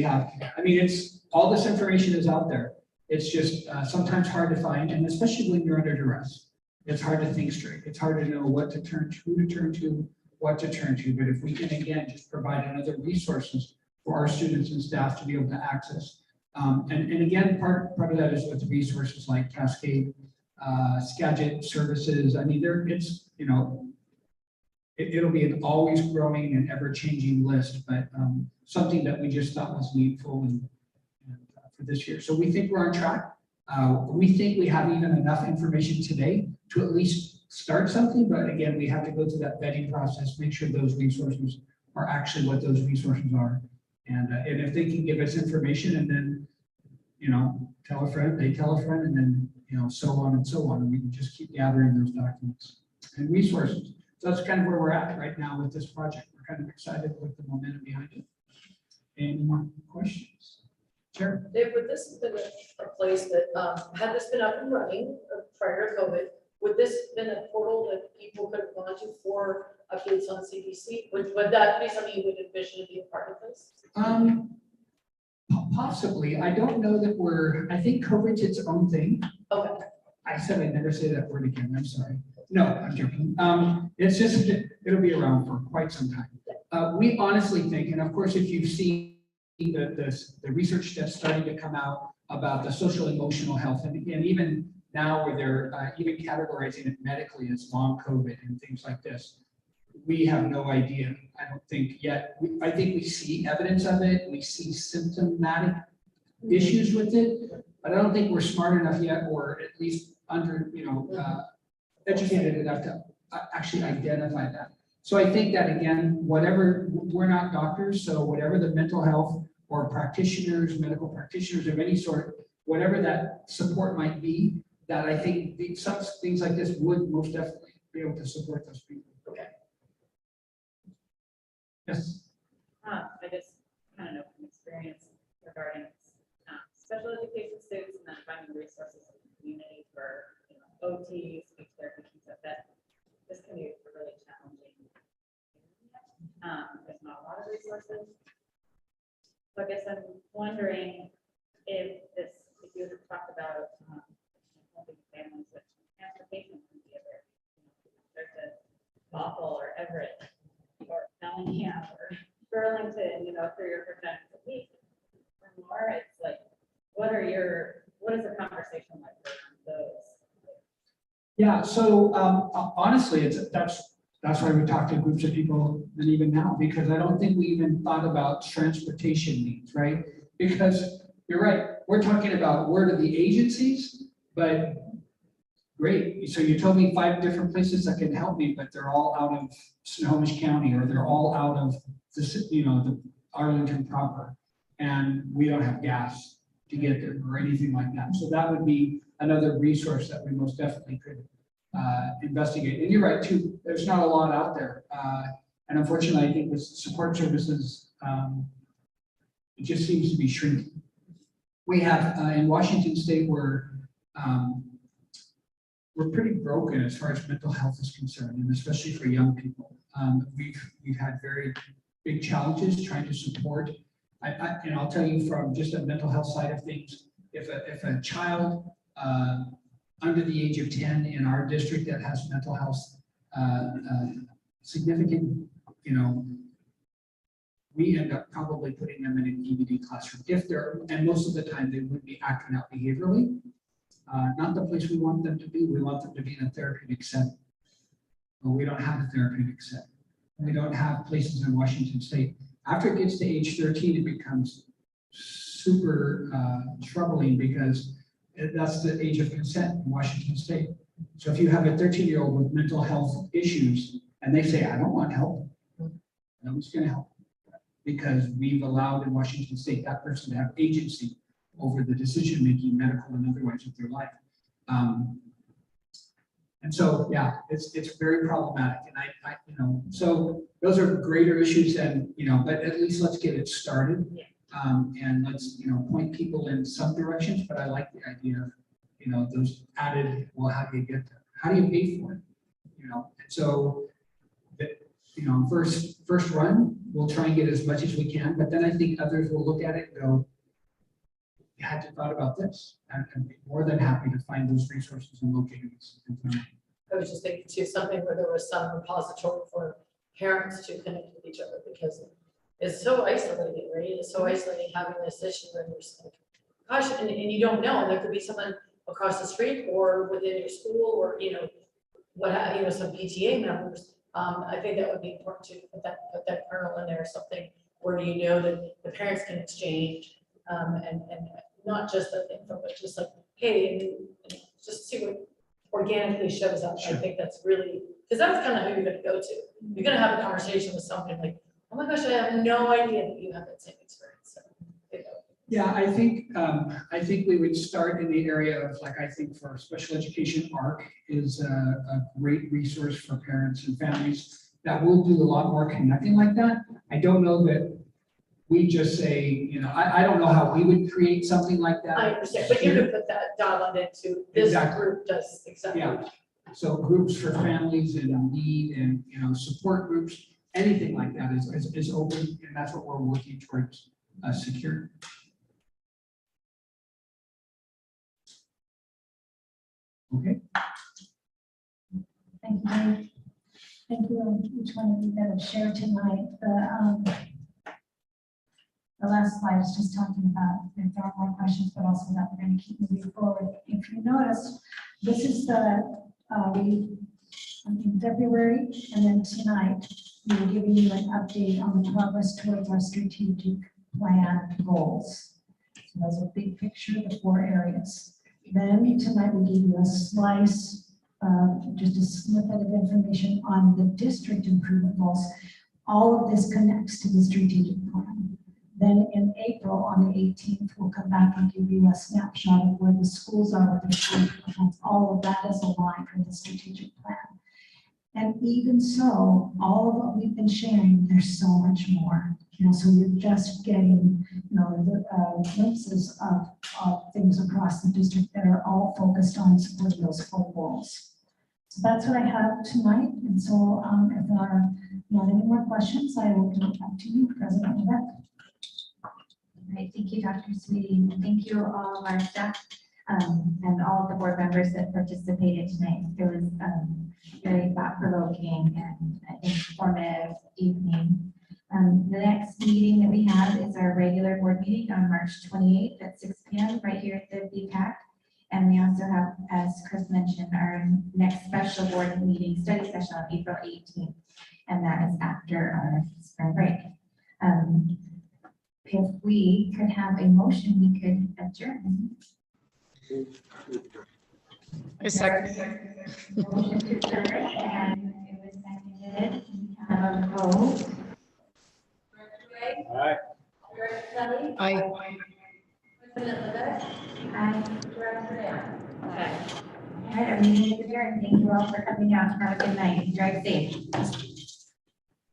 all this information is out there. It's just sometimes hard to find, and especially when you're under duress, it's hard to think straight. It's hard to know what to turn to, who to turn to, what to turn to. But if we can, again, just provide another resources for our students and staff to be able to access. And again, part of that is with the resources like Cascade, Skagit services. It'll be an always growing and ever changing list, but something that we just thought was needful and for this year. So we think we're on track. We think we have even enough information today to at least start something, but again, we have to go through that vetting process, make sure those resources are actually what those resources are. And if they can give us information and then, tell a friend, they tell a friend, and then, so on and so on. And we can just keep gathering those documents and resources. So that's kind of where we're at right now with this project. We're kind of excited with the momentum behind it. Any more questions? Sure. Dave, would this have been a place that, had this been up and running prior to COVID, would this have been a portal that people could have gone to for updates on CDC? Would that be something you would envision to be a part of this? Possibly. I don't know that I think COVID's its own thing. Okay. I said I'd never say that word again. I'm sorry. No, I'm joking. It's just, it'll be around for quite some time. We honestly think, and of course, if you've seen the research that's starting to come out about the social emotional health, and even now where they're even categorizing it medically as long COVID and things like this, we have no idea. I don't think yet. I think we see evidence of it. We see symptomatic issues with it, but I don't think we're smart enough yet, or at least educated enough to actually identify that. So I think that, again, we're not doctors, so whatever the mental health or practitioners, medical practitioners of any sort, whatever that support might be, that I think some things like this would most definitely be able to support those people. Okay. Yes. I just kind of know from experience regarding special education students and then finding resources in the community for OT, speech therapy, things like that. This can be really challenging. There's not a lot of resources. So I guess I'm wondering if you had talked about helping families with transportation from the other, there's a Bothell or Everett or Bellingham or Burlington, 3 or 4 times a week or more. It's like, what is the conversation like around those? Yeah, so honestly, that's why we talk to groups of people than even now, because I don't think we even thought about transportation needs, right? Because you're right, we're talking about where to the agencies, but great. So you told me 5 different places that can help me, but they're all out of Snohomish County, or they're all out of the Arlington proper, and we don't have gas to get there or anything like that. So that would be another resource that we most definitely could investigate. And you're right too, there's not a lot out there. And unfortunately, I think with support services, it just seems to be shrinking. We have in Washington State, we're pretty broken as far as mental health is concerned, and especially for young people. We've had very big challenges trying to support And I'll tell you from just a mental health side of things, if a child under the age of 10 in our district that has mental health significant, we end up probably putting them in an EBD classroom if they're, and most of the time they would be acting out behaviorally. Not the place we want them to be. We want them to be in a therapeutic setting. But we don't have a therapeutic setting. We don't have places in Washington State. After it gets to age 13, it becomes super troubling because that's the age of consent in Washington State. So if you have a 13-year-old with mental health issues and they say, I don't want help, nobody's going to help. Because we've allowed in Washington State that person to have agency over the decision-making, medical and otherwise of their life. And so, yeah, it's very problematic. And so those are greater issues than, but at least let's get it started. And let's, point people in some directions, but I like the idea of, those added, well, how do you get there? How do you pay for it? And so, first run, we'll try and get as much as we can, but then I think others will look at it and go, you had to thought about this. And I'd be more than happy to find those resources and locate them. I was just thinking too, something where there was some repository for parents to connect with each other, because it's so isolating, right? It's so isolating having this issue and you're just like, gosh, and you don't know, there could be someone across the street or within your school or, some PTA members. I think that would be important to put that kernel in there, something where that the parents can exchange and not just the info, but just like, hey, and just see what organically shows up. Sure. I think that's really, because that's kind of who you're going to go to. You're going to have a conversation with somebody like, oh my gosh, I have no idea that you have that same experience. So, Yeah, I think we would start in the area of, I think for special education, ARC is a great resource for parents and families that will do a lot more connecting like that. I don't know that we just say, I don't know how we would create something like that. I understand, but you could put that dial into this Exactly. group does exactly. Yeah. So groups for families in need and, support groups, anything like that is open, and that's what we're working towards securing. Okay. Thank you, Dave. Thank you, each one of you that have shared tonight. The last slide is just talking about if there are more questions, but also that we're going to keep moving forward. If you notice, this is in February, and then tonight we're giving you an update on the progress towards our strategic plan goals. So that's a big picture, the 4 areas. Then tonight we give you a slice, just a snippet of information on the district improvement goals. All of this connects to the strategic plan. Then in April, on the 18th, we'll come back and give you a snapshot of where the schools are with their school plans. All of that is aligned with the strategic plan. And even so, all of what we've been sharing, there's so much more. So you're just getting, the glimpses of things across the district that are all focused on supporting those 4 goals. So that's what I have tonight. And so if there are not any more questions, I will give it back to you, President Levesque. Right, thank you, Dr. Sweetie. Thank you all of our staff and all of the board members that participated tonight. It was very thought-provoking and informative evening. The next meeting that we have is our regular board meeting on March 28th at 6 p.m. right here at the BPAC. And we also have, as Chris mentioned, our next special board meeting study session on April 18th. And that is after our spring break. If we could have a motion, we could adjourn. I second. Motion to adjourn, and it was seconded. We have a vote. Aye. Aye. President Levesque? Aye. Director Aye. All right, our meeting is adjourned. Thank you all for coming out. Have a good night. Drive safe.